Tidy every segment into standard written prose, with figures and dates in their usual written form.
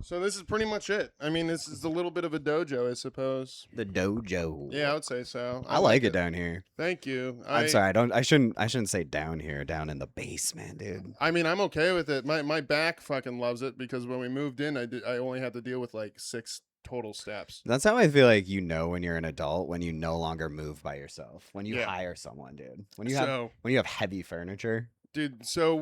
So this is pretty much it. I mean, this is a little bit of a dojo, I suppose. The dojo. Yeah, I would say so. I like it down here. Thank you. I'm sorry. I shouldn't say down here. Down in the basement, dude. I mean, I'm okay with it. My back fucking loves it because when we moved in, I only had to deal with like 6 total steps. That's how I feel like when you're an adult, when you no longer move by yourself, when you Yeah. hire someone, dude. So, When you have heavy furniture. dude, so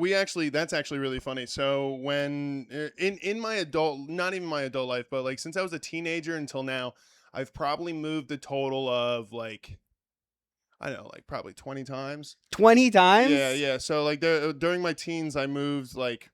that's actually really funny. So when in my adult, not even my adult life, but like since I was a teenager until now, I've probably moved a total of like I don't know, like probably 20 times. 20 times? Yeah, yeah. So like during my teens, I moved like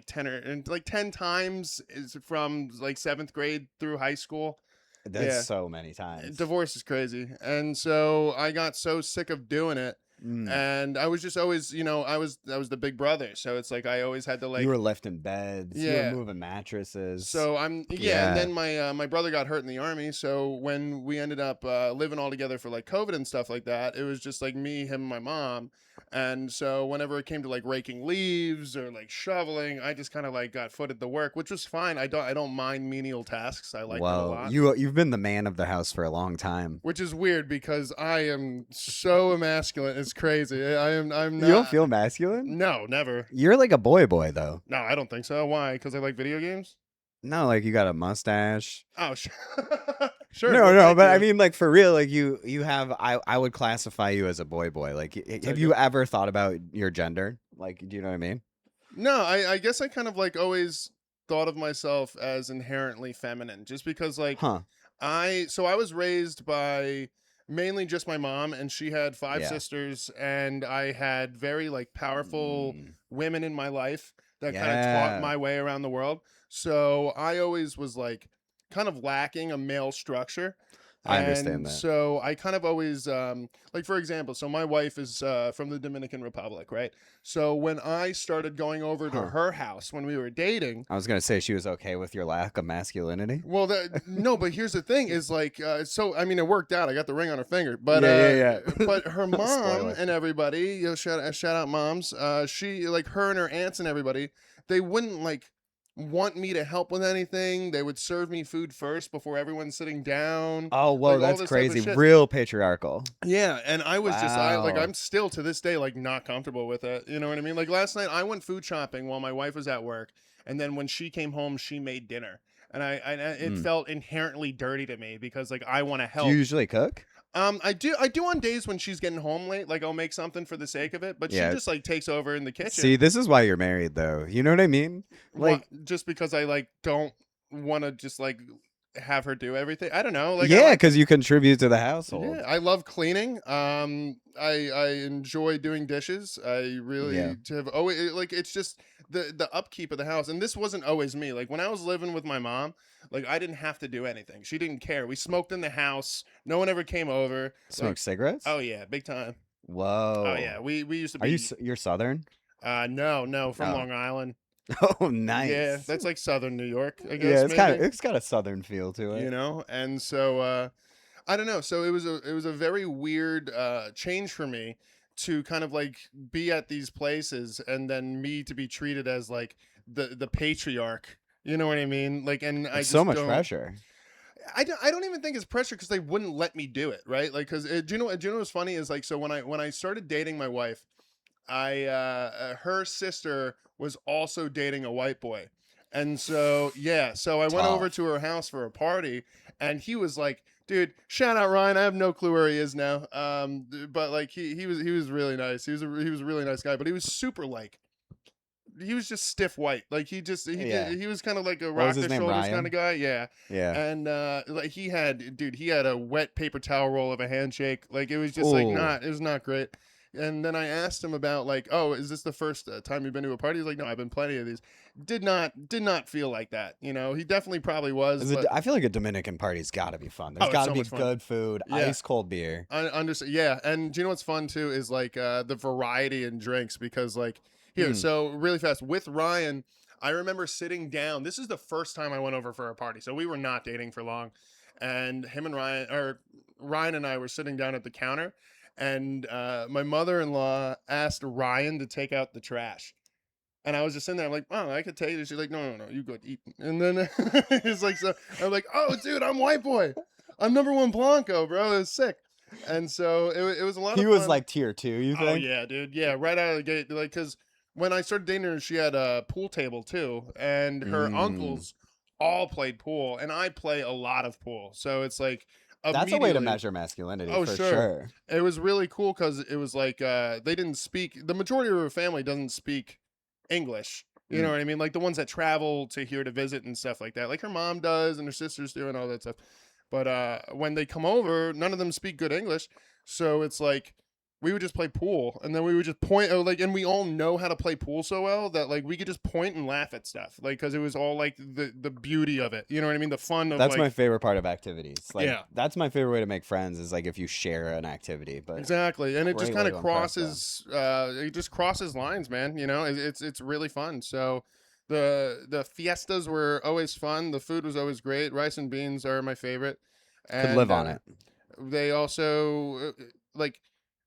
10 or and like 10 times is from like 7th grade through high school. That's Yeah. so many times. Divorce is crazy. And so I got so sick of doing it. And I was just always, I was the big brother. So it's like I always had to like You were lifting beds. You Yeah. were moving mattresses. So Yeah. and then my brother got hurt in the army. So when we ended up living all together for like COVID and stuff like that, it was just like me, him, and my mom. And so whenever it came to like raking leaves or like shoveling, I just kind of like got footed to work, which was fine. I don't mind menial tasks. I like it a lot. You've been the man of the house for a long time. Which is weird because I am so emasculate. It's crazy. I'm not. You don't feel masculine? No, never. You're like a boy though. No, I don't think so. Why? Because I like video games? No, like you got a mustache. Oh, sure. No, well, no, thank but I you. mean, like for real, like you have. I would classify you as a boy. Like, have you ever thought about your gender? Like, do you know what I mean? No, I guess I kind of like always thought of myself as inherently feminine, just because like Huh? I was raised by mainly just my mom, and she had 5 Yeah. sisters, and I had very like powerful Mm, women in my life that kind of Yeah. taught my way around the world. So I always was like kind of lacking a male structure. I understand And that. so I kind of always like for example, so my wife is from the Dominican Republic, right? So when I started going over to Huh. her house when we were dating, I was gonna say she was okay with your lack of masculinity. well, no, but here's the thing: is like, so I mean, it worked out. I got the ring on her finger, but Yeah. but her mom Spoiler. and everybody, shout out moms. She like her and her aunts and everybody, they wouldn't like want me to help with anything. They would serve me food first before everyone's sitting down. Oh, whoa, Like, all that's this type of crazy. shit. Real patriarchal. Yeah, and I was just Wow. I'm still to this day like not comfortable with it. You know what I mean? Like last night I went food shopping while my wife was at work, and then when she came home, she made dinner. And it felt inherently dirty to me because like I want to Do help. you usually cook? I do on days when she's getting home late, like I'll make something for the sake of it, but Yeah. she just like takes over in the kitchen. See, this is why you're married, though. You know what I mean? Like, Just because I like don't want to just like have her do everything. I don't know. Like yeah, because you contribute to the household. Yeah, I love cleaning. I enjoy doing dishes. I really Yeah. have always like it's just the upkeep of the house. And this wasn't always me. Like when I was living with my mom, like I didn't have to do anything. She didn't care. We smoked in the house. No one ever came over. Smoke Like, cigarettes? oh yeah, big time. Whoa. Oh yeah, we used to Are be. you're Southern? No, from Oh. Long Island. Oh, nice. Yeah, that's like Southern New York, I guess. Yeah, maybe. it's got a Southern feel to it. You know, and so I don't know. So it was a very weird change for me to kind of like be at these places and then me to be treated as like the patriarch. You know what I mean? Like, and I It's just so much don't, pressure. I don't even think it's pressure because they wouldn't let me do it, right? Like, because do you know what's funny is like so when I started dating my wife, her sister was also dating a white boy. And so so I went over Tough. to her house for a party, and he was like, dude, shout out Ryan. I have no clue where he is now. But like he was really nice. He was a really nice guy, but he was super like he was just stiff white. Like Yeah. he was kind of like a What was rock his the name, shoulders Ryan? kind of guy. Yeah. Yeah. And like he had a wet paper towel roll of a handshake. Like it was just like Ooh. it was not great. And then I asked him about like, oh, is this the first time you've been to a party? He's like, no, I've been plenty of these. Did not feel like that. You know, he definitely probably was. But I feel like a Dominican party's got to be fun. There's it's got to so be much fun. good food, Yeah. ice cold beer. I understand. Yeah, and do you know what's fun too is like the variety in drinks because like here, so really fast with Ryan, I remember sitting down. This is the first time I went over for a party, so we were not dating for long, and Ryan and I were sitting down at the counter, and my mother-in-law asked Ryan to take out the trash. And I was just sitting there, I'm like, oh, I could take it. She's like, no, you go eat. And then it's like, so I'm like, oh, dude, I'm white boy. I'm number one Blanco, bro. It was sick. And so it was a lot He of was fun. like tier 2, you Oh think? yeah, dude. Yeah, right out of the gate. Like, cause when I started dating her, she had a pool table too, and her Mm. uncles all played pool, and I play a lot of pool. So it's like That's a way to immediately. measure masculinity Oh for sure, sure. it was really cool because it was like they didn't speak. The majority of her family doesn't speak English. You know Mm. what I mean? Like the ones that travel to here to visit and stuff like that. Like her mom does, and her sisters do, and all that stuff. But when they come over, none of them speak good English. So it's like we would just play pool, and then we would just point. Like, and we all know how to play pool so well that like we could just point and laugh at stuff. Like, because it was all like the beauty of it. You know what I mean? The fun of That's my like favorite part of activities. Like yeah. that's my favorite way to make friends is like if you share an activity. But Exactly, and it just great kind way of to impress though. crosses lines, man. You know, it's really fun. So the fiestas were always fun. The food was always great. Rice and beans are my favorite, Could and live on it. they also like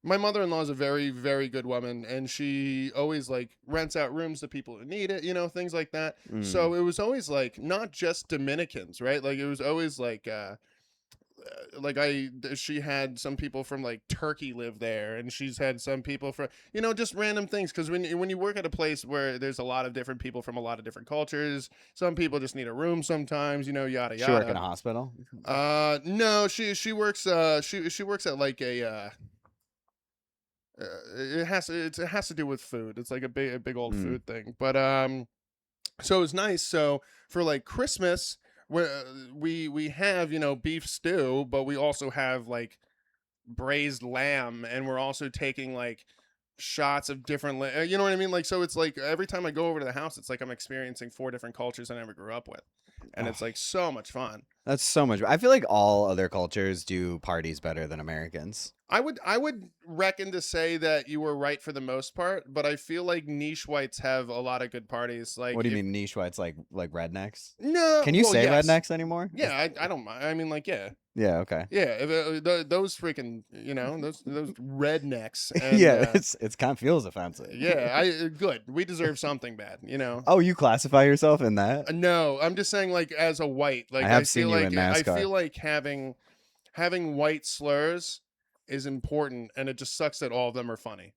my mother-in-law is a very very good woman, and she always like rents out rooms to people who need it. You know, things like that. Mm. So it was always like not just Dominicans, right? Like it was always like she had some people from like Turkey live there, and she's had some people from just random things. Because when you work at a place where there's a lot of different people from a lot of different cultures, some people just need a room sometimes, yada She work in yada. a hospital? No, she works she works at like it has to do with food. It's like a big old Mm. food thing, but so it was nice. So for like Christmas, we have beef stew, but we also have like braised lamb, and we're also taking like shots of different you know what I mean, like, so it's like every time I go over to the house, it's like I'm experiencing four different cultures I never grew up with, and Oh, it's like so much fun. that's so much. I feel like all other cultures do parties better than Americans. I would reckon to say that you were right for the most part, but I feel like niche whites have a lot of good parties. What Like do you if mean niche whites like rednecks? no, Can you well, say yes, rednecks anymore? yeah, I don't mind. I mean, like, yeah, Yeah, okay. yeah, if, those freaking, those rednecks, and Yeah, it's kind of feels offensive. yeah, good. We deserve something bad. Oh, you classify yourself in that? No, I'm just saying, like, as a white, I like, have seen you in I NASCAR. feel like having white slurs is important, and it just sucks that all of them are funny.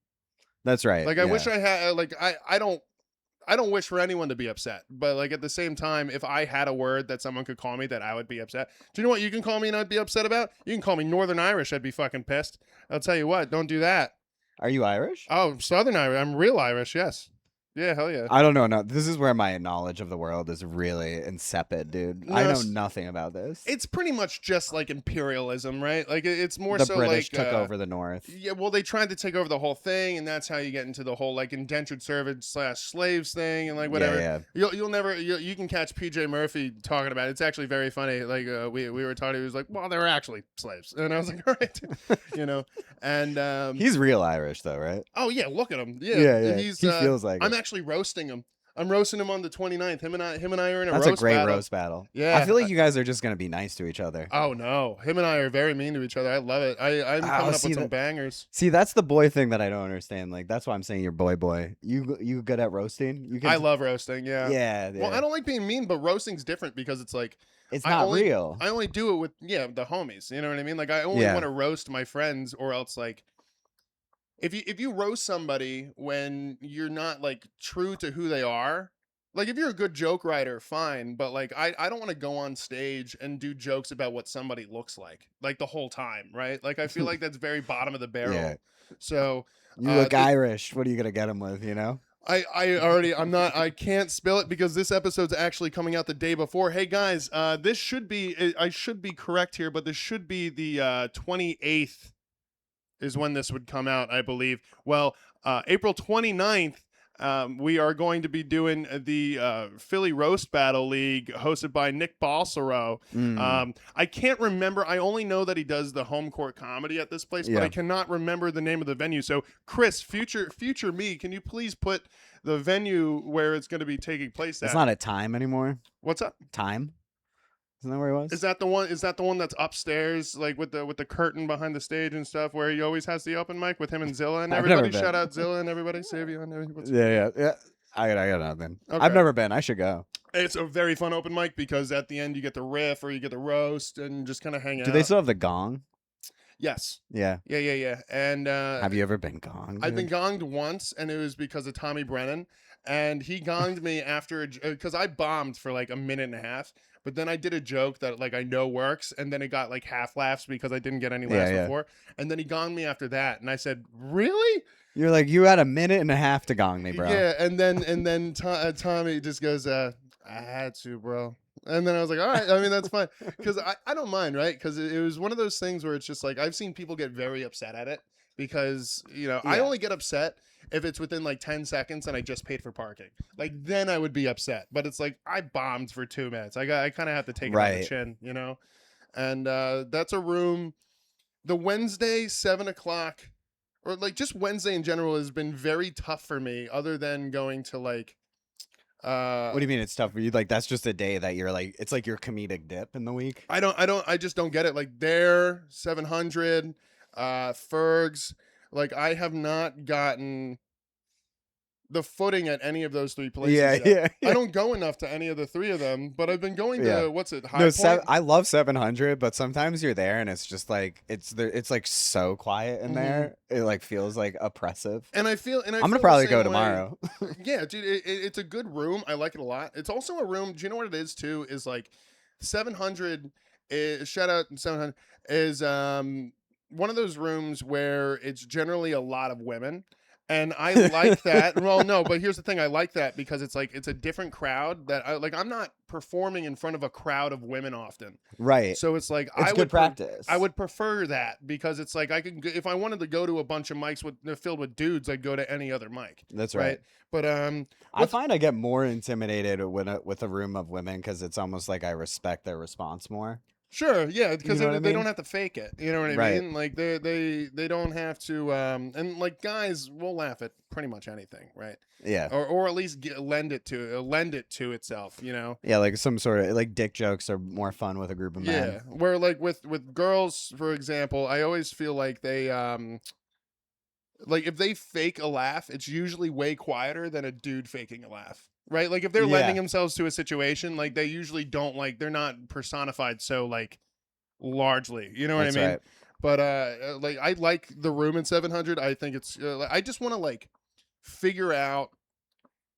That's right. Like, I Yeah. wish I had, like, I don't wish for anyone to be upset, but like at the same time, if I had a word that someone could call me that I would be upset, do you know what you can call me and I'd be upset about? You can call me Northern Irish, I'd be fucking pissed. I'll tell you what, don't do that. Are you Irish? Oh, Southern Irish, I'm real Irish, yes. Yeah, hell yeah. I don't know. No, this is where my knowledge of the world is really insipid, dude. I No, know nothing about this. it's pretty much just like imperialism, right? Like it's more The so British like took over the North. yeah, well, they tried to take over the whole thing, and that's how you get into the whole like indentured servants slash slaves thing, and like Yeah, whatever. yeah. You'll never you can catch PJ Murphy talking about it. It's actually very funny. Like we were talking, he was like, well, they were actually slaves, and I was like, all right, and He's real Irish though, right? oh yeah, look at him, yeah, Yeah, yeah. he's He feels like I'm it. actually roasting him. I'm roasting him on the 29th. Him and I are in a That's a roast great battle. roast battle. I Yeah. feel like you guys are just gonna be nice to each other. Oh no, him and I are very mean to each other. I love it. I'm coming up see with some that. bangers. See, that's the boy thing that I don't understand. Like that's why I'm saying you're boy. You good at roasting? You can. I love roasting. Yeah. Yeah, Well, I yeah. don't like being mean, but roasting's different because it's like It's I not only real. I only do it with the homies. You know what I mean? Like I only Yeah. want to roast my friends, or else like if you roast somebody when you're not like true to who they are. Like if you're a good joke writer, fine, but like I don't want to go on stage and do jokes about what somebody looks like the whole time, right? Like I feel like that's very bottom of the barrel. Yeah. So You look Irish. What are you gonna get him with? You know? I can't spill it because this episode's actually coming out the day before. Hey guys, this should be I should be correct here, but this should be the 28th is when this would come out, I believe. Well, April 29th, we are going to be doing the Philly Roast Battle League hosted by Nick Balsaro. Mm. I can't remember. I only know that he does the home court comedy at this place, but Yeah. I cannot remember the name of the venue. So, Chris, future me, can you please put the venue where it's going to be taking place at? It's not at Time anymore. What's up? Time? Isn't that where he was? Is that the one? Is that the one that's upstairs, like with the curtain behind the stage and stuff, where he always has the open mic with him and Zilla and I've never everybody? been. Shout out Zilla and everybody. Savia and everybody. Yeah. I got nothing. I've Okay. never been. I should go. It's a very fun open mic because at the end you get the riff or you get the roast and just kind of hang Do they out. still have the gong? Yes. Yeah. Yeah. And Have you ever been gonged? I've been Dude? gonged once, and it was because of Tommy Brennan, and he gonged me after because I bombed for like a minute and a half, but then I did a joke that like I know works, and then it got like half laughs because I didn't get any laughs Yeah. before, and then he gonged me after that, and I said, "Really?" You're like, you had a minute and a half to gong me, bro. Yeah, and then Tommy just goes, "I had to, bro." And then I was like, all right, I mean, that's fine. Because I don't mind, right? Because it was one of those things where it's just like, I've seen people get very upset at it because, I Yeah. only get upset if it's within like 10 seconds and I just paid for parking. Like, then I would be upset. But it's like, I bombed for 2 minutes. I kind of have to take it on the Right. chin, And that's a room. The Wednesday, 7 o'clock, or like just Wednesday in general has been very tough for me, other than going to like, What do you mean it's tough for you? Like that's just a day that you're like, it's like your comedic dip in the week. I just don't get it. Like there, 700, Fergs, like I have not gotten the footing at any of those three places Yeah, yet. yeah. I don't go enough to any of the three of them, but I've been going Yeah. to what's it, High No, Point? I love 700, but sometimes you're there and it's just like it's like so quiet in there. It like feels like oppressive. And I'm gonna probably go tomorrow. Yeah, dude, it's a good room. I like it a lot. It's also a room. Do you know what it is too? Is like 700. Shout out 700 is one of those rooms where it's generally a lot of women. And I like that. Well, no, but here's the thing. I like that because it's like it's a different crowd that I'm not performing in front of a crowd of women often. Right. So it's like It's good practice. I would prefer that because it's like I could if I wanted to go to a bunch of mics filled with dudes, I'd go to any other mic. That's right. But I find I get more intimidated with a room of women because it's almost like I respect their response more. Sure, yeah, because You know what I they mean? don't have to fake it. You know what I Right. mean? Like they don't have to. And like guys will laugh at pretty much anything, right? Yeah. Or at least lend it to itself. Yeah, like some sort of like dick jokes are more fun with a group of men. Yeah, where like with girls, for example, I always feel like they like if they fake a laugh, it's usually way quieter than a dude faking a laugh. Right? Like if they're lending themselves to a situation, like they usually don't they're not personified so like largely. You know what That's I mean? right. But like I like the room in 700. I think it's I just want to like figure out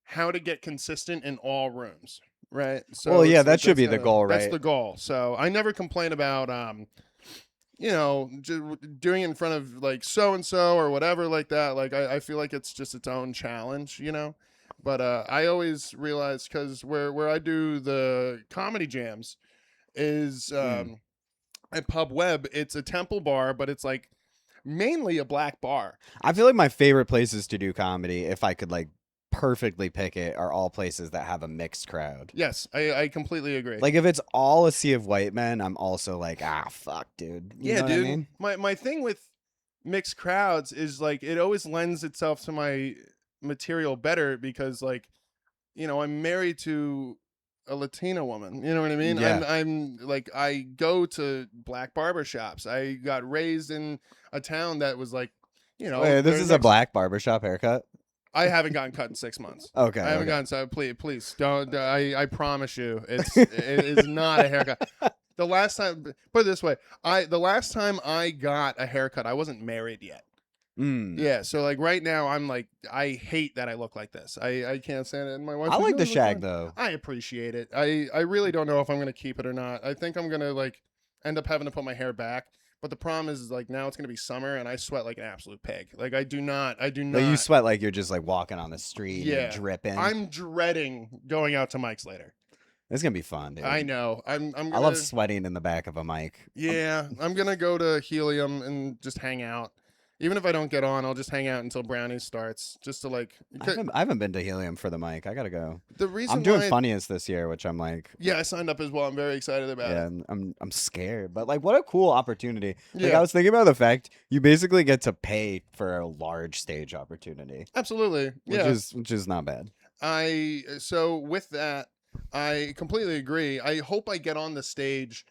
how to get consistent in all rooms, right? So Well, yeah, it's that should be the kinda- goal, That's right? the goal. So I never complain about doing it in front of like so and so or whatever like that. Like I feel like it's just its own challenge, But I always realize because where I do the comedy jams is at Pub Web. It's a temple bar, but it's like mainly a black bar. I feel like my favorite places to do comedy, if I could like perfectly pick it, are all places that have a mixed crowd. Yes, I completely agree. Like if it's all a sea of white men, I'm also like, fuck, dude. You know what I dude. mean? My thing with mixed crowds is like it always lends itself to my material better because like I'm married to a Latina woman. You know what I mean? Yeah. I'm like I go to black barbershops. I got raised in a town that was like, Wait, this is a black barbershop haircut? I haven't gotten cut in 6 months. Okay. I haven't okay. gotten so please don't. I promise you, it is not a haircut. The last time, put it this way, the last time I got a haircut, I wasn't married yet. Yeah, so like right now, I'm like, I hate that I look like this. I can't stand it. And my wife, I like the "No, shag fine." though. I appreciate it. I really don't know if I'm gonna keep it or not. I think I'm gonna like end up having to put my hair back. But the problem is like now it's gonna be summer and I sweat like an absolute pig. Like I do not. Like you sweat like you're just like walking on the street, and Yeah. you're dripping. I'm dreading going out to Mike's later. It's gonna be fun, dude. I know. I'm I gonna, love sweating in the back of a mic. Yeah, I'm gonna go to Helium and just hang out. Even if I don't get on, I'll just hang out until Brownies starts, just to like. I haven't been to Helium for the mic. I gotta go. The reason I'm doing why, funniest this year, which I'm like, Yeah, I signed up as well. I'm very excited about yeah, it. I'm scared, but like, what a cool opportunity. Like, Yeah. I was thinking about the fact you basically get to pay for a large stage opportunity, Absolutely. which Yeah. is not bad. So with that, I completely agree. I hope I get on the stage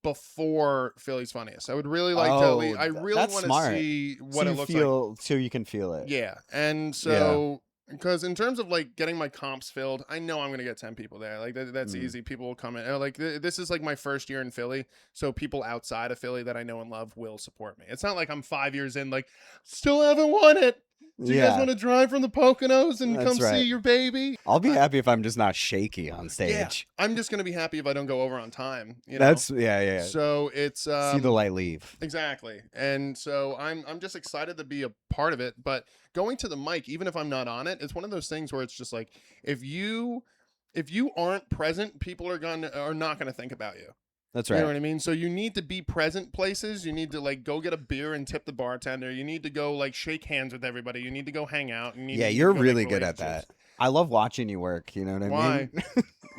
before Philly's Funniest. I would really like to. I really that's want to smart. see what so it you looks feel, so you can feel it. like. Yeah, and so Because in terms of like getting my comps filled, I know I'm gonna get 10 people there. Like that's Mm. easy. People will come in. Like this is like my first year in Philly, so people outside of Philly that I know and love will support me. It's not like I'm 5 years in, like still haven't won it. Do you guys Yeah, want to drive from the Poconos and that's come see right. your baby? I'll be I, happy if I'm just not shaky on yeah, stage. I'm just gonna be happy if I don't go over on time. That's yeah. So it's See the light leave. exactly. And so I'm just excited to be a part of it. But going to the mic, even if I'm not on it, it's one of those things where it's just like if you aren't present, people are not gonna think about you. That's You know right. what I mean? So you need to be present places. You need to like go get a beer and tip the bartender. You need to go like shake hands with everybody. You need to go hang out. Yeah, You need you're to go make really good at that. relationships. I love watching you work. You know what I Why? mean?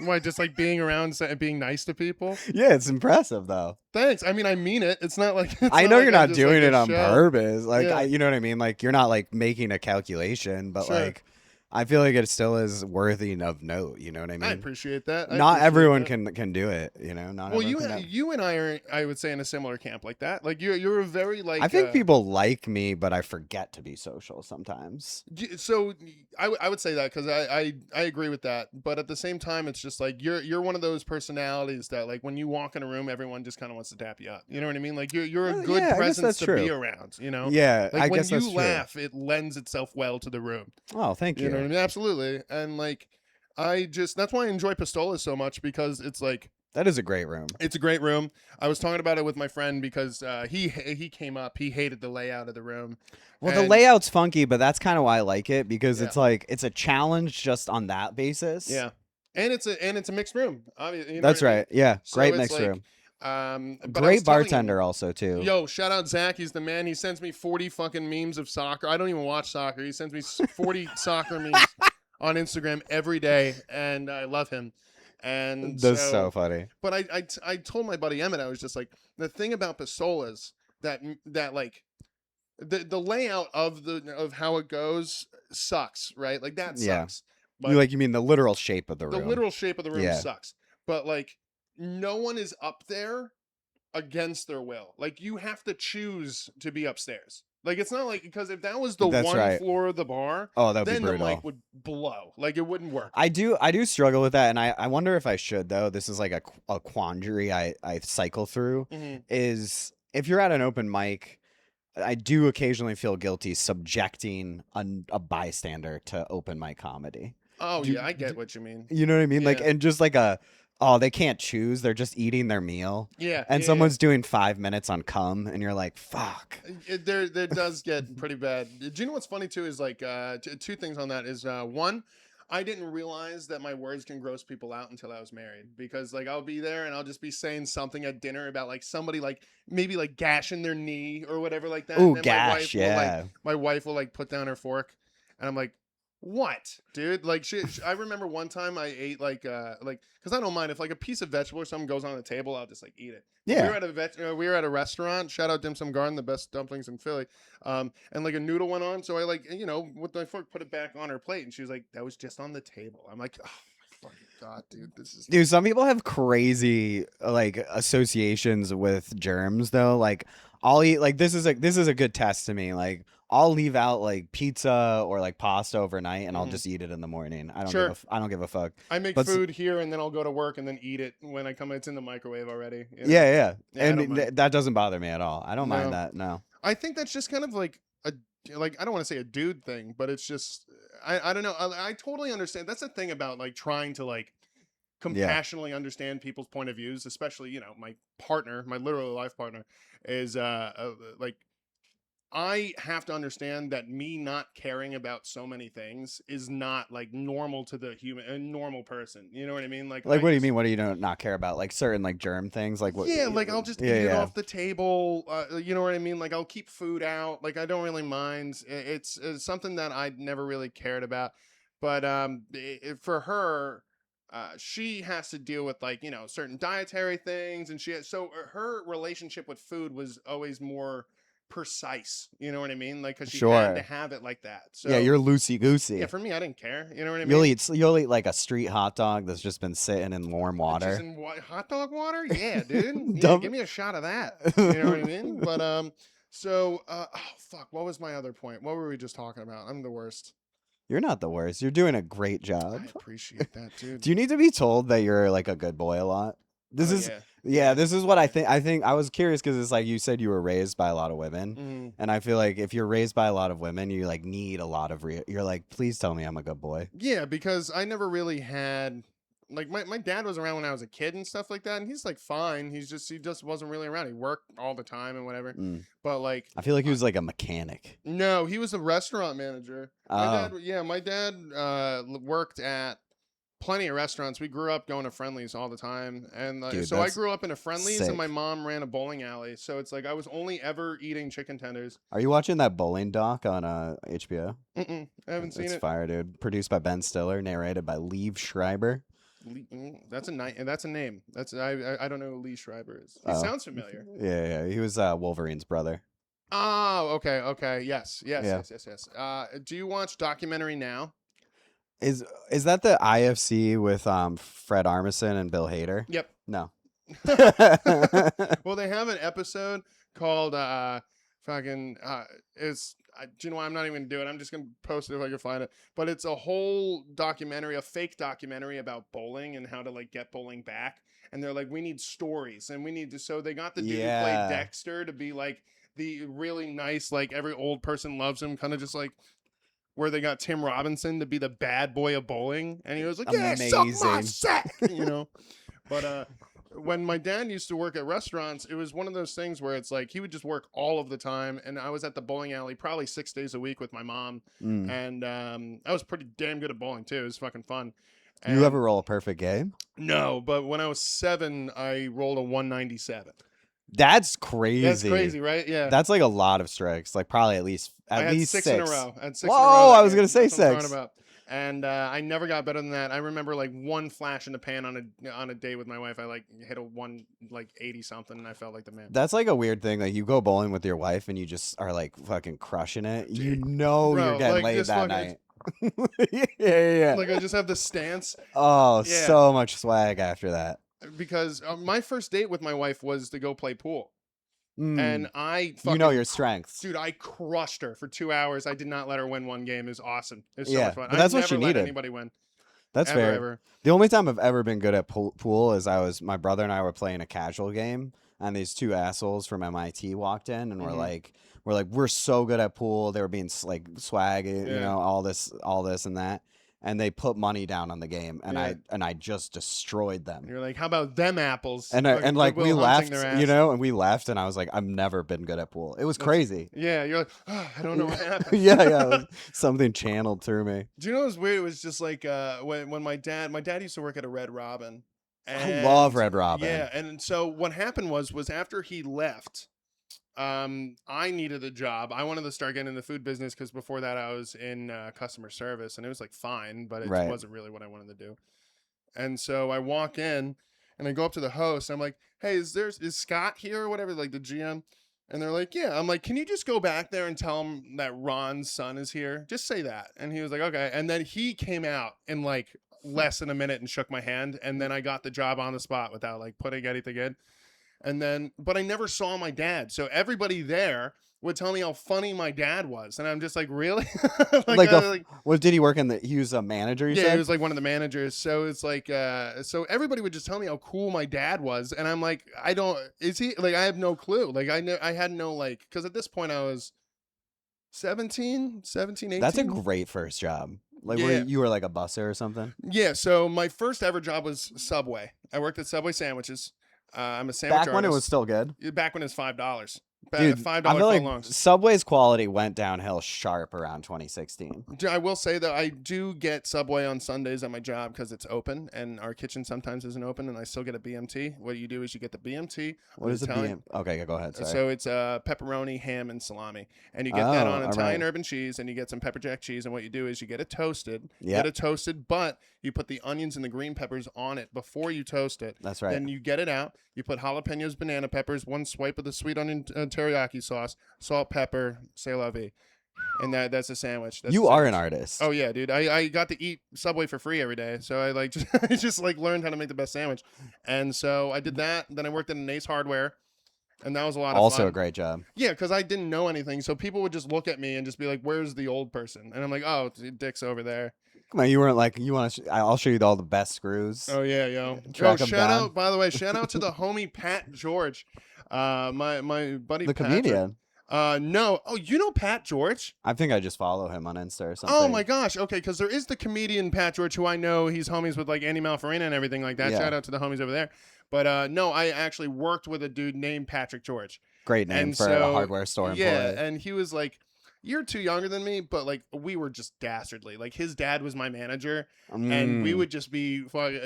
Why? Just like being around and being nice to people. Yeah, it's impressive though. Thanks. I mean, I mean it. It's not like it's I not know like you're I'm not just like doing a it on show. purpose. Like Yeah. you know what I mean? Like you're not like making a calculation, but Sure. like I feel like it still is worthy of note, you know what I I mean? appreciate that. Not everyone can do it, you know. Not Well, everyone can. you and I are, I would say, in a similar camp like that. Like you're a very like. I think people like me, but I forget to be social sometimes. So I would say that because I agree with that, but at the same time, it's just like you're one of those personalities that like when you walk in a room, everyone just kind of wants to tap you up. You know what I mean? Like you're a Well, good yeah, I guess presence that's to true. be around. You know. Yeah, Like I when guess you that's true. laugh, it lends itself well to the room. Oh, thank You know you. what I mean? Absolutely. And like that's why I enjoy Pistolas so much because it's like That is a great room. it's a great room. I was talking about it with my friend because he came up. He hated the layout of the room. Well, the And- layout's funky, but that's kind of why I like it because Yeah. it's like it's a challenge just on that basis. Yeah, and it's a mixed room. Obviously, you know That's what I mean? right. Yeah, So great it's mixed like, room. But I was Great telling bartender also too. Yo, shout out Zach. He's the man. He sends me 40 fucking memes of soccer. I don't even watch soccer. He sends me 40 soccer memes on Instagram every day, and I love him. And That's so funny. But I told my buddy Emmett, I was just like, the thing about Pistolas that like the layout of how it goes sucks, right? Like that Yeah. sucks. But You mean the literal shape of the the room? literal shape of the room Yeah. sucks. But like no one is up there against their will. Like you have to choose to be upstairs. Like it's not like because if that was the That's one right. floor of the bar, Oh, that would be then the brutal. mic would blow. Like it wouldn't work. I do struggle with that, and I wonder if I should though. This is like a quandary I cycle through. Mhm. Is if you're at an open mic, I do occasionally feel guilty subjecting a bystander to open mic comedy. Oh Do- yeah, I get what you mean. You know what I mean? Like, Yeah. and just like they can't choose. They're just eating their meal. Yeah. And yeah, someone's doing 5 minutes on cum, and you're like, fuck. there does get pretty bad. Do you know what's funny too is like two things on that is one, I didn't realize that my words can gross people out until I was married because like I'll be there and I'll just be saying something at dinner about like somebody like maybe like gashing their knee or whatever like that. Ooh, and then gash, yeah. my wife will like put down her fork and I'm like, what, dude? Like, I remember one time I ate like, because I don't mind if like a piece of vegetable or something goes on the table, I'll just like eat it. Yeah. We were at a restaurant. Shout out Dim Sum Garden, the best dumplings in Philly. And like a noodle went on, so I like with my fork put it back on her plate, and she was like, "That was just on the table." I'm like, "Oh my fucking god, dude, this is." Dude, some people have crazy like associations with germs though. Like I'll eat like this is a good test to me. Like I'll leave out like pizza or like pasta overnight and I'll Mhm. just eat it in the morning. I don't Sure. I don't give a fuck. I make But food here, and then I'll go to work, and then eat it when I come. It's in the microwave already. you know? Yeah. Yeah, I don't And mind. that doesn't bother me at all. I don't No. mind that. No. I think that's just kind of like I don't want to say a dude thing, but it's just I don't know. I totally understand. That's the thing about like trying to like compassionately understand people's point of views, especially my partner, my literal life partner, is like I have to understand that me not caring about so many things is not like normal to a normal person. You know what I mean? Like Like what do you mean? What do you not care about? Like certain like germ things? Like what? Yeah, like I'll just eat it off the table. You know what I mean? Like I'll keep food out. Like I don't really mind. It's something that I never really cared about. But for her, she has to deal with like certain dietary things, and so her relationship with food was always more precise. You know what I mean? Like because she had to Sure. have it like that. So Yeah, you're loosey goosey. yeah. For me, I didn't care. You know what I mean? You'll eat like a street hot dog that's just been sitting in warm Just water. in hot dog water? Yeah, dude. Yeah, Dumb- give me a shot of that. You know what I mean? But so oh fuck, what was my other point? What were we just talking about? I'm the worst. You're not the worst. You're doing a great I job. appreciate that, dude. Do you need to be told that you're like a good boy a lot? This Oh is yeah, yeah, yeah, this is what I yeah. think. I think I was curious because it's like you said you were raised by a lot of women, Mm. and I feel like if you're raised by a lot of women, you like need a lot of you're like, please tell me I'm a good boy. Yeah, because I never really had like my dad was around when I was a kid and stuff like that, and he's like fine. He just wasn't really around. He worked all the time and whatever. Mm. But like I feel like he was like a mechanic. no, he was a restaurant manager. Oh, My dad worked at plenty of restaurants. We grew up going to Friendlies all the time, and dude, so I that's grew up in a Friendlies, and my sick. mom ran a bowling alley. So it's like I was only ever eating chicken tenders. Are you watching that bowling doc on HBO? I haven't seen It's it. fire, dude. Produced by Ben Stiller, narrated by Liev Schreiber. That's that's a name. I don't know who Lee Schreiber is. He Oh, sounds familiar. yeah. He was Wolverine's brother. Oh, okay. Yeah. Yes. Do you watch documentary now? Is that the IFC with Fred Armisen and Bill Hader? Yep. No. Well, they have an episode called fucking it's do you know what? I'm not even gonna do it. I'm just gonna post it if I can find it. But it's a whole documentary, a fake documentary about bowling and how to like get bowling back. And they're like, we need stories, and we need to. So they got the dude who played Yeah. Dexter to be like the really nice, like every old person loves him, kind of just like where they got Tim Robinson to be the bad boy of bowling, and he was like, "Yeah, suck my Amazing. sack," you know. But when my dad used to work at restaurants, it was one of those things where it's like he would just work all of the time, and I was at the bowling alley probably 6 days a week with my mom, Mm. and I was pretty damn good at bowling too. It was fucking fun. You ever And roll a perfect game? no, but when I was 7, I rolled a 197. That's crazy. That's crazy, right? Yeah. That's like a lot of strikes. Like probably at I had least 6 six in a row. I had 6 in a Whoa! row. I That was game. gonna say That's what I'm talking 6. about. And I never got better than that. I remember like one flash in the pan on a date with my wife. I like hit a 80 something, and I felt like the man. That's like a weird thing. Like you go bowling with your wife and you just are like fucking crushing it. You Dude, know bro, you're getting like, laid just that fucking- night. Yeah. Like I just have the stance Oh, Yeah. so much swag after that. because my first date with my wife was to go play pool, Mm. and I fucking, You know your strengths. dude, I crushed her for 2 hours. I did not let her win one game. It was awesome. It was so Yeah, much fun. but that's I what never she let needed. anybody win. That's ever, fair. ever. The only time I've ever been good at pool is my brother and I were playing a casual game, and these two assholes from MIT walked in, and Mhm. we're so good at pool. They were being like swag, you Yeah. know, all this and that, and they put money down on the game, and Yeah. I just destroyed them. And you're like, how about them apples? And Fucking like we Goodwill left, hunting their ass. you know, and we left, and I was like, I've never been good at pool. It was crazy. Yeah, you're like, oh, I don't know what happened. yeah, it was something channeled through me. Do you know what was weird? It was just like when my dad used to work at a Red Robin. I love And- Red Robin. Yeah, and so what happened was after he left, I needed a job. I wanted to start getting in the food business because before that I was in customer service, and it was like fine, but it Right. wasn't really what I wanted to do. And so I walk in and I go up to the host. And I'm like, hey, is Scott here or whatever, like the GM? And they're like, yeah. I'm like, can you just go back there and tell him that Ron's son is here? Just say that. And he was like, okay. And then he came out in like less than a minute and shook my hand. And then I got the job on the spot without like putting anything in. And then, but I never saw my dad. So everybody there would tell me how funny my dad was. And I'm just like, really? What did he work in? He was a manager. You yeah, said? he was like one of the managers. So it's like, so everybody would just tell me how cool my dad was, and I'm like, is he like? I have no clue. Like I had no like, because at this point I was 17, 18. That's a great first job. Like Yeah. you were like a busser or something. Yeah. So my first ever job was Subway. I worked at Subway sandwiches. I'm a sandwich Back when it was artist. still good. Back when it was $5. Dude, $5 I feel like footlongs. Subway's quality went downhill sharp around 2016. I will say that I do get Subway on Sundays at my job because it's open, and our kitchen sometimes isn't open, and I still get a BMT. What you do is you get the BMT. What is a Italian- BM? Okay, go ahead. Sorry. So it's pepperoni, ham, and salami, and you get that Oh, on all Italian right. urban cheese, and you get some pepper jack cheese. And what you do is you get it toasted. You Yep. get it toasted, but you put the onions and the green peppers on it before you toast it. That's right. Then you get it out. You put jalapenos, banana peppers, one swipe of the sweet onion teriyaki sauce, salt, pepper, c'est la vie. And that's a sandwich. That's You a are an sandwich. artist. Oh yeah, dude. I got to eat Subway for free every day, so I like I just like learned how to make the best sandwich, and so I did that. Then I worked at an Ace Hardware, and that was a lot of Also a fun. great job. Yeah, because I didn't know anything, so people would just look at me and just be like, "Where's the old person?" And I'm like, "Oh, Dick's over there." Come on, you weren't like you want to. I'll show you all the best screws. Oh yeah, yo. Oh, Track them shout down. out, by the way, shout out to the homie Pat George. My buddy The Patrick. comedian. No. Oh, you know Pat George? I think I just follow him on Insta or something. Oh my gosh. Okay, because there is the comedian Pat George who I know. He's homies with like Andy Malfarina and everything like that. Yeah. Shout out to the homies over there. But no, I actually worked with a dude named Patrick George. Great name And for so, a hardware store employee. Yeah, and he was like, "You're too younger than me," but like we were just dastardly. Like his dad was my manager, and we would just be,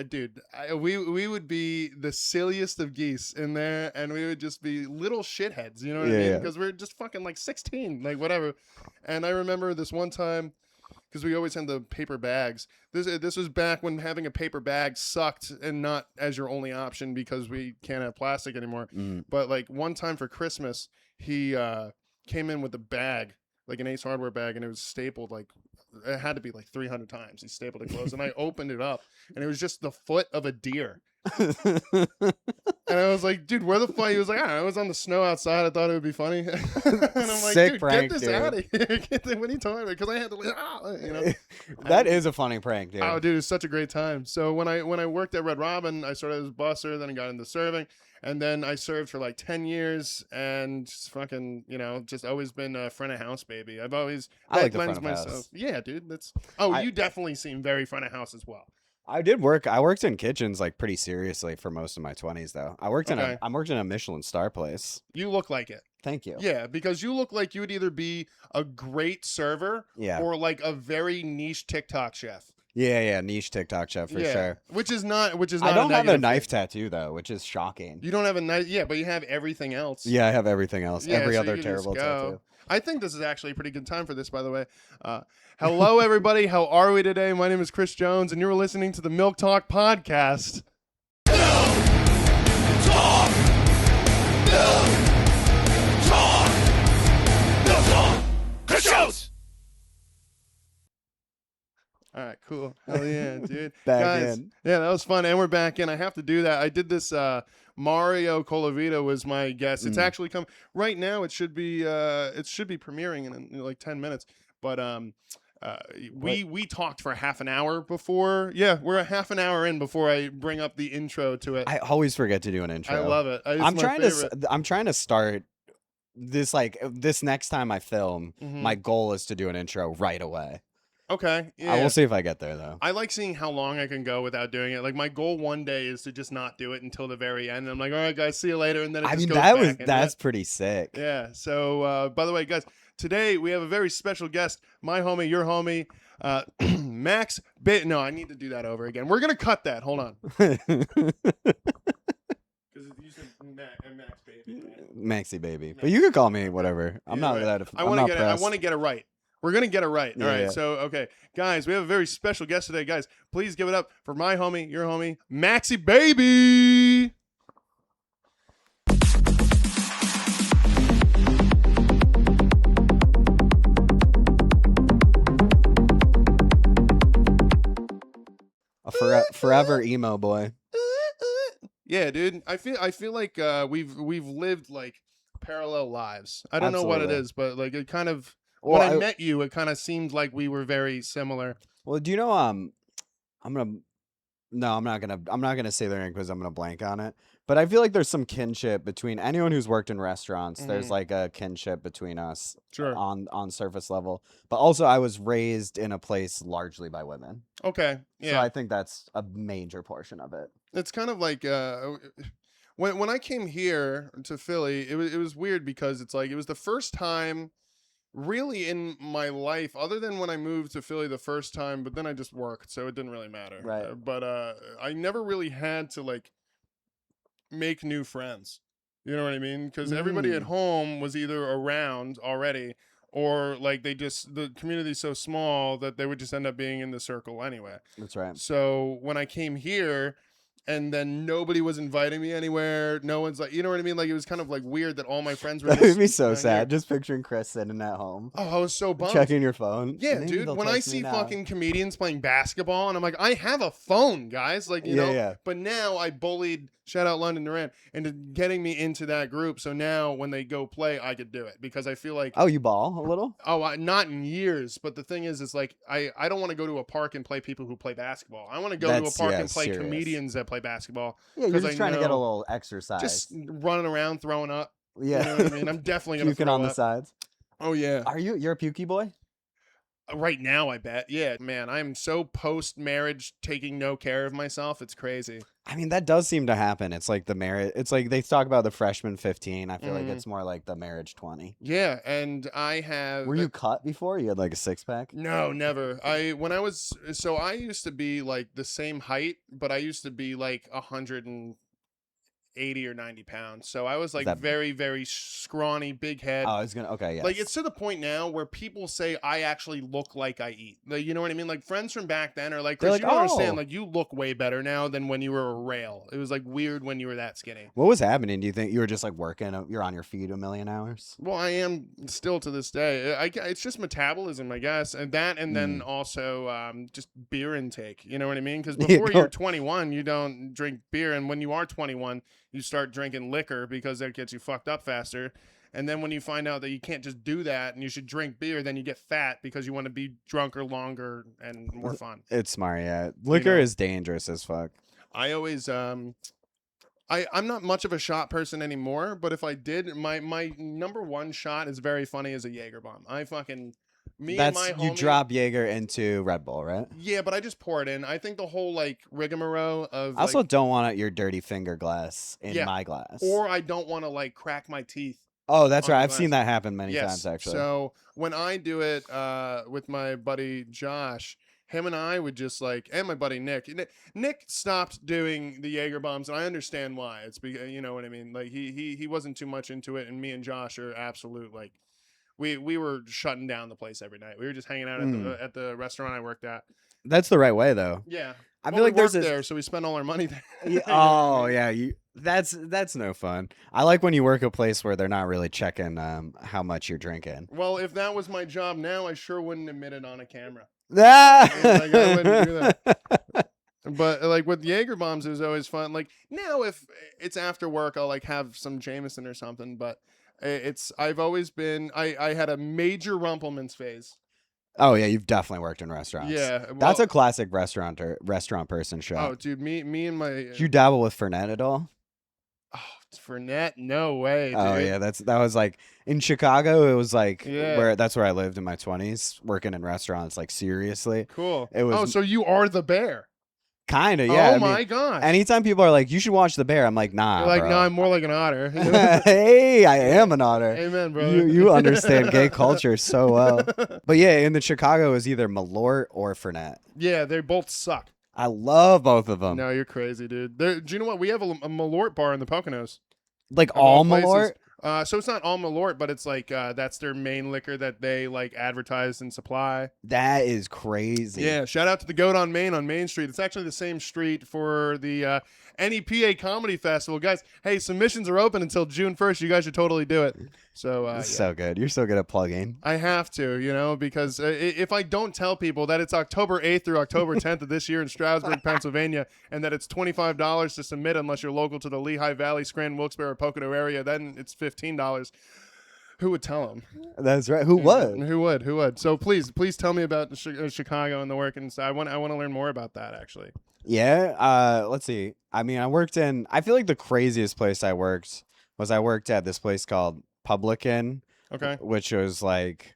dude. We would be the silliest of geese in there, and we would just be little shitheads. You know what I mean? Yeah. Because we're just fucking like 16, like whatever. And I remember this one time. Because we always had the paper bags. This was back when having a paper bag sucked and not as your only option because we can't have plastic anymore. But like one time for Christmas, he came in with a bag, like an Ace Hardware bag, and it was stapled like it had to be like 300 times. He stapled it closed, and I opened it up, and it was just the foot of a deer. And I was like, dude, where the fuck? He was like, I was on the snow outside. I thought it would be funny. And I'm like, Sick dude, prank, get this dude. out of here. What are you talking about? Because I had to, you know. That is a funny prank, dude. Oh, dude, it's such a great time. So when I worked at Red Robin, I started as a busser, then I got into serving, and then I served for like 10 years, and just fucking, just always been a front of house baby. I've always I like the lends front of house. myself. Yeah, dude, that's. Oh, you definitely seem very front of house as well. I did work. I worked in kitchens like pretty seriously for most of my 20s, though. I worked Okay. I worked in a Michelin star place. You look like it. Thank you. Yeah, because you look like you would either be a great server Yeah. or like a very niche TikTok chef. Yeah, niche TikTok chef for sure. Which is not. I don't have a negative knife thing. tattoo though, which is shocking. You don't have a knife. Yeah, but you have everything else. Yeah, I have everything else. Yeah, Every so other you can just terrible go. tattoo. I think this is actually a pretty good time for this, by the way. Hello, everybody. How are we today? My name is Chris Jones, and you're listening to the Milk Talk Podcast. Chris Jones! All right, cool. Hell yeah, dude. Back Guys, in. yeah, that was fun, and we're back in. I have to do that. I did this. Mario Colavito was my guest. It's actually come right now. It should be premiering in like 10 minutes. But we talked for half an hour before. Yeah, we're a half an hour in before I bring up the intro to it. I always forget to do an intro. I love it. It's I'm my trying favorite. I'm trying to start this next time I film. My goal is to do an intro right away. Okay. Yeah. I will see if I get there though. I like seeing how long I can go without doing it. Like my goal one day is to just not do it until the very end. And I'm like, all right, guys, see you later. And then it I just mean goes back. that's pretty sick. Yeah. So by the way, guys, today we have a very special guest. My homie, your homie, Max. No, I need to do that over again. We're gonna cut that. Hold on. Because you said Max baby. Right? Maxie Baby. But you can call me whatever. I'm not right. that I I'm want not to get it. I pressed. want to get it right. We're gonna get it right. All Yeah, right. yeah. So okay, guys, we have a very special guest today. Guys, please give it up for my homie, your homie, Maxie Baby. A forever emo boy. Yeah, dude. I feel like we've lived like parallel lives. I don't know what it Absolutely. is, but like it kind of Well, when I met you, it kind of seemed like we were very similar. Well, do you know I'm not gonna say their name because I'm gonna blank on it. But I feel like there's some kinship between anyone who's worked in restaurants. There's like a kinship between us Sure. on surface level. But also I was raised in a place largely by women. Okay. So Yeah. I think that's a major portion of it. It's kind of like when I came here to Philly, it was weird because it's like it was the first time really in my life, other than when I moved to Philly the first time, but then I just worked, so it didn't really matter. Right. But I never really had to like make new friends. You know what I mean? Because everybody at home was either around already, or like the community's so small that they would just end up being in the circle anyway. That's right. So when I came here, and then nobody was inviting me anywhere. No one's like, you know what I mean? Like it was kind of like weird that all my friends were That just would be so not sad. here. Just picturing Chris sitting at home, Oh, I was so bummed. checking your phone. Yeah, Maybe dude. they'll When I text me see now. fucking comedians playing basketball, and I'm like, I have a phone, guys. Like, you Yeah, know. yeah. But now I bullied, shout out London Duran, into getting me into that group. So now when they go play, I could do it because I feel like, Oh, you ball a little? not in years. But the thing is like I don't want to go to a park and play people who play basketball. I want to go to a That's park yeah, and play serious. comedians that play basketball. Yeah, you're 'Cause just I trying to get a know little exercise. just running around, throwing up. Yeah, You know what I mean? I'm definitely gonna puking throw on the up. sides. Oh yeah. You're a pukey boy? Right now, I bet. Yeah, man, I'm so post-marriage taking no care of myself. It's crazy. I mean, that does seem to happen. It's like the marriage. It's like they talk about the freshman 15. I feel like Mhm. it's more like the marriage 20. Yeah, and I have. Were you cut before? You had like a six pack? No, never. When I was I used to be like the same height, but I used to be like 180 or 90 pounds. So I was like that- very, very scrawny, big head. Oh, I was gonna. Okay, yeah. Like it's to the point now where people say I actually look like I eat. Like, you know what I mean? Like friends from back then are like, They're Chris, like, you don't understand. "Oh." Like you look way better now than when you were a rail. It was like weird when you were that skinny. What was happening? Do you think you were just like working? You're on your feet a million hours. Well, I am still to this day. It's just metabolism, I guess, and that, and then Mm. also just beer intake. You know what I mean? Because Yeah, before go- you're 21, you don't drink beer, and when you are 21, you start drinking liquor because that gets you fucked up faster. And then when you find out that you can't just do that and you should drink beer, then you get fat because you want to be drunker longer and more fun. It's smart, yeah. Liquor know? is dangerous as fuck. I always I'm not much of a shot person anymore, but if I did, my number one shot is very funny as a Jaeger bomb. I fucking me That's and my you homie, drop Jaeger into Red Bull, right? Yeah, but I just pour it in. I think the whole like rigmarole of I also like, don't want your dirty finger glass in Yeah, my glass. or I don't want to like crack my teeth. Oh, that's on right. the I've seen glass. that happen many Yes. times actually. So when I do it with my buddy Josh, him and I would just like, and my buddy Nick. Nick stopped doing the Jaeger bombs, and I understand why. It's because, you know what I mean. Like he wasn't too much into it, and me and Josh are absolute like. We were shutting down the place every night. We were just hanging out at the restaurant I worked at. That's the right way though. Yeah, I Well, feel like we there's worked this there, so we spent all our money there. Yeah, oh yeah, that's no fun. I like when you work a place where they're not really checking how much you're drinking. Well, if that was my job now, I sure wouldn't admit it on a camera. Ah! Like, I wouldn't do that. But like with Jaeger bombs, it was always fun. Like now, if it's after work, I'll like have some Jameson or something. But I've always been. I had a major Rumpelmans phase. Oh yeah, you've definitely worked in restaurants. Yeah, That's well- a classic restaurant person show. Oh, dude, me and my Did you dabble with Fernet at all? Fernet, no way. Dude. Oh yeah, that was like in Chicago. It was like Yeah. that's where I lived in my 20s, working in restaurants. Like seriously, Cool. It was- Oh, so you are the bear? kind of yeah. Oh I my mean, gosh. anytime people are like, "You should watch The Bear," I'm like, "Nah, You're like, bro." no, I'm more like an otter. Hey, I am an otter. Amen, bro. You understand gay culture so well. But yeah, in the Chicago it was either Malort or Fernet. Yeah, they both suck. I love both of them. No, you're crazy, dude. Do you know what? We have a Malort bar in the Poconos. Like Of all places. Malort. So it's not all Malort, but it's like that's their main liquor that they like advertise and supply. That is crazy. Yeah, shout out to the Goat on Main Street. It's actually the same street for the NEPA Comedy Festival, guys. Hey, submissions are open until June 1st. You guys should totally do it. So It's yeah. so good. You're so good at plugging. I have to, because if I don't tell people that it's October 8th through October 10th of this year in Stroudsburg, Pennsylvania, and that it's $25 to submit unless you're local to the Lehigh Valley, Scranton, Wilkes-Barre, Pocono area, then it's $15. Who would tell them? That's right. Who would? Who would? So please tell me about Chicago and the work and stuff. I want to learn more about that actually. Yeah. Let's see. I mean, I feel like the craziest place I worked at this place called Publican. Okay. Which was like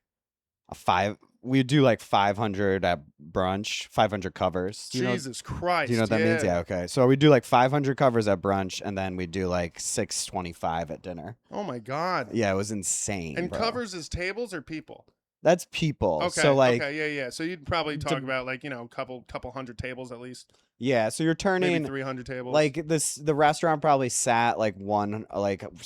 we'd do like 500 at brunch, 500 covers. Jesus Christ. Do you know what that means? Yeah, okay. So we do like 500 covers at brunch, and then we do like 625 at dinner. Oh my God. Yeah, it was insane. And bro. covers is tables or people? That's people. Okay. So like, yeah. So you'd probably talk about like couple hundred tables at least, yeah. So you're maybe turning 300 tables. like the restaurant probably sat like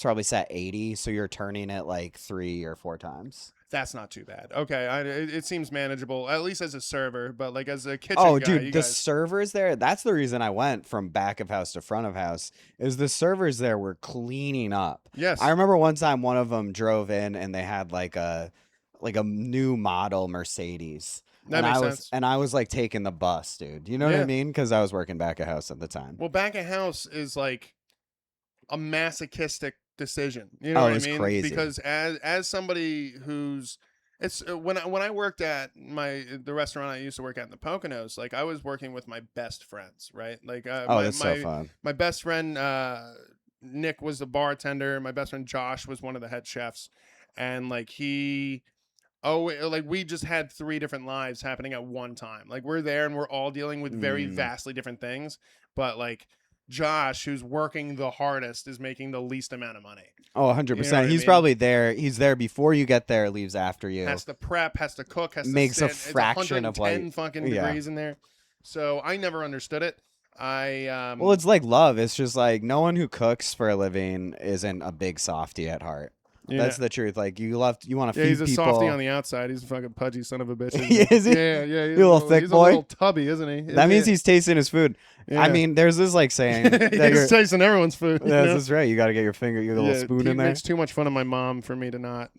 probably sat 80. So you're turning it like 3 or 4 times. That's not too bad. Okay, it seems manageable, at least as a server, but like as a kitchen Oh, guy, dude, you the guys. servers there, that's the reason I went from back of house to front of house, is the servers there were cleaning up. I Yes, remember one time one of them drove in and they had like a new model Mercedes. that makes sense. And I was like taking the bus, dude. You know what I Yeah. mean? Because I was working back of house at the time. Well, back of house is like a masochistic decision. You know Oh, what it I was mean? crazy. Because as somebody who's it's when I worked at the restaurant I used to work at in the Poconos, like I was working with my best friends, right? Like Oh, that's so fun. my best friend Nick was the bartender. My best friend Josh was one of the head chefs, and like he. Oh, like we just had 3 different lives happening at one time. Like we're there and we're all dealing with very Mm. vastly different things. But like Josh, who's working the hardest, is making the least amount of money. Oh, You know what 100%. I He's mean? probably there. He's there before you get there, leaves after you. Has to prep, has to cook, has to Makes a sit. It's fraction of 110 what. fucking Yeah. degrees in there. So I never understood it. Well, it's like love. It's just like no one who cooks for a living isn't a big softy at heart. yeah. That's the truth. Like you want to Yeah, feed he's a people. softy on the outside. He's a fucking pudgy son of a bitch. Yeah, is he? Yeah, yeah. He's You little thick he's boy? a little tubby, isn't he? That means he's tasting his food. Yeah. I mean, there's this like saying that you're. he's tasting everyone's food. you know? That's right. You got to get your finger, your little spoon he in there. makes too much fun of my mom for me to not.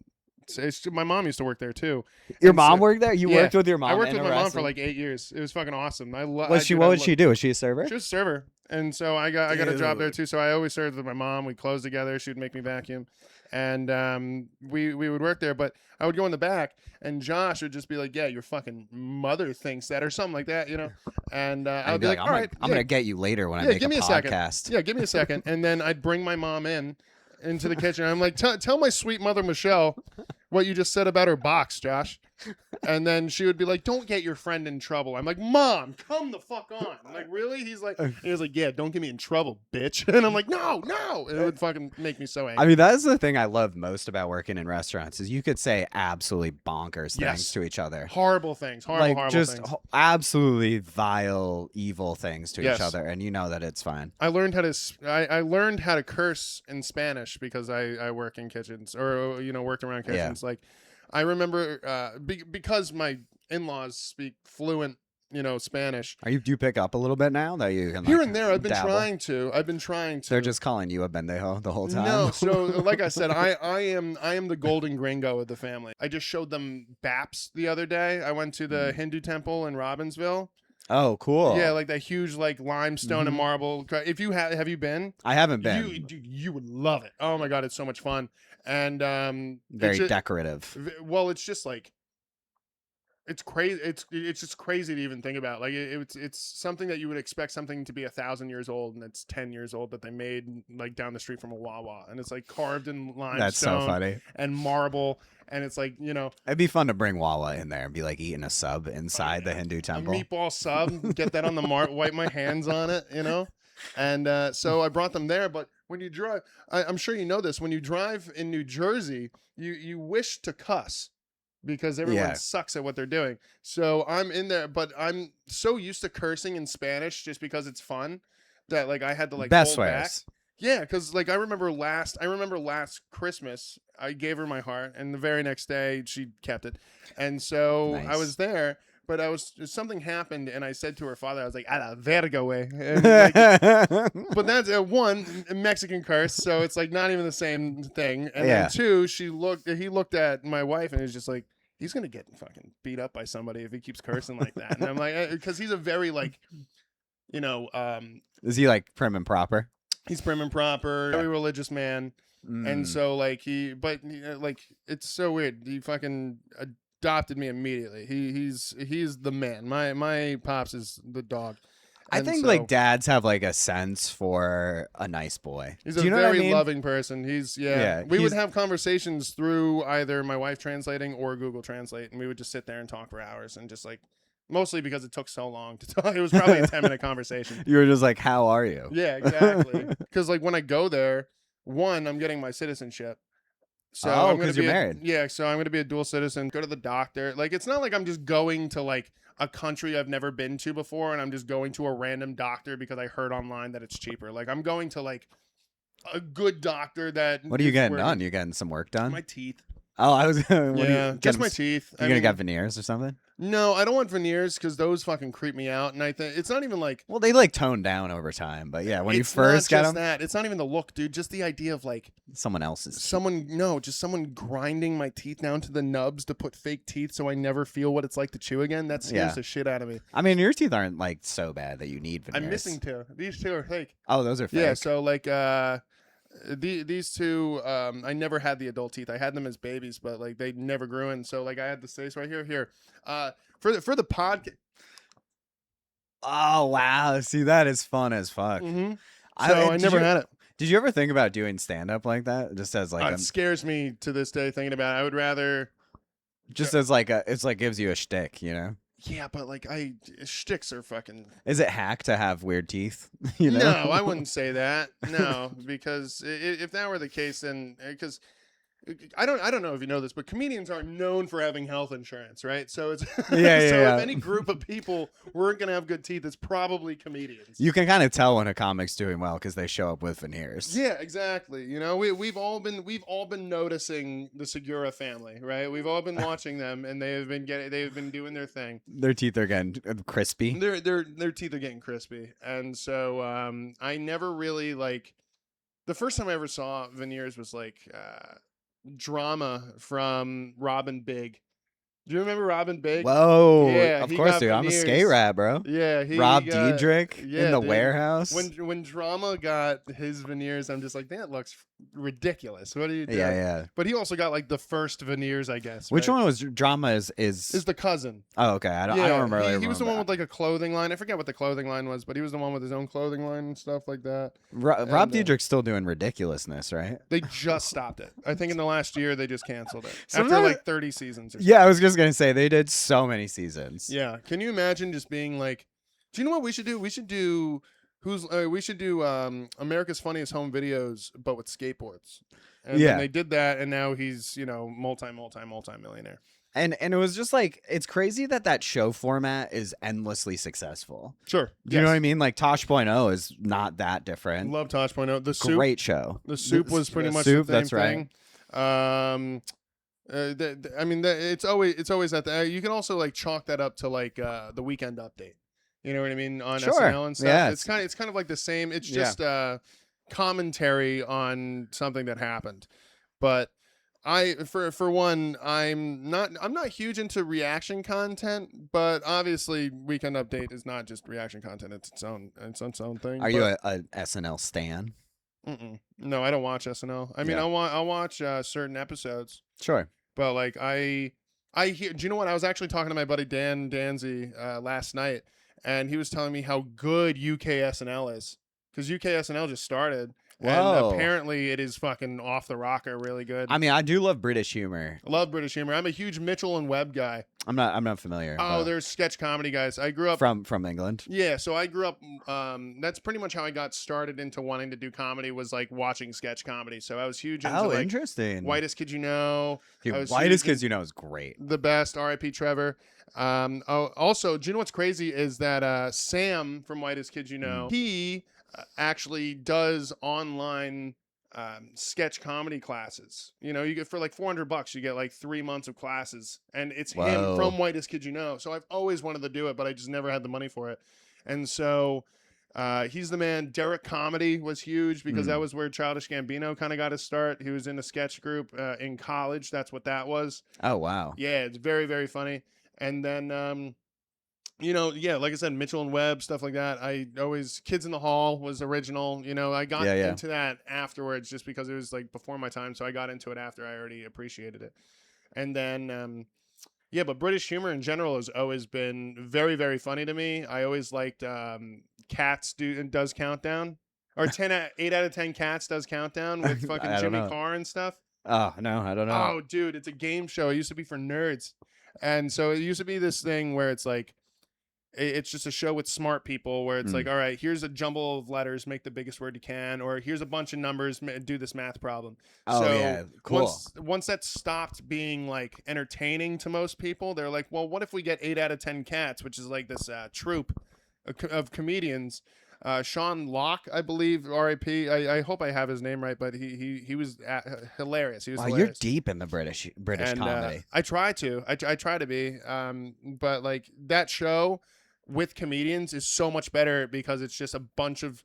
My mom used to work there too. Your And mom so- worked there. You yeah, worked with your mom. I worked in with a my mom for restaurant? like 8 years. It was fucking awesome. What would she do? Was she a server? She was a server, and so I got a job there too. So I always served with my mom. We closed together. She would make me vacuum, and we would work there. But I would go in the back, and Josh would just be like, "Yeah, your fucking mother thinks that," or something like that, you know. And I would be like, "All right, I'm gonna get you later when I yeah, make give a me a second. podcast." Yeah, give me a second. And then I'd bring my mom into the kitchen. I'm like, tell my sweet mother Michelle what you just said about her box, Josh. And then she would be like, don't get your friend in trouble. I'm like, Mom, come the fuck on. I'm like, really? He was like, yeah, don't get me in trouble, bitch. And I'm like, no. And it would fucking make me so angry. I mean, that's the thing I love most about working in restaurants is you could say absolutely bonkers Yes. things to each other. Horrible things. Horrible Just things. absolutely vile, evil things to Yes. each other, and you know that it's fine. I learned how to curse in Spanish because I work in kitchens or worked around kitchens. Like I remember because my in-laws speak fluent Spanish. Do you pick up a little bit now that you can Here like, and there, I've been dabble? trying to. They're just calling you a bendejo the whole time. No, so like I said, I am the golden gringo of the family. I just showed them BAPS the other day. I went to the Hindu temple in Robbinsville. Oh, cool. Yeah, like that huge like limestone and marble. If you have you been? I haven't been. You would love it. Oh my god, it's so much fun. And Very decorative. well, it's just like it's crazy. It's just crazy to even think about. Like it's something that you would expect something to be 1,000 years old, and it's 10 years old that they made like down the street from a Wawa, and it's like carved in limestone. That's so funny. And marble, and it's like It'd be fun to bring Wawa in there and be like eating a sub inside the Hindu a temple. meatball sub, get that on the wipe my hands on it, And so I brought them there. But when you drive, I'm sure you know this. When you drive in New Jersey, you wish to cuss because everyone sucks at what they're doing. So I'm in there, but I'm so used to cursing in Spanish just because it's fun that like I had to like Best hold back. swears. Yeah, because like I remember last Christmas I gave her my heart, and the very next day she kept it, and so I Nice. was there. But something happened, and I said to her father, I was like, "A la verga, way." But that's one Mexican curse, so it's like not even the same thing. And Yeah. then two, he looked at my wife, and he was just like, he's gonna get fucking beat up by somebody if he keeps cursing like that. And I'm like, because he's a very like, Is he like prim and proper? he's prim and proper, very religious man. Mm. And so like like it's so weird. He fucking adopted me immediately. He's the man. My pops is the dog. I And think so like dads have like a sense for a nice boy. he's Do a you know what I very mean? loving person. Yeah, we would he's- have conversations through either my wife translating or Google Translate, and we would just sit there and talk for hours and just like mostly because it took so long to talk. It was probably a 10-minute conversation. You were just like, "How are you?" Yeah, exactly. Because like when I go there, one, I'm getting my citizenship. So Oh, I'm gonna 'cause be you're a- married. Yeah, so I'm gonna be a dual citizen. Go to the doctor. Like it's not like I'm just going to like a country I've never been to before, and I'm just going to a random doctor because I heard online that it's cheaper. Like I'm going to like a good doctor that. What are you is getting where- done? You getting some work done? My teeth. Oh, I was. What do Yeah, you get just 'em my teeth. You I gonna mean, get veneers or something? no, I don't want veneers because those fucking creep me out. And I think it's not even like Well, they like tone down over time, but yeah, when you it's not first get just them, that. It's not even the look, dude. Just the idea of like someone else's teeth. just someone grinding my teeth down to the nubs to put fake teeth so I never feel what it's like to chew again. That scares Yeah. the shit out of me. I mean, your teeth aren't like so bad that you need veneers. I'm missing two. These two are fake. Oh, those are fake. Yeah, so like these two I never had the adult teeth. I had them as babies, but like they never grew in. So like I had the space right here. For the podcast. Oh wow, see that is fun as fuck. Mm-hmm. So I never had it. Did you ever think about doing stand up like that? Just as like It scares me to this day thinking about it. I would rather just as like it's like gives you a shtick, you know? yeah, but like shticks are fucking. Is it hack to have weird teeth? You know? No, I wouldn't say that. No, because if that were the case, then because I don't know if you know this, but comedians are known for having health insurance, right? So it's Yeah, so yeah. if any group of people weren't gonna have good teeth, it's probably comedians. You can kind of tell when a comic's doing well because they show up with veneers. Yeah, exactly. You know, we've all been noticing the Segura family, right? We've all been watching them, and they've been doing their thing. Their teeth are getting crispy. Their teeth are getting crispy, and so I never really like. The first time I ever saw veneers was like Drama from Robin Big. Do you remember Robin Big? Whoa! Yeah, of he course, got dude. I'm a veneers. skate rat, bro. Yeah, Rob got, Diedrich yeah, in the dude. warehouse. When Drama got his veneers, I'm just like, that looks ridiculous. What are you doing? Yeah, yeah. But he also got like the first veneers, I guess. Which right? one was Drama? Is the cousin? Oh, okay. I don't remember. He was the one with like a clothing line. I forget what the clothing line was, but he was the one with his own clothing line and stuff like that. Rob Diedrich's still doing ridiculousness, right? They just stopped it. I think in the last year they just canceled it Sometimes- after like 30 seasons. Or something. Yeah, I was just gonna say they did so many seasons. Yeah. Can you imagine just being like, do you know what we should do? We should do America's Funniest Home Videos, but with skateboards. And Yeah. then they did that, and now he's multi-millionaire. And it was just like it's crazy that show format is endlessly successful. Sure. Do you know what I mean? Like Tosh.0 is not that different. Love Tosh.0. The Soup. Great show. The Soup was pretty The much Soup, the same that's right. thing. I mean, it's always that. You can also like chalk that up to like the Weekend Update. You know what I mean on Sure. SNL and stuff. Yeah, it's kind of like the same. It's Yeah. just commentary on something that happened. But for one, I'm not huge into reaction content, but obviously Weekend Update is not just reaction content. It's its own thing. Are you a SNL stan? No, I don't watch SNL. I mean, Yeah. I'll watch certain episodes. Sure. But like I hear. Do you know what? I was actually talking to my buddy Dan Danzy last night, and he was telling me how good UK SNL is because UK SNL just started, Whoa. and apparently it is fucking off the rocker, really good. I mean, I do love British humor. I love British humor. I'm a huge Mitchell and Webb guy. I'm not familiar. Oh, but they're sketch comedy guys. I grew up from England. Yeah, so I grew up. That's pretty much how I got started into wanting to do comedy. Was like watching sketch comedy. So I was huge into like interesting. Whitest Kid You Know. Dude, I was Whitest huge Kids You Know is great. The best. R.I.P. Trevor. Also, do you know what's crazy is that Sam from Whitest Kid You Know, he actually does online sketch comedy classes. You know, you get for like $400, you get like 3 months of classes, and it's him Whoa. from Whitest Kid You Know. So I've always wanted to do it, but I just never had the money for it. And so he's the man. Derek Comedy was huge because that was where Childish Gambino kind of got his start. He was in a sketch group in college. That's what that was. Oh wow. Yeah, it's very, very funny. And then, you know, yeah, like I said, Mitchell and Webb, stuff like that. Kids in the Hall was original. You know, I got into that afterwards just because it was like before my time. So I got into it after I already appreciated it. And then, yeah, but British humor in general has always been very, very funny to me. I always liked Cats does Countdown. Or 8 out of 10 Cats does Countdown with fucking Jimmy Carr and stuff. Oh, no, I don't know. Oh, dude, it's a game show. It used to be for nerds. And so it used to be this thing where it's like, it's just a show with smart people where it's like, all right, here's a jumble of letters, make the biggest word you can, or here's a bunch of numbers, do this math problem. Oh, so yeah, cool. Once that stopped being like entertaining to most people, they're like, well, what if we get 8 out of 10 Cats, which is like this troupe of comedians, Sean Locke, I believe, R.I.P. I hope I have his name right, but he was hilarious. He was Wow, you're hilarious. deep in the British And comedy. I try to. I try to be. But like that show with comedians is so much better because it's just a bunch of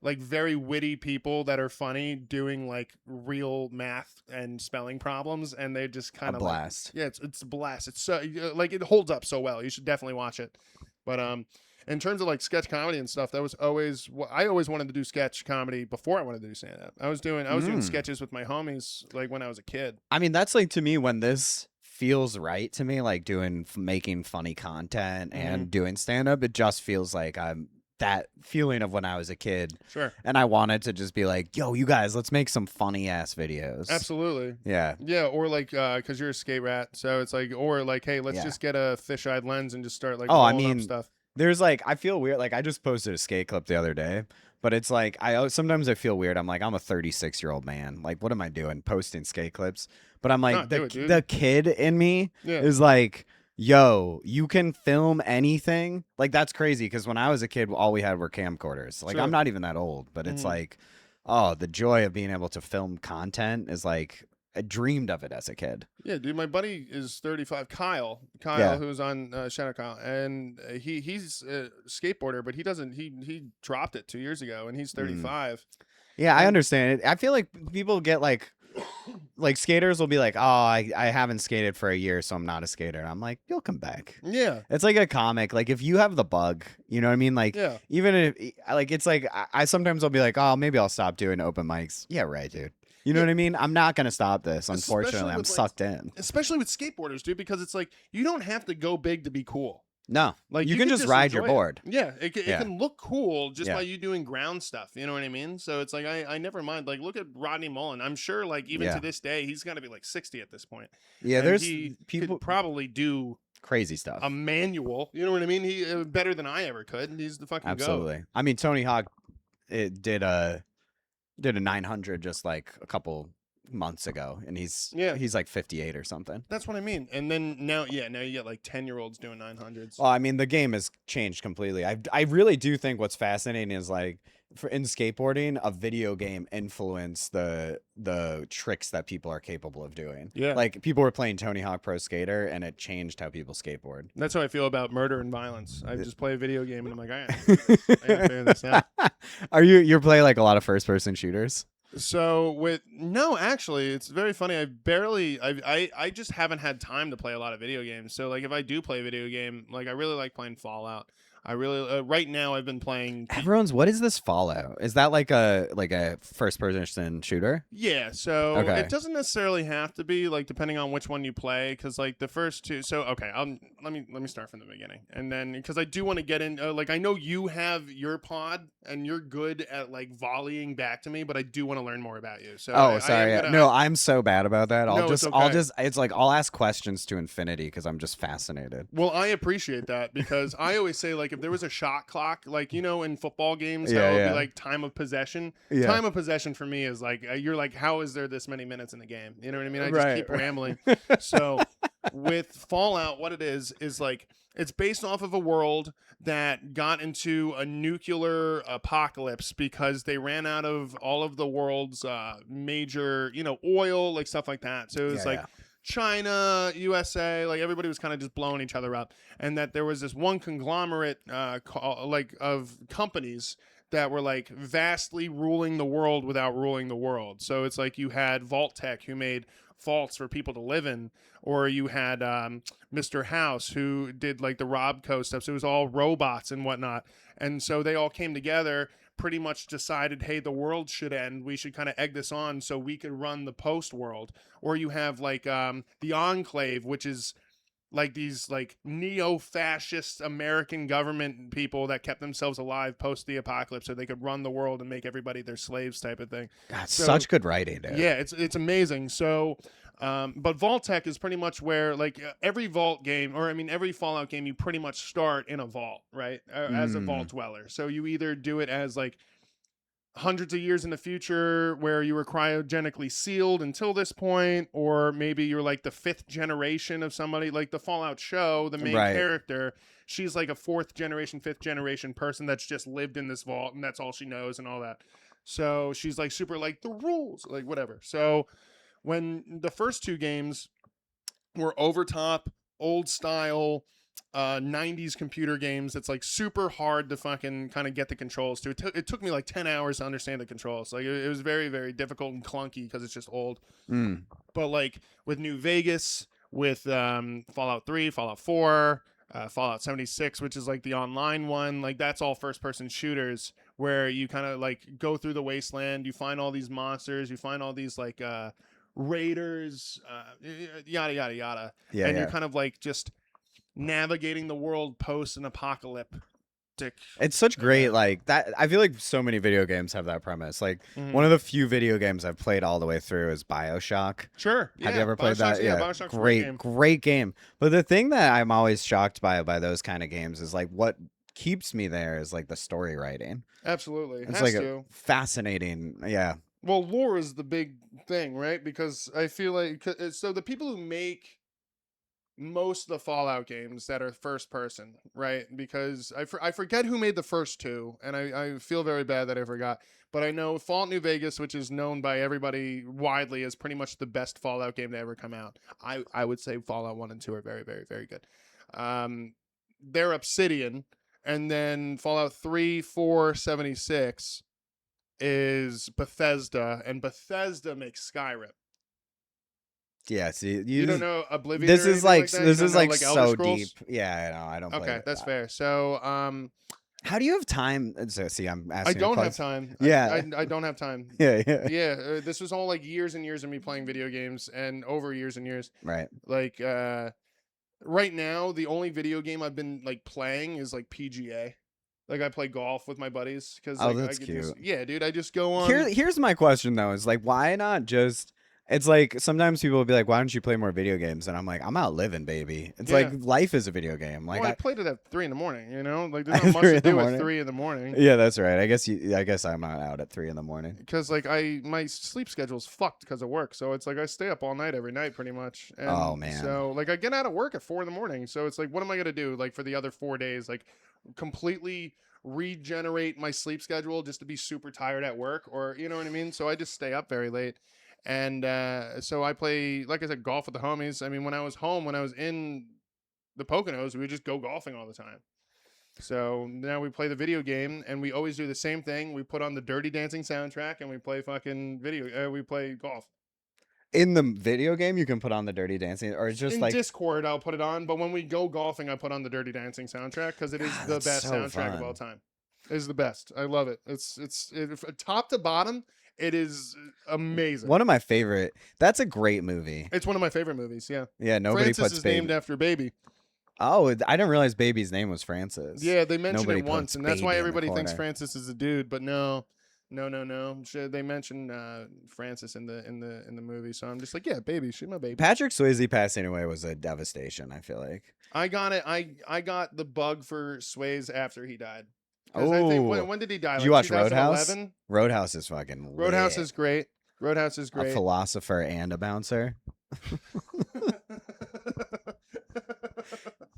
like very witty people that are funny doing like real math and spelling problems, and they just A kind of like, blast. yeah, it's a blast. It's so like it holds up so well. You should definitely watch it. But in terms of like sketch comedy and stuff, that was always I always wanted to do sketch comedy before I wanted to do stand up. I was doing Mm. sketches with my homies like when I was a kid. I mean, that's like to me when this feels right to me, like making funny content Mhm. and doing stand up. It just feels like I'm that feeling of when I was a kid, Sure. and I wanted to just be like, "Yo, you guys, let's make some funny ass videos." Absolutely. Yeah. Yeah, or like cuz you're a skate rat, so it's like or like hey, let's Yeah. just get a fisheye lens and just start like Oh, I rolling up mean, stuff. there's like I feel weird. Like I just posted a skate clip the other day, but it's like sometimes I feel weird. I'm like I'm a 36-year-old man. Like what am I doing posting skate clips? But I'm No, like do it, dude. the kid in me Yeah. is like, yo, you can film anything. Like that's crazy because when I was a kid, all we had were camcorders. Like Sure. I'm not even that old, but it's Mhm. like, oh, the joy of being able to film content is like I dreamed of it as a kid. Yeah, dude, my buddy is 35. Kyle, Yeah. who's on Shadow Kyle, and he's a skateboarder, but he dropped it 2 years ago, and he's Mm. 35. Yeah, I And- understand it. I feel like people get like skaters will be like, "Oh, I haven't skated for a year, so I'm not a skater." And I'm like, "You'll come back." Yeah, It's like a comic. Like if you have the bug, you know what I mean? Like yeah. even if like it's like I sometimes I'll be like, "Oh, maybe I'll stop doing open mics." Yeah, right, dude. You know Yeah. what I mean? I'm not gonna stop this. Unfortunately, Especially I'm with, like, sucked in. Especially with skateboarders, dude, because it's like you don't have to go big to be cool. No, Like you can just ride your enjoy it. board. Yeah, it Yeah. can look cool just Yeah. by you doing ground stuff. You know what I mean? So it's like I never mind. Like look at Rodney Mullen. I'm sure like even Yeah. to this day he's got to be like 60 at this point. Yeah, And there's he people could probably do crazy stuff. a manual. You know what I mean? He better than I ever could. He's the fucking goat. Absolutely. I mean, Tony Hawk did a 900 just like a couple months ago, and he's Yeah. like 58 or something. That's what I mean. And then now you get like 10-year-olds doing 900s. Well, I mean, the game has changed completely. I really do think what's fascinating is like in skateboarding, a video game influenced the tricks that people are capable of doing. Yeah. Like people were playing Tony Hawk Pro Skater, and it changed how people skateboard. That's how I feel about murder and violence. I just play a video game and I'm like, I gotta figure this out. Are you're playing like a lot of first person shooters? So no, actually, it's very funny. I just haven't had time to play a lot of video games. So like if I do play a video game, like I really like playing Fallout. I really right now I've been playing. What is this Fallout? Is that like a first person shooter? Yeah, so Okay. it doesn't necessarily have to be like depending on which one you play, because like the first two. So okay, let me start from the beginning, and then because I do want to get in. Like I know you have your pod and you're good at like volleying back to me, but I do want to learn more about you. So Oh, I sorry. am gonna- No, I'm so bad about that. No, it's okay. It's like I'll ask questions to infinity because I'm just fascinated. Well, I appreciate that because I always say like if there was a shot clock, like you know in football games, Yeah, how it would yeah. be like time of possession. Yeah. Time of possession for me is like you're like, how is there this many minutes in the game? You know what I mean? I just Right. keep rambling. So with Fallout, what it is like it's based off of a world that got into a nuclear apocalypse because they ran out of all of the world's major, oil, like stuff like that. So it was Yeah, like yeah. China, USA, like everybody was kind of just blowing each other up, and that there was this one conglomerate of companies that were like vastly ruling the world without ruling the world. So it's like you had Vault Tech who made vaults for people to live in, or you had Mr. House who did like the Robco stuff. So it was all robots and whatnot, and so they all came together. Pretty much decided, hey, the world should end. We should kind of egg this on so we could run the post world. Or you have like the Enclave, which is like these like neo-fascist American government people that kept themselves alive post the apocalypse so they could run the world and make everybody their slaves type of thing. God, So- such good writing, dude. Yeah, it's amazing. So, but Vault Tech is pretty much where like every Vault game, or I mean every Fallout game, you pretty much start in a vault, right? As a vault dweller. So you either do it as like hundreds of years in the future where you were cryogenically sealed until this point, or maybe you're like the fifth generation of somebody. Like the Fallout show, the main Right. character, she's like a fourth generation, fifth generation person that's just lived in this vault and that's all she knows and all that. So she's like super like the rules, like whatever. So when the first two games were overtop, old style, 90s computer games, it's like super hard to fucking kind of get the controls to. It took me like 10 hours to understand the controls. Like it was very, very difficult and clunky because it's just old. Mm. But like with New Vegas, with Fallout 3, Fallout 4, Fallout 76, which is like the online one, like that's all first person shooters where you kind of like go through the wasteland, you find all these monsters, you find all these like raiders, yada yada yada, Yeah, and yeah. you're kind of like just navigating the world post an apocalyptic. It's such great, like that. I feel like so many video games have that premise. Like Mhm. one of the few video games I've played all the way through is BioShock. Sure. Have you ever played that? Yeah, Yeah, BioShock's a great game. great game. But the thing that I'm always shocked by those kind of games is like what keeps me there is like the story writing. Absolutely. It's Has like to. fascinating. Yeah. Well, lore is the big thing, right? Because I feel like so the people who make most of the Fallout games that are first person, right? Because I forget who made the first two, and I feel very bad that I forgot. But I know Fallout New Vegas, which is known by everybody widely as pretty much the best Fallout game to ever come out. I would say Fallout 1 and 2 are very, very, very good. They're Obsidian, and then Fallout 3, 4, 76 is Bethesda, and Bethesda makes Skyrim. Yeah, see, You don't know Oblivion. this or is anything like that? You this don't is know, like Elder so Scrolls? deep. Yeah, no, I don't play Okay, it. that's fair. So, How do you have time? So, see, I'm I asking. don't have time. Yeah. I don't have time. Yeah, yeah. Yeah, this was all like years and years of me playing video games, and over years and years. Right. Like, right now, the only video game I've been like playing is like PGA. Like I play golf with my buddies because Oh, like that's I could cute. just dude. I just go on. Here's my question though: is like, why not just? It's like sometimes people will be like, "Why don't you play more video games?" And I'm like, "I'm out living, baby." It's like Yeah. life is a video game. Like Well, I played it at 3 in the morning. You know, like there's not much 3 to in the do at morning? 3 in the morning. Yeah, that's right. I guess I'm not out at 3 in the morning. Because like my sleep schedule's fucked because of work, so it's like I stay up all night every night pretty much. And Oh, man. So like I get out of work at 4 in the morning, so it's like what am I gonna do like for the other 4 days? Like completely regenerate my sleep schedule just to be super tired at work, or you know what I mean? So I just stay up very late. And so I play, like I said, golf with the homies. I mean, when I was home, when I was in the Poconos, we would just go golfing all the time. So now we play the video game, and we always do the same thing. We put on the Dirty Dancing soundtrack, and we play fucking video. We play golf. In the video game, you can put on the Dirty Dancing, or it's just In like Discord, I'll put it on. But when we go golfing, I put on the Dirty Dancing soundtrack because it is God, the that's best so soundtrack of fun. all time. It is the best. I love it. It's top to bottom. It is amazing. One of my favorite. That's a great movie. It's one of my favorite movies. Yeah. Yeah, nobody Francis puts is baby. named after Baby. Oh, I didn't realize baby's name was Francis. Yeah, they mentioned Nobody it once, puts and that's why baby in the everybody thinks corner. Francis is a dude. But no. They mentioned Francis in the movie, so I'm just like, yeah, Baby, she's my baby. Patrick Swayze passing away was a devastation. I feel like. I got it. I got the bug for Swayze after he died. 'Cause Oh, I think, when did he die? did you watch 2011? Roadhouse is fucking. Roadhouse lit. is great. Roadhouse is A great. philosopher and a bouncer.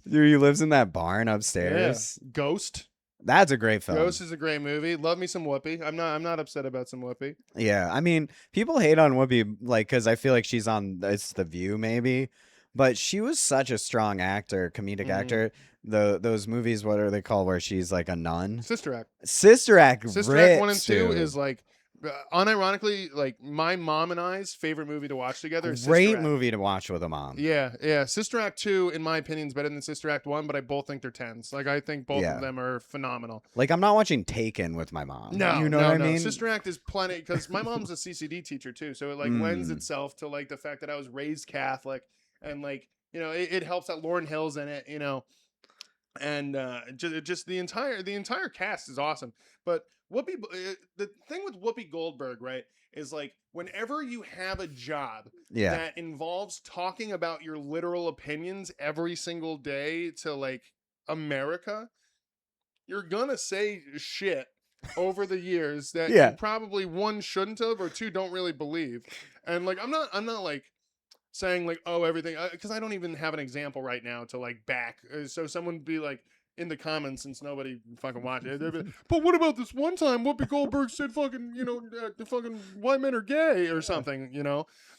Dude, he lives in that barn upstairs. Yeah. Ghost. That's a great film. Ghost is a great movie. Love me some Whoopi. I'm not upset about some Whoopi. Yeah, I mean, people hate on Whoopi like because I feel like she's on it's The View maybe, but she was such a strong actor, comedic actor. Those movies, what are they called, where she's like a nun? Sister Act. Sister Act. Sister Act 1 and rips, 2 dude. is like, unironically, like my mom and I's favorite movie to watch together. Is Great Sister Act. movie to watch with a mom. Yeah. Sister Act 2, in my opinion, is better than Sister Act 1, but I both think they're 10s. Like, I think both Yeah. of them are phenomenal. Like I'm not watching Taken with my mom. No, you know no, what I no. mean? Sister Act is plenty, because my mom's a CCD teacher, too, so it, like, lends itself to, like, the fact that I was raised Catholic, and, like, you know, it helps that Lauryn Hill's in it, you know, and just the entire cast is awesome. But the thing with Whoopi Goldberg, right, is like whenever you have a job Yeah. that involves talking about your literal opinions every single day to like America, you're gonna say shit over the years that you Yeah. probably one shouldn't have or two don't really believe. And like I'm not like saying like oh everything because I don't even have an example right now to like back. So someone would be like in the comments since nobody fucking watched it. They'd be like, but what about this one time Whoopi Goldberg said fucking the fucking white men are gay or something?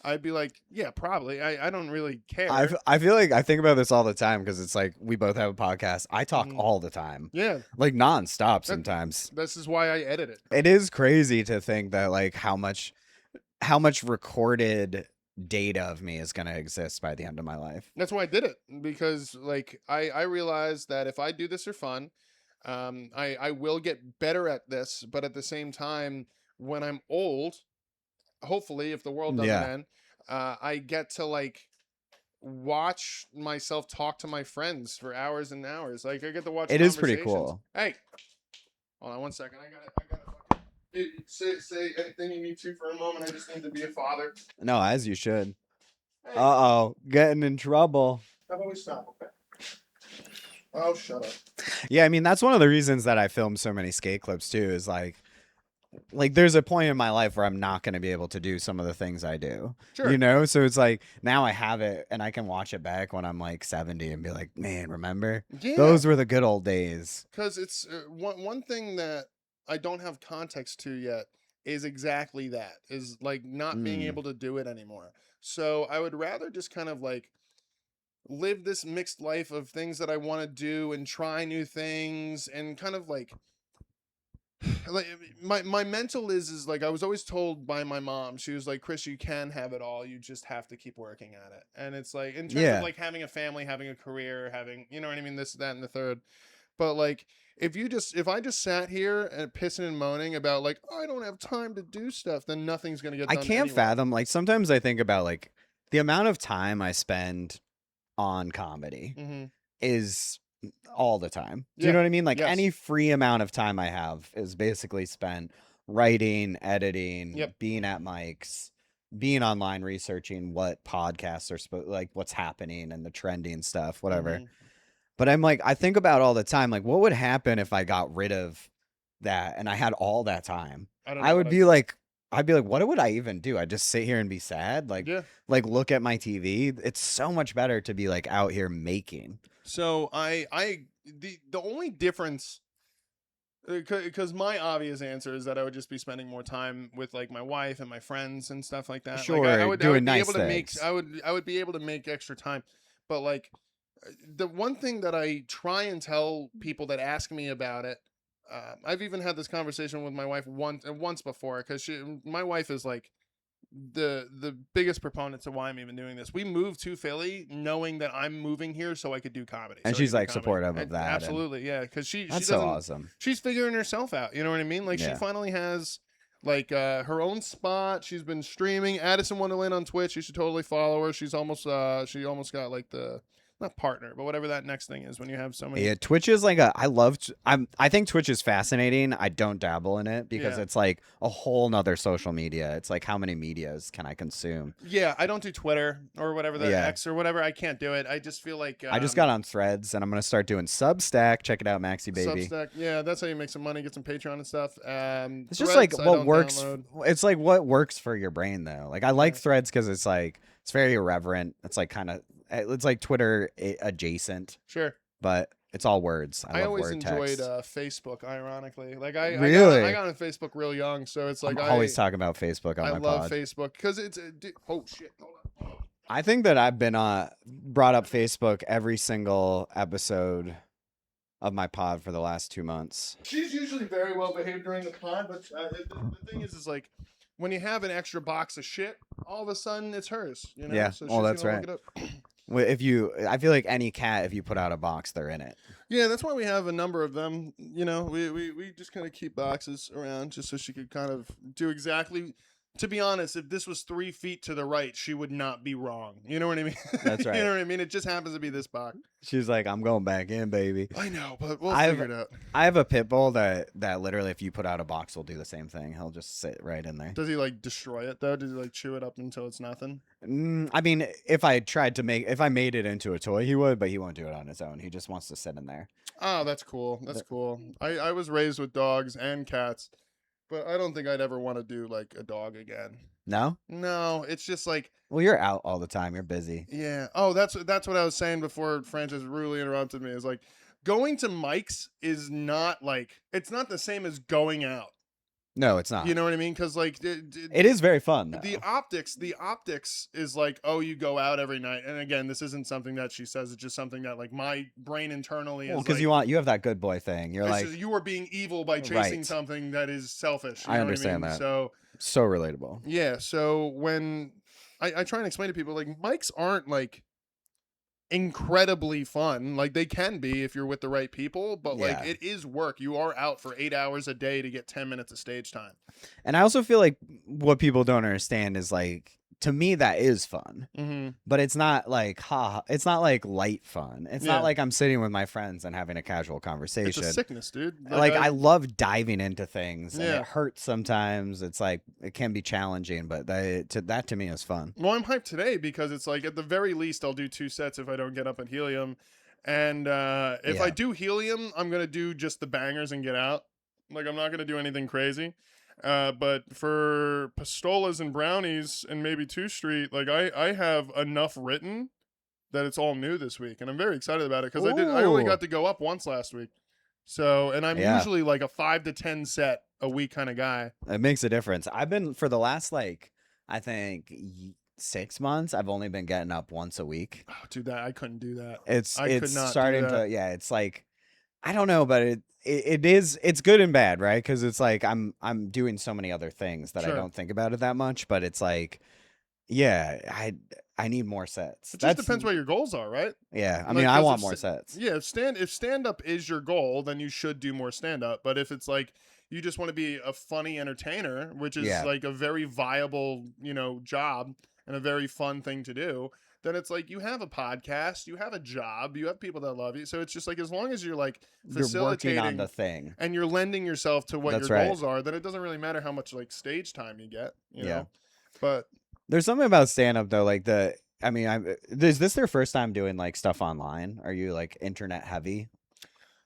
I'd be like yeah probably. I don't really care. I feel like I think about this all the time because it's like we both have a podcast. I talk Mhm. all the time, Yeah, like nonstop that, sometimes. this is why I edit it. It is crazy to think that like how much recorded data of me is going to exist by the end of my life. That's why I did it because like I realized that if I do this for fun, I will get better at this. But at the same time, when I'm old, hopefully, if the world doesn't Yeah. end, I get to like watch myself talk to my friends for hours and hours. Like I get to watch. It is pretty conversations. cool. Hey, hold on one second. I got it. Say anything you need to for a moment. I just need to be a father. No, as you should. Hey, Uh-oh, getting in trouble. how about we stop? Okay. Oh, shut up. Yeah, I mean, that's one of the reasons that I film so many skate clips too, is like there's a point in my life where I'm not going to be able to do some of the things I do. Sure. So it's like now I have it and I can watch it back when I'm like 70 and be like, man, remember? Yeah. Those were the good old days. Because it's one thing that I don't have context to yet is exactly that is like not being Mm. able to do it anymore. So I would rather just kind of like live this mixed life of things that I want to do and try new things and kind of like my mental is like I was always told by my mom. She was like, Chris, you can have it all, you just have to keep working at it. And it's like in terms Yeah. of like having a family, having a career, having you know what I mean, this that and the third. But like if I just sat here and pissing and moaning about like I don't have time to do stuff, then nothing's gonna get I done can't anyway. fathom, like sometimes I think about like the amount of time I spend on comedy Mm-hmm. is all the time. Do you Yeah. know what I mean? Like Yes. any free amount of time I have is basically spent writing, editing, Yep. being at mics, being online researching what podcasts are like what's happening and the trending stuff, whatever. Mhm. But I'm like, I think about all the time, like what would happen if I got rid of that and I had all that time? I don't know I what would I'd be do. like, I'd be like, what would I even do? I'd just sit here and be sad, Yeah. like look at my TV. It's so much better to be like out here making. So the only difference because my obvious answer is that I would just be spending more time with like my wife and my friends and stuff like that. Sure, like I would doing be nice able to make things. I would be able to make extra time, but like the one thing that I try and tell people that ask me about it, I've even had this conversation with my wife once before because my wife is like the biggest proponent to why I'm even doing this. We moved to Philly knowing that I'm moving here so I could do comedy. And so I could she's do like comedy. supportive of that. and Absolutely, yeah. Because she That's doesn't. so awesome. She's figuring herself out. You know what I mean? Like she Yeah. finally has like her own spot. She's been streaming. Addison Wonderland on Twitch. You should totally follow her. She's almost she almost got like the not partner, but whatever that next thing is when you have so many. Yeah, Twitch is like I think Twitch is fascinating. I don't dabble in it because Yeah. it's like a whole nother social media. It's like how many medias can I consume? Yeah, I don't do Twitter or whatever the Yeah. X or whatever. I can't do it. I just feel like I just got on Threads and I'm gonna start doing Substack. Check it out, Maxie Baby. Substack. Yeah, that's how you make some money, get some Patreon and stuff. It's just like Threads, I what don't works. download. It's like what works for your brain though. Like I like Yeah. Threads because it's like it's very irreverent. It's like kind of it's like Twitter adjacent, Sure. but it's all words. I love always word enjoyed text. Facebook, ironically. Like I Really? I got on Facebook real young, so it's like I'm always talking about Facebook on I my love pod. Facebook because it's oh shit. Hold on. I think that I've been brought up Facebook every single episode of my pod for the last 2 months. She's usually very well behaved during the pod, but the thing is like when you have an extra box of shit, all of a sudden it's hers. You know? Yeah. So Oh, she's that's gonna right. look it up. I feel like any cat, if you put out a box, they're in it. Yeah, that's why we have a number of them. You know, we just kind of keep boxes around just so she could kind of do exactly to be honest, if this was 3 feet to the right, she would not be wrong. You know what I mean? That's You right. know what I mean? It just happens to be this box. She's like, I'm going back in, baby. I know, but we'll I've figure it out. I have a pit bull that literally, if you put out a box, will do the same thing. He'll just sit right in there. Does he like destroy it though? Does he like chew it up until it's nothing? I mean, if I made it into a toy, he would, but he won't do it on his own. He just wants to sit in there. Oh, that's cool. That's cool. I was raised with dogs and cats, but I don't think I'd ever want to do like a dog again. No? No, it's just like, Well, you're out all the time. You're busy. yeah. Oh, that's what I was saying before Francis rudely interrupted me. Is like going to Mike's is not like, it's not the same as going out. No, it's not. You know what I mean? Because like It is very fun, though. the optics is like, oh, you go out every night. And again, this isn't something that she says. It's just something that like my brain internally is because like, you have that good boy thing. You're it's like, just, you are being evil by chasing Right. something that is selfish. You I know understand what I mean? that. So so relatable. yeah. So when I try and explain to people, like Mikes aren't like incredibly fun. Like they can be if you're with the right people, but like Yeah. it is work. You are out for 8 hours a day to get 10 minutes of stage time. And I also feel like what people don't understand is like, to me, that is fun, Mm-hmm. but it's not like it's not like light fun. It's Yeah. not like I'm sitting with my friends and having a casual It's conversation. a sickness, dude. Like I love diving into things, and Yeah. it hurts sometimes. It's like it can be challenging, but that to me is fun. Well, I'm hyped today because it's like at the very least I'll do 2 sets if I don't get up at helium, and if I Yeah. do helium, I'm gonna do just the bangers and get out. Like I'm not gonna do anything crazy. But for pistolas and brownies and maybe 2 Street, like I have enough written that it's all new this week, and I'm very excited about it because I only Ooh. got to go up once last week. So, and I'm Yeah. usually like a 5 to 10 set a week kind of guy. It makes a difference. I've been for the last I think 6 months. I've only been getting up once a week. Oh, dude, that I couldn't do that. It's I could it's not do starting that. to It's like I don't know, but it's good and bad, right? Because it's like I'm doing so many other things that I Sure. don't think about it that much. But it's like, yeah, I need more sets. It just depends what your goals are, right? Yeah, I Like, mean, I 'cause want if more s- sets. Yeah, if stand up is your goal, then you should do more stand up. But if it's like you just want to be a funny entertainer, which is Yeah. like a very viable, job and a very fun thing to do, then it's like you have a podcast, you have a job, you have people that love you. So it's just like as long as you're like You're working facilitating on the thing. and you're lending yourself to what That's your right. goals are, then it doesn't really matter how much like stage time you get, you Yeah. know. But There's something about stand up though, like I mean, is this their first time doing like stuff online? Are you like internet heavy?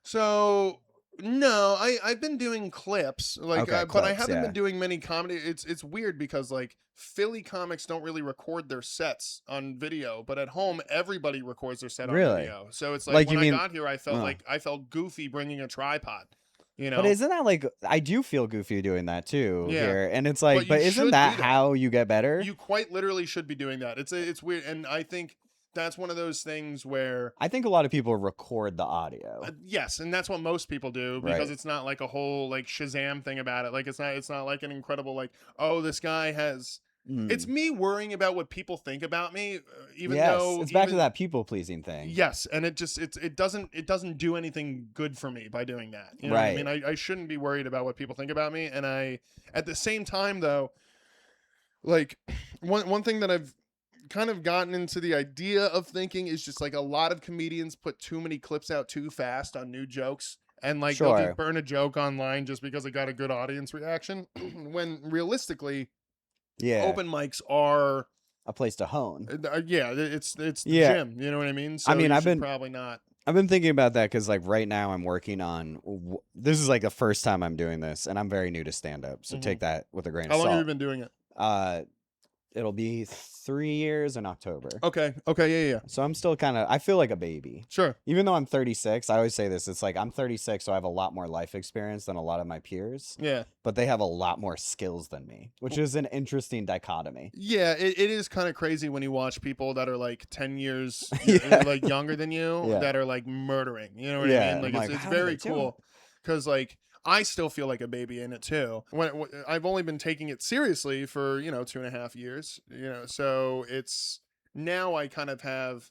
so no, I've been doing clips like, Okay, but I clips, haven't yeah. been doing many comedy. It's weird because like Philly comics don't really record their sets on video, but at home everybody records their set on Really? video. So it's Like, like you when mean- I got here, I felt Oh. like I felt goofy bringing a tripod. You know, But isn't that like I do feel goofy doing that too Yeah. here, and it's like, you but should isn't do that that. how you get better? you quite literally should be doing that. It's weird, and I think that's one of those things where. I think a lot of people record the audio. Yes, and that's what most people do because Right. it's not like a whole like Shazam thing about it. Like it's not like an incredible like, oh, this guy has. Mm. It's me worrying about what people think about me, even Yes, though it's back to even- that people pleasing thing. Yes, and it doesn't do anything good for me by doing that. You know what I Right. mean? I shouldn't be worried about what people think about me, and I at the same time though, like one thing that I've kind of gotten into the idea of thinking is just like a lot of comedians put too many clips out too fast on new jokes. And like they'll Sure. just burn a joke online just because it got a good audience reaction. When realistically, Yeah, open mics are a place to hone. yeah, it's the Yeah. gym. You know what I mean? So I mean, you I've should been- probably not. I've been thinking about that because like right now I'm working on. This is like the first time I'm doing this, and I'm very new to stand up, so Mhm. take that with a grain How of long salt. have you been doing it? It'll be 3 years in October. Okay, yeah. So I'm still I feel like a baby. Sure. Even though I'm 36, I always say this. It's like I'm 36, so I have a lot more life experience than a lot of my peers, Yeah. but they have a lot more skills than me, which is an interesting dichotomy. Yeah, it is kind of crazy when you watch people that are like 10 years Yeah. like younger than you Yeah. that are like murdering. You know what Yeah, I mean? Like I'm it's, like, it's how do they very do it? cool because like I still feel like a baby in it too. When I've only been taking it seriously for 2.5 years. So it's now I kind of have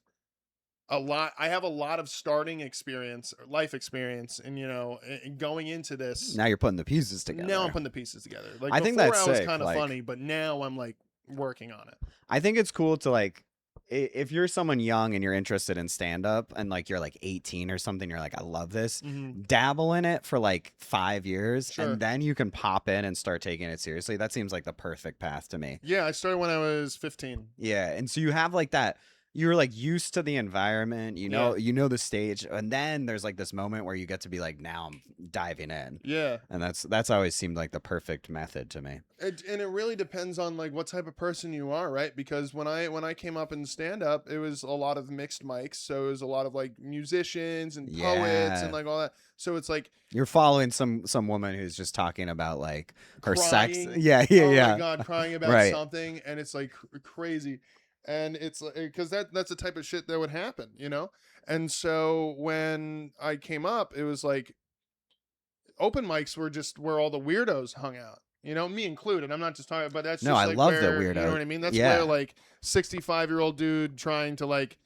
a lot. I have a lot of starting experience, life experience, and going into this. Now you're putting the pieces Now I'm together. putting the pieces together. Like I think before, that's I was sick. kind of Like, funny, but now I'm like working on it. I think it's cool to like, if you're someone young and you're interested in stand up and like you're like 18 or something, you're like, I love this, dabble in it for like 5 years Sure. and then you can pop in and start taking it seriously. That seems like the perfect path to me. Yeah, I started when I was 15. Yeah. And so you have like that, you're like used to the environment, you know, the stage, and then there's like this moment where you get to be like, now I'm diving in. Yeah. And that's always seemed like the perfect method to me. And it really depends on like what type of person you are, right? Because when I came up in stand up, it was a lot of mixed mics, so it was a lot of like musicians and poets and like all that. So it's like you're following some woman who's just talking about like her sex. crying. Yeah. Oh my God, crying about Right. something, and it's like crazy. And it's because that's the type of shit that would happen, And so when I came up, it was like open mics were just where all the weirdos hung out. Me included. I'm not just talking, but that's No, just I like love where, the weirdo. You know what I mean? That's Yeah. where like 65-year-old dude trying to like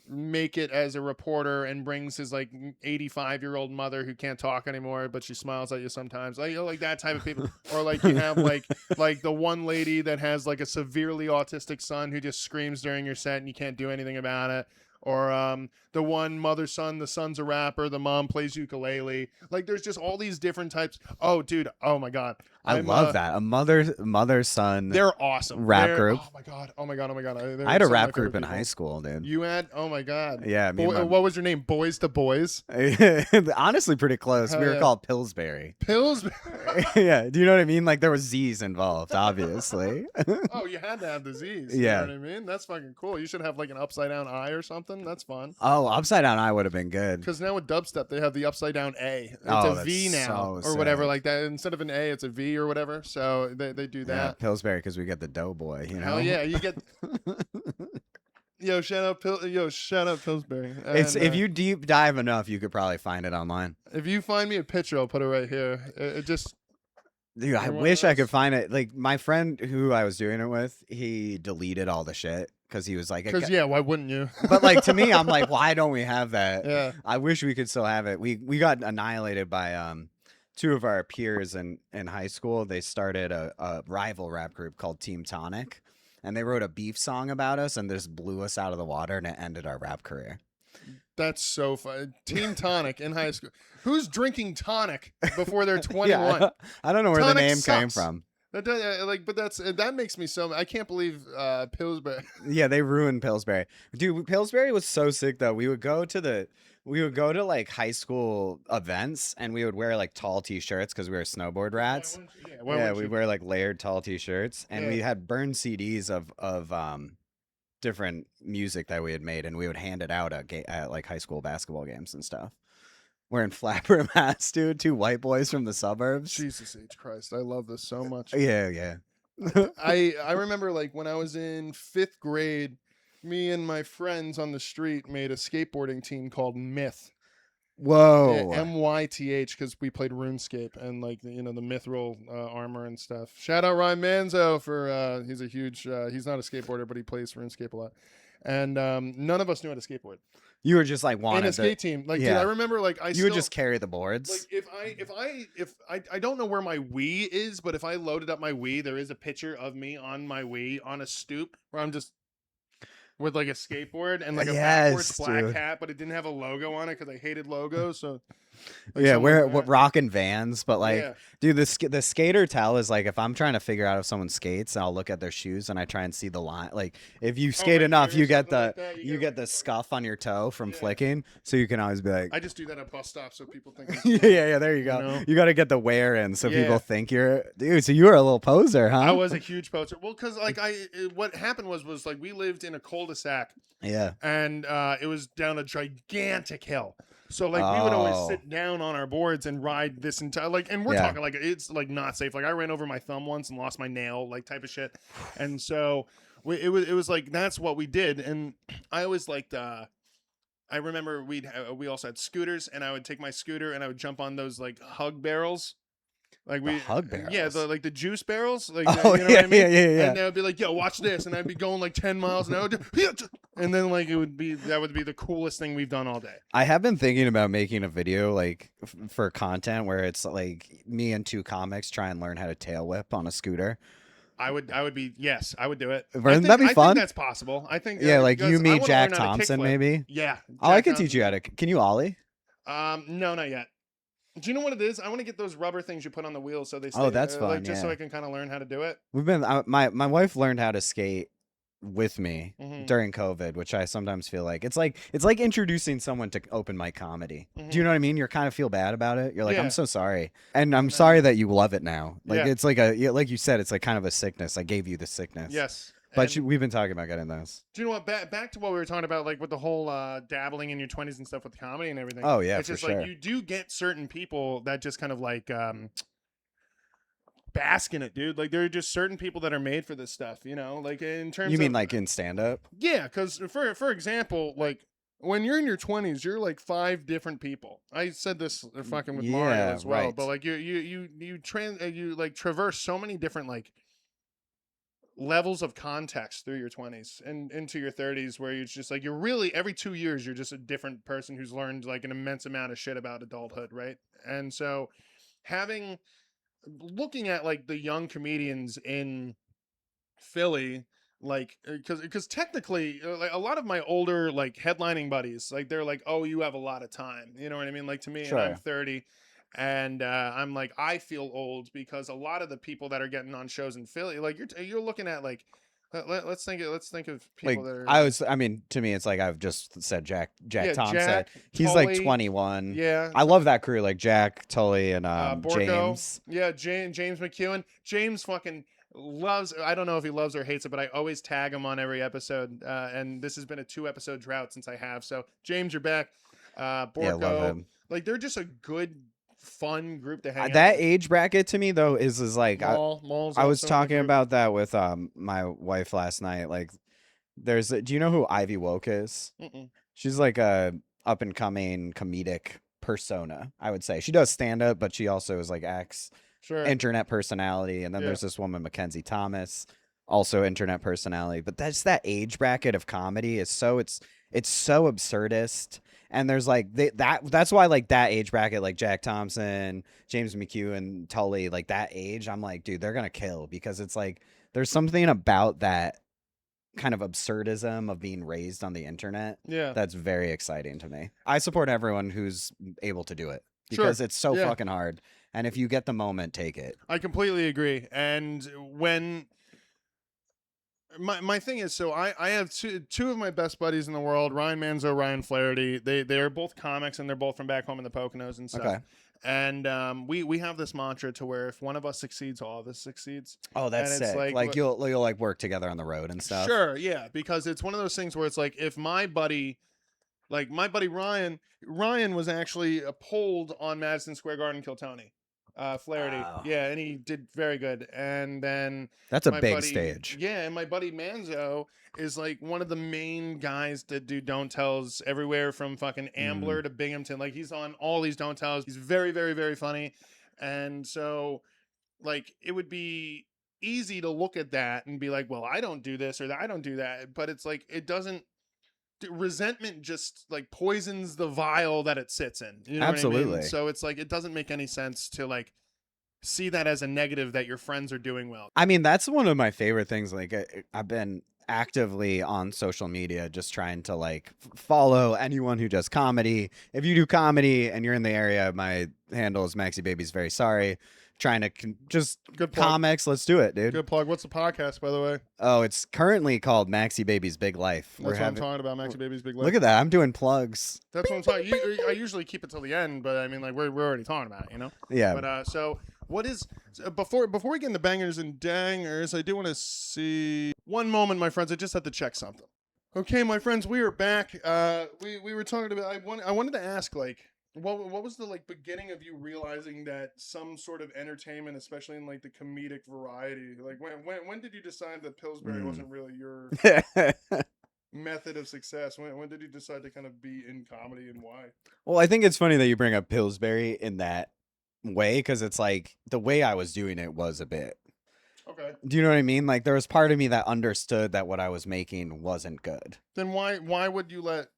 make it as a reporter and brings his like 85-year-old mother who can't talk anymore, but she smiles at you sometimes, like like that type of people. Or like you have like the one lady that has like a severely autistic son who just screams during your set and you can't do anything about it. Or the one mother son, the son's a rapper, the mom plays ukulele. Like there's just all these different types. Oh dude, oh my God, I love that. A mother son. They're awesome. Rap group. Oh my God, oh my God, oh my God. I had a rap group in high school, dude. You had? Oh my God. Yeah. What was your name? Boys to Boys? Honestly, pretty close. Hell We were yeah. called Pillsbury. Pillsbury. Yeah. Do you know what I mean? Like there was Z's involved, obviously. Oh, you had to have the Z's. Yeah. You know what I mean? That's fucking cool. You should have like an upside down I or something. That's fun. Oh, upside down I would have been good. Because now with dubstep, they have the upside down A. It's Oh, a V that's now so or whatever sick. like that. Instead of an A, it's a V or whatever. So they do Yeah, that. Pillsbury because we get the doughboy. You know. Hell yeah, you get. Yo, shout out Pillsbury. It's And, if you deep dive enough, you could probably find it online. if you find me a picture, I'll put it right here. It just Dude, I Everyone wish I else? could find it. Like my friend who I was doing it with, he deleted all the shit because he was like, because yeah, why wouldn't you? But like to me, I'm like, why don't we have that? Yeah. I wish we could still have it. We got annihilated by two of our peers in high school. They started a rival rap group called Team Tonic, and they wrote a beef song about us, and this blew us out of the water, and it ended our rap career. That's so fun. Team Tonic in high school. Who's drinking tonic before they're 21? Yeah, I don't know where Tonic the name came sucks. from. That but that makes me so. I can't believe Pillsbury. Yeah, they ruined Pillsbury. Dude, Pillsbury was so sick though. We would go to like high school events and we would wear like tall t-shirts because we were snowboard rats. Yeah, we'd wear like layered tall t-shirts and we had burned CDs of different music that we had made and we would hand it out at like high school basketball games and stuff. Wearing flapper hats, dude. Two white boys from the suburbs. Jesus H Christ, I love this so much. Yeah. I remember like when I was in 5th grade, me and my friends on the street made a skateboarding team called Myth. Whoa. Yeah, MYTH because we played RuneScape and like the mithril armor and stuff. Shout out Ryan Manzo for he's a huge he's not a skateboarder but he plays RuneScape a lot. And none of us knew how to skateboard. You were just like wanted in a skate team. Like dude, I remember like you would just carry the boards. Like if I don't know where my Wii is, but if I loaded up my Wii, there is a picture of me on my Wii on a stoop where I'm just with like a skateboard and like a backwards black hat, but it didn't have a logo on it because I hated logos. So like yeah, we're rocking Vans, but like, dude, the skater tell is like if I'm trying to figure out if someone skates, I'll look at their shoes and I try and see the line. Like if you skate enough, you get the you get the scuff on your toe from flicking, so you can always be like. I just do that at bus stops so people think. yeah, there you go. You got to get the wear in so people think you're dude. So you were a little poser, huh? I was a huge poser. Well, because like what happened was like we lived in a cul-de-sac. Yeah, and it was down a gigantic hill. So like we would always sit down on our boards and ride this entire and we're talking like it's like not safe. Like I ran over my thumb once and lost my nail, like type of shit. And so it was like that's what we did. And I always liked. I remember we also had scooters, and I would take my scooter and I would jump on those like hug barrels. Like the hug barrels. Yeah, the juice barrels. Like oh you know what I mean? yeah. And they would be like, "Yo, watch this," and I'd be going like 10 miles an hour. and then like that would be the coolest thing we've done all day. I have been thinking about making a video like for content where it's like me and two comics try and learn how to tail whip on a scooter. I would be yes, I would do it. Wouldn't that be I think fun? that's possible. I think Yeah, like you, because I me, want to learn Jack how to Thompson, kickflip. maybe. Yeah, Oh, I Jack could teach you how Thompson. to. Can you ollie? No, not yet. Do you know what it is? I want to get those rubber things you put on the wheels so they stay. Oh, that's fun. Like just so Yeah, I can kind of learn how to do it. we've been. My wife learned how to skate with me Hmm. during COVID, which I sometimes feel like it's like introducing someone to open mic comedy. Do you know what I mean? You kind of feel bad about it. You're like, I'm Yeah. so sorry, and I'm And sorry then that you love it now. Like yeah, it's like like you said, it's like kind of a sickness. I gave you the sickness. yes. But And we've been talking about getting those. do you know what? Back to what we were talking about, like with the whole dabbling in your 20s and stuff with comedy and everything. Oh yeah, It's for just sure. like you do get certain people that just kind of like bask in it, dude. Like there are just certain people that are made for this stuff, you know. Like in terms You mean of like in stand up? yeah, because for example, like when you're in your 20s, you're like 5 different people. I said this fucking with Mario Yeah, as well, right. but like you like traverse so many different like levels of context through your 20s and into your 30s where you're just like you're really every 2 years you're just a different person who's learned like an immense amount of shit about adulthood, right? And so having looking at like the young comedians in Philly, like because technically like a lot of my older like headlining buddies, like they're like, oh, you have a lot of time, you know what I mean? Like to me, and I'm Sure. 30, and I'm like I feel old because a lot of the people that are getting on shows in Philly, like you're looking at like let's think of people Like that are I mean, to me, it's like I've just said Jack yeah, Thompson. Jack He's like Tully, 21. yeah, I love that crew, like Jack, Tully, and Borko, James. yeah, James McEwen. James fucking loves. I don't know if he loves or hates it, but I always tag him on every episode. And this has been a 2 episode drought since I have. So James, you're back. Yeah, love Borko, him. like they're just a good, fun group to hang out That with. age bracket to me though is like Maul's I was also in the talking group. about that with my wife last night. Like, do you know who Ivy Woke is? Mm-mm. She's like a up and coming comedic persona. I would say she does stand up, but she also is like acts Sure. internet personality. And then Yeah. there's this woman, Mackenzie Thomas, also internet personality. But that's that age bracket of comedy is it's so absurdist. And there's like that's why like that age bracket, like Jack Thompson, James McEwen, Tully, like that age, I'm like, dude, they're gonna kill because it's like there's something about that kind of absurdism of being raised on the internet Yeah. that's very exciting to me. I support everyone who's able to do it Sure. because it's so Yeah. fucking hard. And if you get the moment, take it. I completely agree. And when my thing is, so I have two of my best buddies in the world, Ryan Manzo, Ryan Flaherty. They are both comics and they're both from back home in the Poconos and stuff. Okay. And we have this mantra to where if one of us succeeds, all of us sucsucceeds. Oh, that's And it's sick. like, You'll like work together on the road and stuff. Sure, yeah, because it's one of those things where it's like if my buddy Ryan was actually polled on Madison Square Garden, kill Tony. Flaherty, Wow. yeah, and he did very good. And then That's a my big buddy, stage. yeah, and my buddy Manzo is like one of the main guys that do don't tells everywhere from fucking Ambler to Binghamton. Like he's on all these don't tells. He's very, very, very funny, and so like it would be easy to look at that and be like, well, I don't do this or I don't do that, but it's like it doesn't. Resentment just like poisons the vial that it sits in. You know what I mean? Absolutely. So it's like it doesn't make any sense to like see that as a negative that your friends are doing well. I mean, that's one of my favorite things. Like, I've been actively on social media just trying to like follow anyone who does comedy. If you do comedy and you're in the area, my handle is Maxie Babies Very Sorry. Trying to just Good plug. comics. Let's do it, dude. Good plug. What's the podcast, by the way? Oh, it's currently called Maxie Babies Big Life. That's what I'm talking about. Maxie Babies Big Life. Look at that. I'm doing plugs. That's what I'm talking. I usually keep it till the end, but I mean, like we're already talking about it, you know. Yeah. But so what is before we get into bangers and dangers? I do want to see one moment, my friends. I just had to check something. Okay, my friends, we are back. We were talking about. I wanted to ask like. What was the like beginning of you realizing that some sort of entertainment, especially in like the comedic variety, like when did you decide that Pillsbury wasn't really your method of success? When did you decide to kind of be in comedy and why? Well, I think it's funny that you bring up Pillsbury in that way because it's like the way I was doing it was a bit. Okay. Do you know what I mean? Like there was part of me that understood that what I was making wasn't good. Then why would you let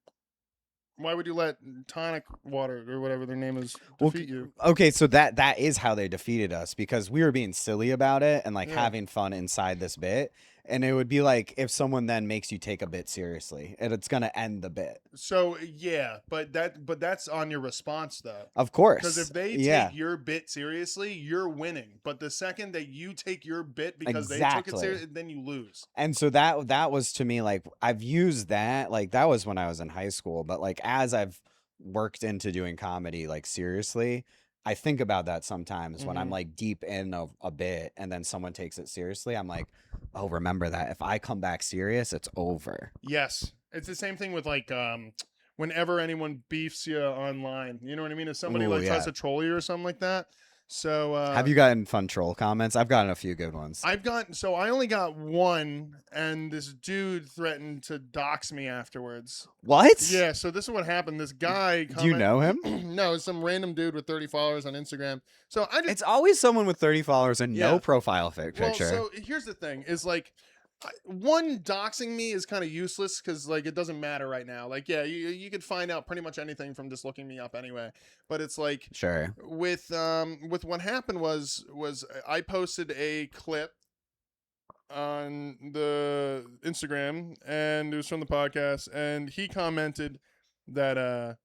tonic water or whatever their name is Well, defeat you? okay, so that is how they defeated us because we were being silly about it and like Yeah. having fun inside this bit. And it would be like if someone then makes you take a bit seriously, and it's gonna end the bit. So yeah, but that's on your response though. Of Because course. if they Yeah. take your bit seriously, you're winning. But the second that you take your bit because they took it Exactly. seriously, then you lose. And so that was to me like I've used that like that was when I was in high school, but like as I've worked into doing comedy like seriously, I think about that sometimes when I'm Mhm. like deep in a bit and then someone takes it seriously. I'm like, oh, remember that if I come back serious, it's over. Yes, it's the same thing with like whenever anyone beefs you online. You know what I mean? If somebody Ooh, like tries yeah. to troll you or something like that. So Have you gotten fun troll comments? I've gotten a few good ones. I only got one, and this dude threatened to dox me afterwards. What? Yeah, so this is what happened. This guy Do you know him? No, it's some random dude with 30 followers on Instagram. So I just It's always someone with 30 followers and Yeah. no profile well, picture. so here's the thing: is like one doxing me is kind of useless because like it doesn't matter right now. Like yeah, you could find out pretty much anything from just looking me up anyway. But it's like Sure. with what happened was I posted a clip on the Instagram and it was from the podcast and he commented that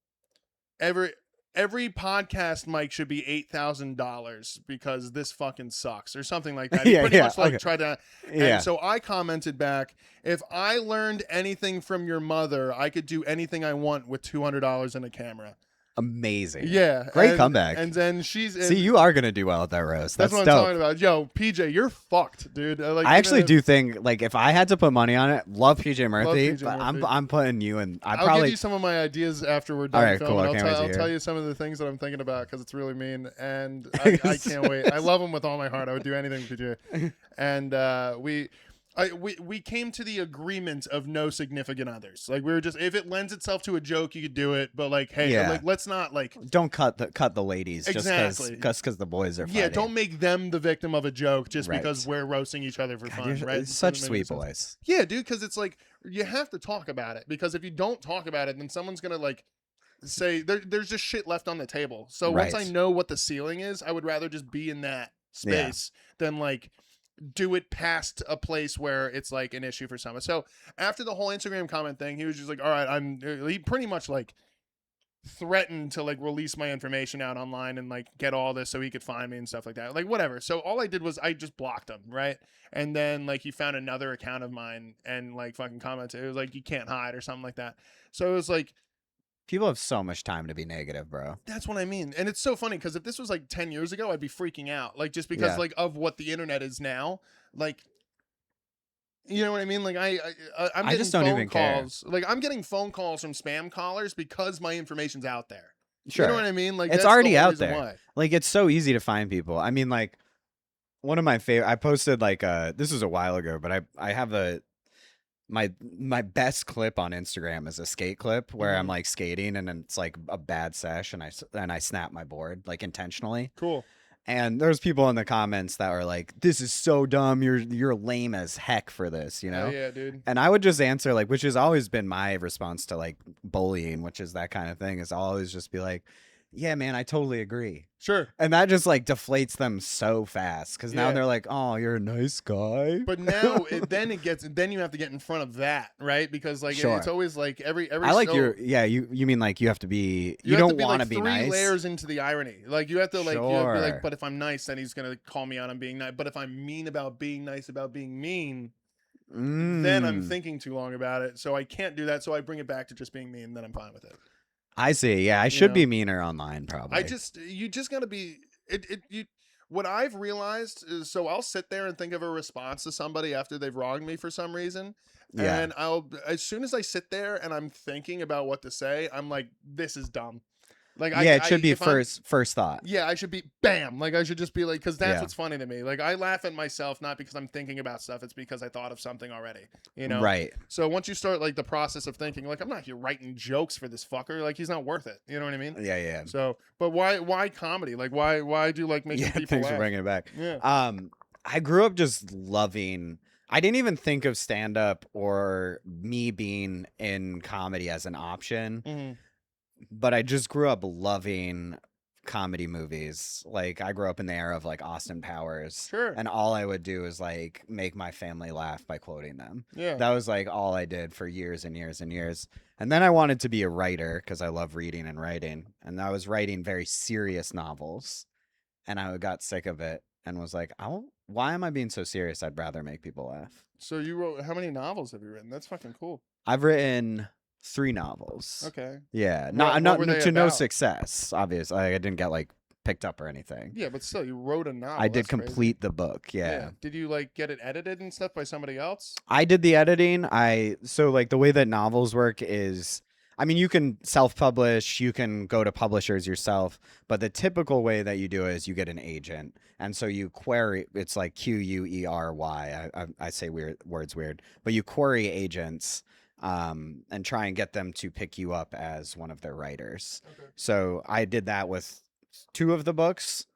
every podcast mic should be $8,000 because this fucking sucks or something like that. He Yeah, pretty yeah, much like okay. tried to Yeah. and so I commented back, if I learned anything from your mother, I could do anything I want with $200 in a camera. Amazing. Yeah. Great comeback. And then See, you are gonna do well at that roast. that's That's what dope. I'm talking about. Yo, PJ, you're fucked, dude. Like, I actually do think like if I had to put money on it, love PJ Murphy, PJ but Murphy. I'm putting you in. I'll probably give you some of my ideas after we're done All right, filming. cool. I can't wait to I'll hear. tell you some of the things that I'm thinking about because it's really mean, and I can't wait. I love him with all my heart. I would do anything for PJ. And we came to the agreement of no significant others. Like we were just, if it lends itself to a joke, you could do it. But like, hey, Yeah. like let's not like. Don't cut the ladies Exactly. just because the boys are Yeah, fighting. don't make them the victim of a joke just Right. because we're roasting each other for God, fun, you're right? such Doesn't make sweet sense. boys. Yeah, dude, because it's like you have to talk about it because if you don't talk about it, then someone's gonna like say there's just shit left on the table. So once I Right. know what the ceiling is, I would rather just be in that Yeah. space than like do it past a place where it's like an issue for someone. So after the whole Instagram comment thing, he was just like, all right, he pretty much like threatened to like release my information out online and like get all this so he could find me and stuff like that. Like whatever. So all I did was I just blocked him, right? And then like he found another account of mine and like fucking commented. It was like you can't hide or something like that. So it was like People have so much time to be negative, bro. that's what I mean. And it's so funny because if this was like 10 years ago, I'd be freaking out. Like just because Yeah. like of what the internet is now. Like you know what I mean? Like I'm I getting just don't phone even care. calls. Like I'm getting phone calls from spam callers because my information's out there. Sure. You know what I mean? Like It's that's the already whole out reason there. why. Like it's so easy to find people. I mean, like one of my favorite. I posted like this was a while ago, but I have my best clip on Instagram is a skate clip where I'm Mhm. like skating and then it's like a bad sesh and I snap my board like intentionally. Cool. And there's people in the comments that are like, "This is so dumb. You're lame as heck for this," you know. Oh, yeah, dude. And I would just answer like, which has always been my response to like bullying, which is that kind of thing, is I'll always just be like, "Yeah, man, I totally agree." Sure. And that just like deflates them so fast because now Yeah. they're like, "Oh, you're a nice guy." But now then you have to get in front of that, right? Because like Sure. it's always like every I like so- you mean like you have to be you don't have to be want like to be three nice. layers into the irony. Like you have to like you have to be Sure. like, but if I'm nice, then he's gonna call me out on being nice. But if I'm mean about being nice about being mean, then I'm Mm. thinking too long about it. So I can't do that. So I bring it back to just being mean. Then I'm fine with it. I see. Yeah, I should know? be meaner online probably. You just gotta be you. What I've realized is, so I'll sit there and think of a response to somebody after they've wronged me for some reason, Yeah. and I'll as soon as I sit there and I'm thinking about what to say, I'm like, this is dumb. Like Yeah, it should be if I'm- first thought. Yeah, I should be bam. Like I should just be like, because that's Yeah. what's funny to me. Like I laugh at myself not because I'm thinking about stuff. It's because I thought of something already. You know. Right. So once you start like the process of thinking, like I'm not here writing jokes for this fucker. Like he's not worth it. You know what I mean? Yeah. So, but why comedy? Like why do you like making Yeah, people thanks laugh? for bringing it back. Yeah. I grew up just loving. I didn't even think of stand up or me being in comedy as an option, Hmm. but I just grew up loving comedy movies. Like I grew up in the era of like Austin Powers, Sure. and all I would do is like make my family laugh by quoting them. Yeah. That was like all I did for years and years and years. And then I wanted to be a writer because I love reading and writing, and I was writing very serious novels, and I got sick of it and was like, why am I being so serious? I'd rather make people laugh. So you wrote, how many novels have you written? That's fucking cool. I've written 3 novels. Okay. Yeah, What were they to no about? success. Obviously, I didn't get like picked up or anything. Yeah, but still, you wrote a novel. I did That's crazy. complete the book. Yeah. Yeah. Did you like get it edited and stuff by somebody else? I did the editing. So like the way that novels work is, I mean, you can self-publish, you can go to publishers yourself, but the typical way that you do it is you get an agent, and so you query. It's like query. I say weird words weird, but you query agents, and try and get them to pick you up as one of their writers. Okay. So I did that with 2 of the books.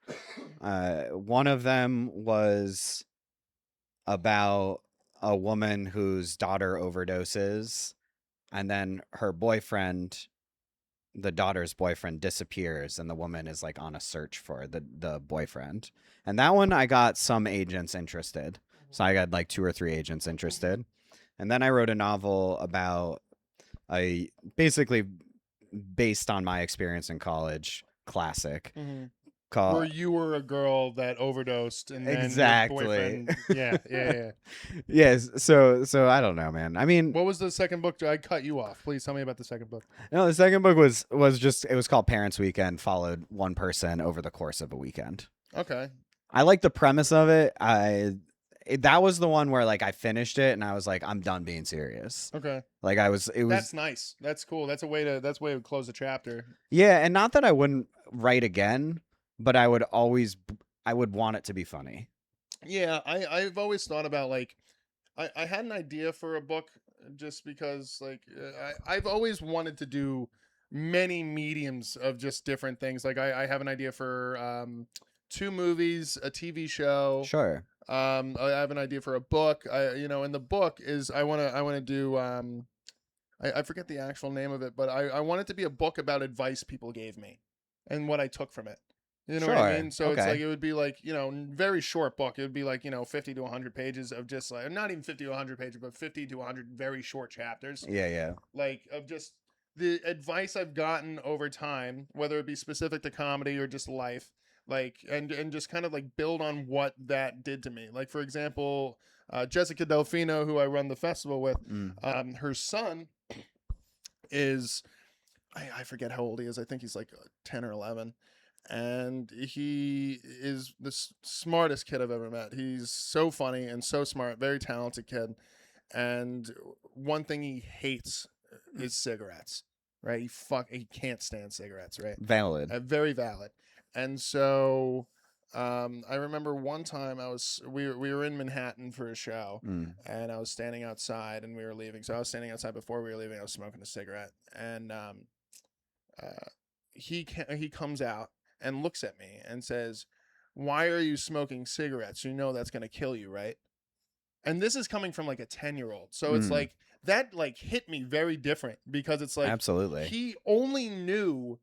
One of them was about a woman whose daughter overdoses, and then her boyfriend, the daughter's boyfriend, disappears, and the woman is like on a search for the boyfriend. And that one I got some agents interested. So I got like 2 or 3 agents interested. And then I wrote a novel about a basically based on my experience in college, classic, Mm-hmm. called Where you were a girl that overdosed and then your Exactly. boyfriend. Yeah. Yes, so I don't know, man. I mean, What was the second book? I cut you off. Please tell me about the second book. no, the second book was just, it was called Parents Weekend, followed one person over the course of a weekend. Okay. I like the premise of it. That was the one where like I finished it and I was like, I'm done being serious. Okay. Like it was That's nice. That's cool. That's a way to close a chapter. yeah, and not that I wouldn't write again, but I would want it to be funny. Yeah, I've always thought about like I had an idea for a book just because like I've always wanted to do many mediums of just different things. Like I have an idea for 2 movies, a TV show. Sure. I have an idea for a book. And the book is I want to do I forget the actual name of it, but I want it to be a book about advice people gave me and what I took from it. You know what I Sure. mean? So it's Okay. like it would be like, very short book. It would be like, 50 to 100 pages of just like not even 50 to 100 pages, but 50 to 100 very short chapters. Yeah. Like of just the advice I've gotten over time, whether it be specific to comedy or just life, like and just kind of like build on what that did to me. Like for example, Jessica Delfino, who I run the festival with, her son is I forget how old he is. I think he's like 10 or 11. And he is the smartest kid I've ever met. He's so funny and so smart, very talented kid. And one thing he hates is cigarettes, right? He can't stand cigarettes, right? Valid. Very valid. And so I remember one time we were in Manhattan for a show, and I was standing outside and we were leaving. So I was standing outside before we were leaving. I was smoking a cigarette, and he comes out and looks at me and says, "Why are you smoking cigarettes? You know that's going to kill you, right?" And this is coming from like a 10-year-old. So it's like that like hit me very different because it's like Absolutely. he only knew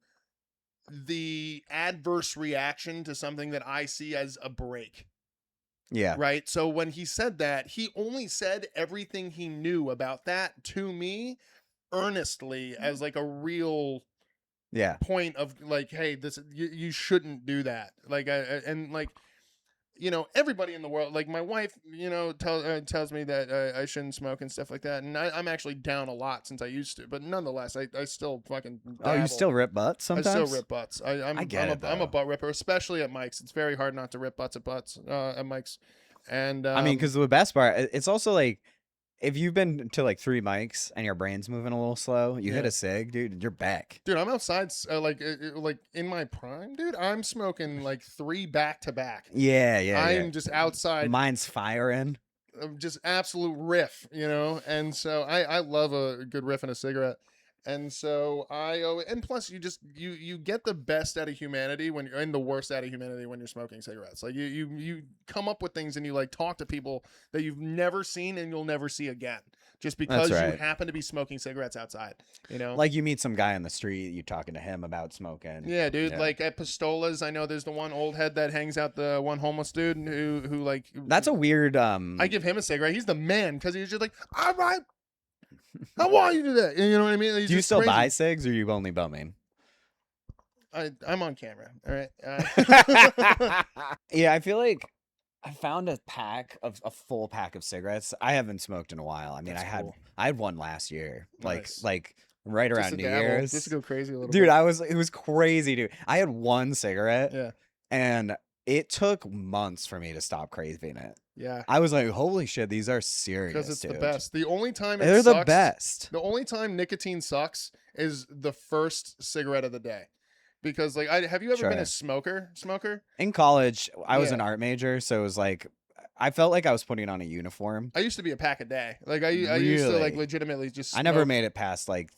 the adverse reaction to something that I see as a break. Yeah. Right? So when he said that, he only said everything he knew about that to me earnestly as like a real point of like, hey, this you shouldn't do that. Like and like everybody in the world, like my wife, tells me that I shouldn't smoke and stuff like that, and I'm actually down a lot since I used to, but nonetheless, I still fucking dabble. Oh, you still rip butts sometimes? I still rip butts. I'm a butt ripper, especially at Mike's. It's very hard not to rip butts at Mike's, and I mean, because the best part, it's also like, if you've been to like 3 mics and your brain's moving a little slow, you hit a cig, dude, you're back. Dude, I'm outside, like in my prime, dude. I'm smoking like 3 back to back. Yeah. I'm just outside. Mine's firing. Just absolute riff, And so I love a good riff and a cigarette. And so and plus you get the best out of humanity when you're and the worst out of humanity when you're smoking cigarettes. Like you come up with things and you like talk to people that you've never seen and you'll never see again, just That's because you right. happen to be smoking cigarettes outside. You know. Like you meet some guy on the street, you talking to him about smoking. Yeah, dude. Yeah. Like at Pistola's, I know there's the one old head that hangs out, the one homeless dude who like. That's a weird. I give him a cigarette. He's the man because he's just like, all right, how are you today? You know what I mean? He's Do you just still crazy. buy cigs, or are you only bumming? I'm on camera. All right. Yeah, I feel like I found a full pack of cigarettes. I haven't smoked in a while. I mean, That's cool. I had one last year, Nice. like right Just around a New dabble, Year's. just to go crazy a little Dude, bit. it was crazy, dude. I had one cigarette, Yeah. and it took months for me to stop craving it. Yeah. I was like, holy shit, these are serious. Because it's the dude. best. The only time They're the best. The only time nicotine sucks is the first cigarette of the day. Because like have you ever been a smoker? In college, I was Yeah. an art major, so it was like I felt like I was putting on a uniform. I used to be a pack a day. Like I used to like Really? legitimately just I never smoke. made it past like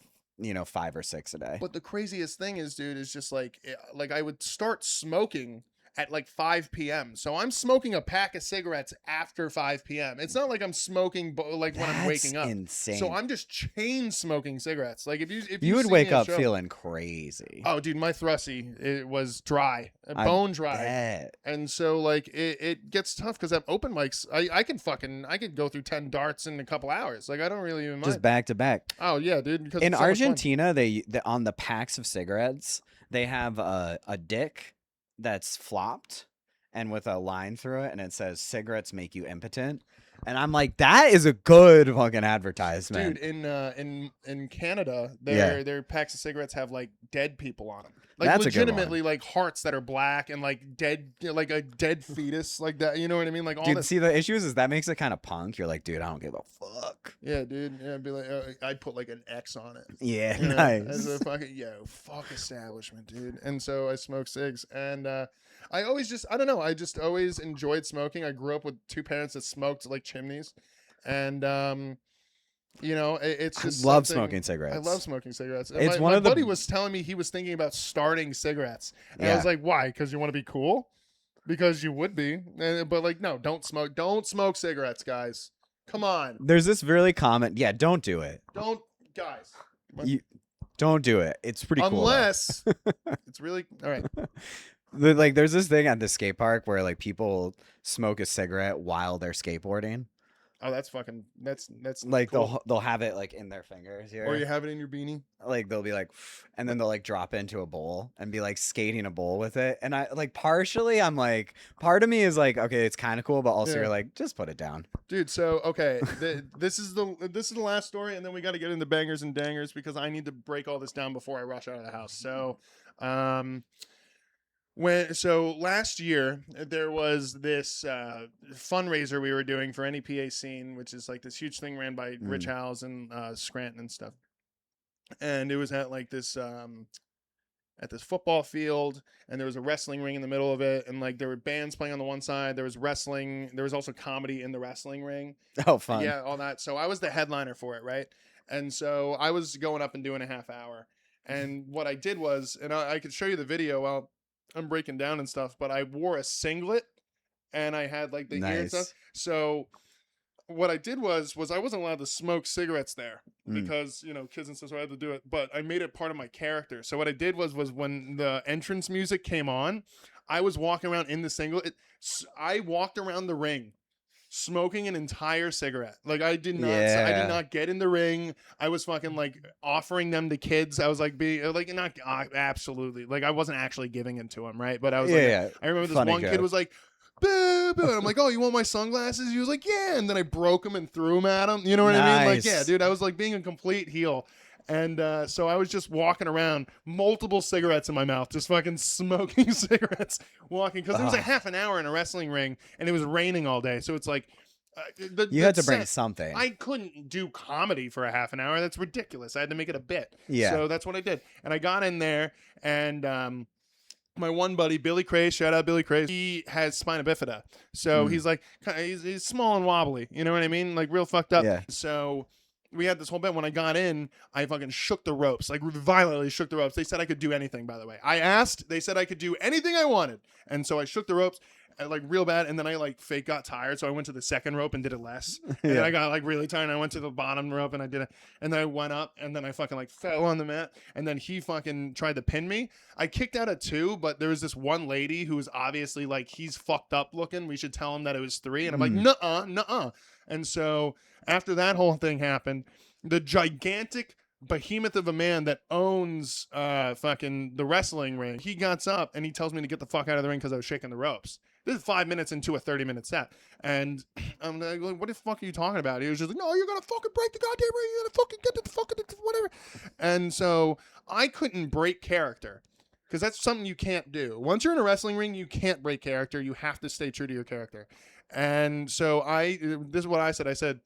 5 or 6 a day. But the craziest thing is, dude, is just like I would start smoking at like 5 p.m. So I'm smoking a pack of cigarettes after 5 p.m. It's not like I'm smoking like when I'm waking up. Insane. So I'm just chain smoking cigarettes. Like if you you would see wake me at a up show- feeling crazy. Oh, dude, my thrusty, it was dry, I bone dry. bet. And so like it gets tough because at open mics, I could go through 10 darts in a couple hours. Like I don't really even mind. Just back to back. Oh yeah, dude. Because In it's so much fun. Argentina, they on the packs of cigarettes, they have a dick that's flopped and with a line through it, and it says "cigarettes make you impotent." And I'm like, that is a good fucking advertisement. Dude, in Canada, Yeah. their packs of cigarettes have like dead people on them, like That's a good one. legitimately like hearts that are black and like dead, like a dead fetus, like that. You know what I mean? Like all Dude, this. see, the issue is that makes it kind of punk. You're like, dude, I don't give a fuck. Yeah, dude. Yeah, I'd be like, I'd put like an X on it. Yeah, You know, nice. as a fucking fuck establishment, dude. And so I smoke cigs, and I don't know. I just always enjoyed smoking. I grew up with two parents that smoked like chimneys, and it's just I love something- smoking cigarettes. I love smoking cigarettes. And It's my, one my of the- buddy was telling me he was thinking about starting cigarettes, and I Yeah. was like, why? Because you want to be cool? Because you would be, but like, no, don't smoke. Don't smoke cigarettes, guys. Come on, There's this really common. Yeah, don't do it. don't, guys. Don't do it. It's pretty cool. though. Unless it's really all right. Like, there's this thing at the skate park where like people smoke a cigarette while they're skateboarding. Oh, that's Like cool. they'll have it like in their fingers here. Or you have it in your beanie. Like they'll be like, and then they'll like drop it into a bowl and be like skating a bowl with it. And I like partially, I'm like, part of me is like, okay, it's kind of cool, but also Yeah. you're like, just put it down. Dude, so okay, this is the last story, and then we got to get into bangers and dangers because I need to break all this down before I rush out of the house. So, last year there was this fundraiser we were doing for NEPA Scene, which is like this huge thing ran by Rich Howes and Scranton and stuff, and it was at like this football field, and there was a wrestling ring in the middle of it, and like there were bands playing on the one side, there was wrestling, there was also comedy in the wrestling ring. Oh, fun. Yeah, all that. So I was the headliner for it, right? And so I was going up and doing a half hour. And what I did was, and I could show you the video while I'm breaking down and stuff, but I wore a singlet and I had like the ear and stuff. Nice. So what I did was I wasn't allowed to smoke cigarettes there Mm. because, kids and stuff, so I had to do it. But I made it part of my character. So what I did was when the entrance music came on, I was walking around in the singlet. I walked around the ring smoking an entire cigarette. Like I did not get in the ring. I was fucking like offering them to kids. I was like not absolutely, like I wasn't actually giving it to them, right? But I was Yeah. I remember this Funny one kid joke. was like, boo, boo. And I'm like, oh, you want my sunglasses? He was like, yeah. And then I broke them and threw them at him. You know what I mean? Like, Nice. yeah, dude, I was like being a complete heel. And so I was just walking around, multiple cigarettes in my mouth, just fucking smoking cigarettes, walking. Because it was like half an hour in a wrestling ring, and it was raining all day. So it's like, You had to bring something. I couldn't do comedy for a half an hour. That's ridiculous. I had to make it a bit. Yeah. So that's what I did. And I got in there, and my one buddy, Billy Craze, shout out Billy Craze, he has spina bifida. So he's like, he's small and wobbly. You know what I mean? Like real fucked up. Yeah. So we had this whole bit. When I got in, I fucking shook the ropes, like violently shook the ropes. They said I could do anything, by the way. I asked, they said I could do anything I wanted. And so I shook the ropes like real bad. And then I like fake got tired. So I went to the second rope and did it less. And then I got like really tired and I went to the bottom rope and I did it. And then I went up and then I fucking like fell on the mat. And then he fucking tried to pin me. I kicked out at 2, but there was this one lady who was obviously like, he's fucked up looking. We should tell him that it was 3. And I'm like, nuh-uh, nuh-uh. And so after that whole thing happened, the gigantic behemoth of a man that owns fucking the wrestling ring, he gets up and he tells me to get the fuck out of the ring because I was shaking the ropes. This is 5 minutes into a 30-minute set. And I'm like, what the fuck are you talking about? He was just like, no, you're going to fucking break the goddamn ring. You're going to fucking get the fucking whatever. And so I couldn't break character because that's something you can't do. Once you're in a wrestling ring, you can't break character. You have to stay true to your character. And so this is what I said. I said,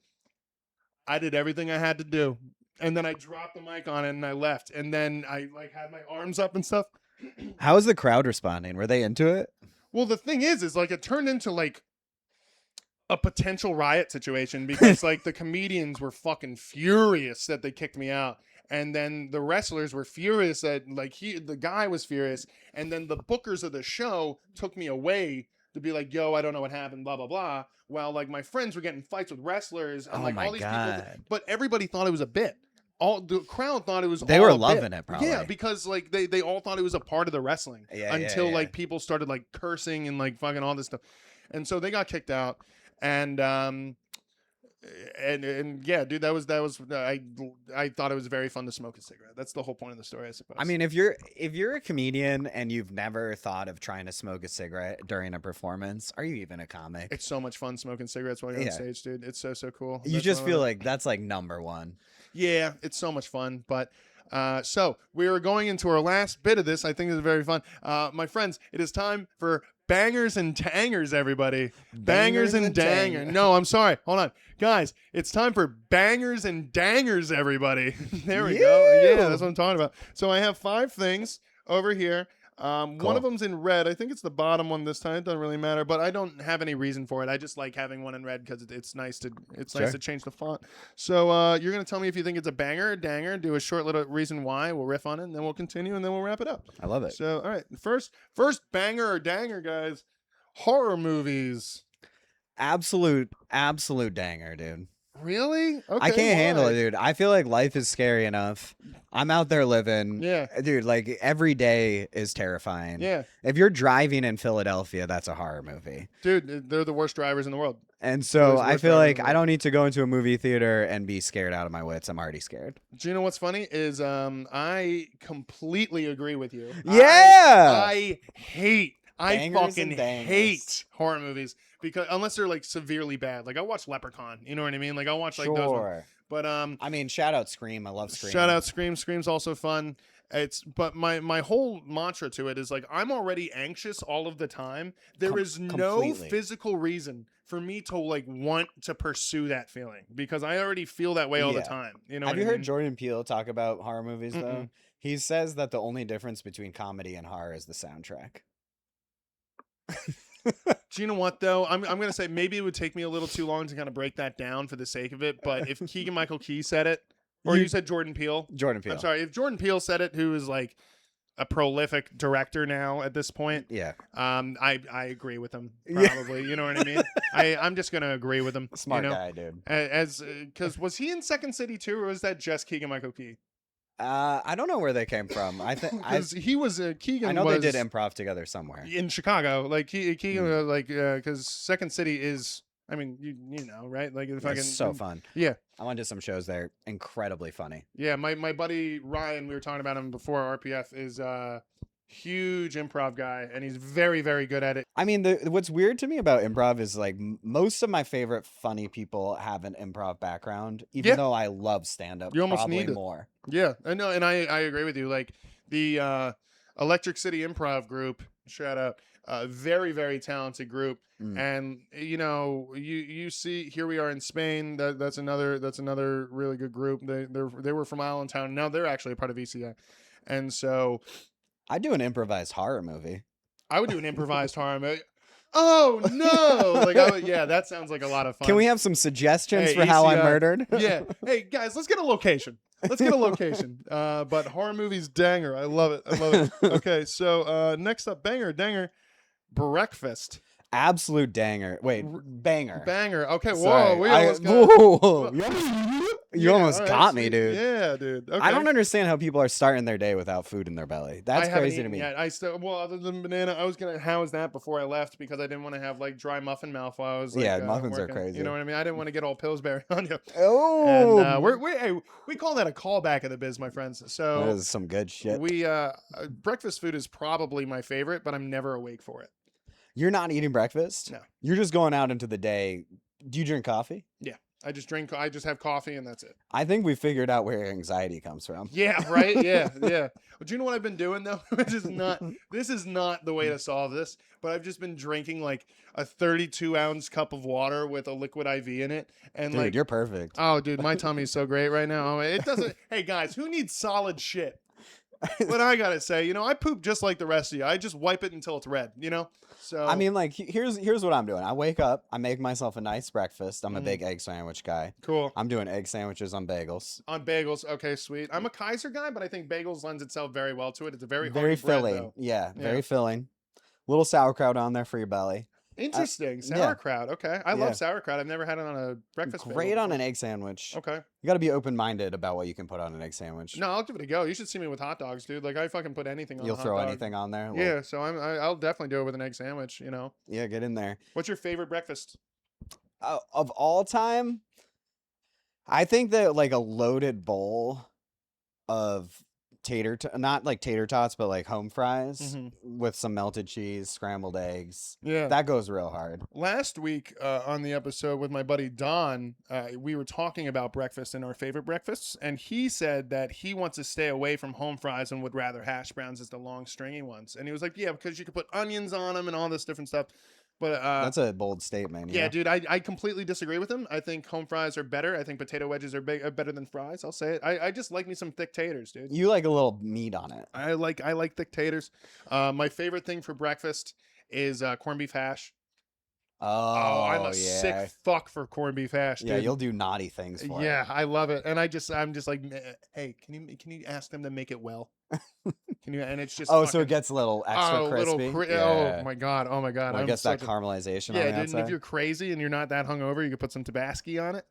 I did everything I had to do. And then I dropped the mic on it and I left. And then I like had my arms up and stuff. How was the crowd responding? Were they into it? Well, the thing is like it turned into like a potential riot situation because like the comedians were fucking furious that they kicked me out. And then the wrestlers were furious that like the guy was furious. And then the bookers of the show took me away to be like, yo, I don't know what happened, blah, blah, blah. While like my friends were getting fights with wrestlers and like all these people, but everybody thought it was a bit. All the crowd thought it was. They were loving it, probably. Yeah, because like they all thought it was a part of the wrestling until like people started like cursing and like fucking all this stuff, and so they got kicked out, and yeah, dude, that was I thought it was very fun to smoke a cigarette. That's the whole point of the story, I suppose. I mean, if you're a comedian and you've never thought of trying to smoke a cigarette during a performance, are you even a comic? It's so much fun smoking cigarettes while you're on stage, dude. It's so cool. You just feel like that's like number one. Yeah, it's so much fun. But so we are going into our last bit of this. I think this is very fun. My friends, it is time for bangers and tangers, everybody. Bangers and dangers. No, I'm sorry. Hold on. Guys, it's time for bangers and dangers, everybody. There we go. Yeah, that's what I'm talking about. So I have 5 things over here. Cool. One of them's in red. I think it's the bottom one this time. It doesn't really matter, but I don't have any reason for it. I just like having one in red because it's nice to nice to change the font. So you're gonna tell me if you think it's a banger or danger. Do a short little reason why. We'll riff on it, and then we'll continue, and then we'll wrap it up. I love it. So all right, first banger or danger, guys. Horror movies. Absolute danger, dude. Really? Okay. I can't handle it, dude. I feel like life is scary enough. I'm out there living. Yeah. Dude, like every day is terrifying. Yeah. If you're driving in Philadelphia, that's a horror movie. Dude, they're the worst drivers in the world. And so I feel like I don't need to go into a movie theater and be scared out of my wits. I'm already scared. Do you know what's funny is I completely agree with you. Yeah. I fucking hate horror movies because unless they're like severely bad. Like I watch Leprechaun, you know what I mean? Like I'll watch like those ones. But I mean, shout out Scream. I love Scream. Shout out Scream. Scream's also fun. But my whole mantra to it is like I'm already anxious all of the time. There is no physical reason for me to like want to pursue that feeling because I already feel that way all the time. You know? Have you heard Jordan Peele talk about horror movies though? He says that the only difference between comedy and horror is the soundtrack. Do you know what though? I'm gonna say maybe it would take me a little too long to kind of break that down for the sake of it. But if Keegan-Michael Key said it, or you said Jordan Peele, I'm sorry, if Jordan Peele said it, who is like a prolific director now at this point, I agree with him probably. You know what I mean? I'm just gonna agree with him. Smart guy, dude. Because was he in Second City too, or was that just Keegan-Michael Key? I don't know where they came from. I think he was Keegan. I know they did improv together somewhere in Chicago. Like Keegan, like because Second City is. I mean, you know, right? Like it's so fun. Yeah, I went to some shows there. Incredibly funny. Yeah, my buddy Ryan, we were talking about him before. RPF is a huge improv guy, and he's very, very good at it. I mean, what's weird to me about improv is like most of my favorite funny people have an improv background, even though I love stand up. You almost need more. Yeah, I know, and I agree with you. Like the Electric City Improv Group, shout out. Very, very talented group. And you know, you see here we are in Spain. That's another really good group. They were from Allentown. Now they're actually a part of ECI. And so I'd do an improvised horror movie. I would do an improvised horror movie. Oh no! Like, yeah, that sounds like a lot of fun. Can we have some suggestions Hey, for how I ECI. murdered? Yeah. Hey guys, let's get a location. Let's get a location. But horror movies, danger. I love it. I love it. Okay, so next up, banger, danger, breakfast. Absolute danger. Wait, banger. Banger. Okay, whoa, Sorry. we almost got. Whoa. You Yeah, almost all got me, sweet. dude. Yeah, dude. Okay. I don't understand how people are starting their day without food in their belly. That's I haven't crazy to eaten me. yet. I still, well, other than banana, I was gonna house that before I left because I didn't want to have like dry muffin mouth while I was like, Yeah, muffins are working. crazy. You know what I mean? I didn't want to get all Pillsbury on you. Oh, And we call that a callback of the biz, my friends. that So is some good shit. we breakfast food is probably my favorite, but I'm never awake for it. You're not eating breakfast? No. You're just going out into the day. Do you drink coffee? Yeah, I just have coffee and that's it. I think we figured out where anxiety comes from. Yeah, right. Yeah, yeah. But do you know what I've been doing though? This is not the way to solve this. But I've just been drinking like a 32-ounce cup of water with a liquid IV in it, and Dude, like, you're perfect. oh, dude, my tummy's so great right now. It doesn't. Hey guys, who needs solid shit? What I gotta say, you know, I poop just like the rest of you. I just wipe it until it's red, you know. So I mean, like, here's what I'm doing. I wake up, I make myself a nice breakfast. I'm a Mhm. big egg sandwich guy. cool. I'm doing egg sandwiches on bagels. On bagels, okay, sweet. I'm a Kaiser guy, but I think bagels lends itself very well to it. It's a very Very hearty bread, filling. though. Yeah, Yeah. very filling. Little sauerkraut on there for your belly. Interesting. yeah. Sauerkraut. Okay. I Yeah. love sauerkraut. I've never had it on a breakfast bagel Great on before. an egg sandwich. Okay. You got to be open-minded about what you can put on an egg sandwich. No, I'll give it a go. You should see me with hot dogs, dude. Like I fucking put anything on You'll a hot throw dog. anything on there. Yeah, so I'll definitely do it with an egg sandwich, you know. Yeah, get in there. What's your favorite breakfast? Of all time, I think that like a loaded bowl of not like tater tots, but like home fries Mhm. with some melted cheese, scrambled eggs. Yeah. That goes real hard. Last week on the episode with my buddy Don, we were talking about breakfast and our favorite breakfasts, and he said that he wants to stay away from home fries and would rather hash browns as the long stringy ones. And he was like, yeah, because you could put onions on them and all this different stuff. But That's a bold statement. yeah, dude, I completely disagree with him. I think home fries are better. I think potato wedges are better than fries. I'll say it. I just like me some thick taters, dude. You like a little meat on it. I like thick taters. My favorite thing for breakfast is corned beef hash. Oh, I'm a yeah. sick fuck for corned beef hash, dude. Yeah, you'll do naughty things for Yeah, it. I love it, and I'm just like, hey, can you ask them to make it well? Can you? And it's just Oh, so fucking- it gets a little extra crispy. Oh my god, oh my god. Well, I I'm guess that such a- caramelization Yeah, on the dude. And outside. if you're crazy and you're not that hungover, you could put some Tabasco on it.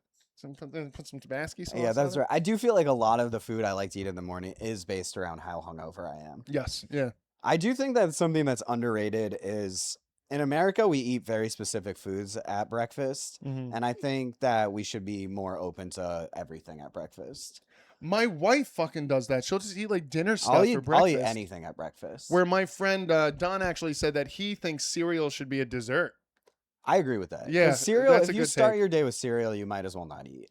Put some Tabasco sauce. Yeah, that's on it. right. I do feel like a lot of the food I like to eat in the morning is based around how hungover I am. Yes. Yeah. I do think that something that's underrated is in America, we eat very specific foods at breakfast. Mhm. And I think that we should be more open to everything at breakfast. My wife fucking does that. She'll just eat like dinner stuff for I'll breakfast. eat anything at breakfast. Where my friend Don actually said that he thinks cereal should be a dessert. I agree with that. 'Cause Yeah, cereal. that's If a you good start take. your day with cereal, you might as well not eat.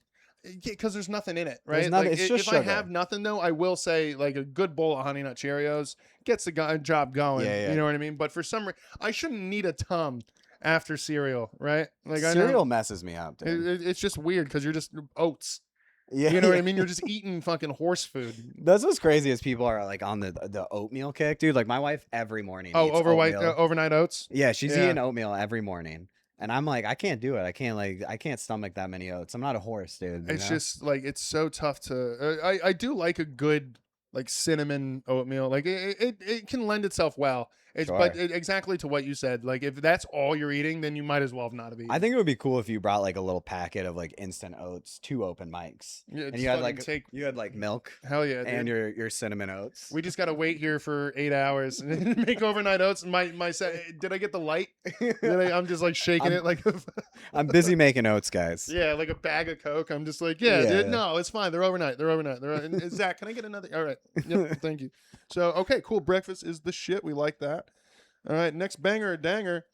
Because there's nothing in it, There's right? nothing- Like, it's just if I sugar. have nothing though, I will say like a good bowl of Honey Nut Cheerios gets the job going. Yeah, yeah. You know what I mean? But for some reason, I shouldn't need a ton after cereal, right? Like I Cereal know messes me up, dude. it's just weird because you're just oats. Yeah, You know what I yeah. mean? You're just eating fucking horse food. That's what's crazy is people are like on the oatmeal kick, dude. Like my wife every morning. Oh, eats overnight oatmeal. oats. Yeah, she's Yeah. eating oatmeal every morning, and I'm like, I can't do it. I can't stomach that many oats. I'm not a horse, dude. you It's know? just like it's so tough to. I do like a good like cinnamon oatmeal. Like it can lend itself well. It's Sure. exactly to what you said. Like if that's all you're eating, then you might as well have not have eaten. I think it would be cool if you brought like a little packet of like instant oats to open mics, Yeah, and just you had fucking like milk hell yeah, dude. and your cinnamon oats. We just gotta wait here for 8 hours and make overnight oats. And my set. Did I get the light? I'm just like shaking it like. I'm busy making oats, guys. Yeah, like a bag of Coke. I'm just like, yeah, Yeah, dude, yeah. no, it's fine. They're overnight. And Zach, can I get another? All right. Yep, thank you. So, okay, cool. Breakfast is the shit. We like that. All right, next banger or danger,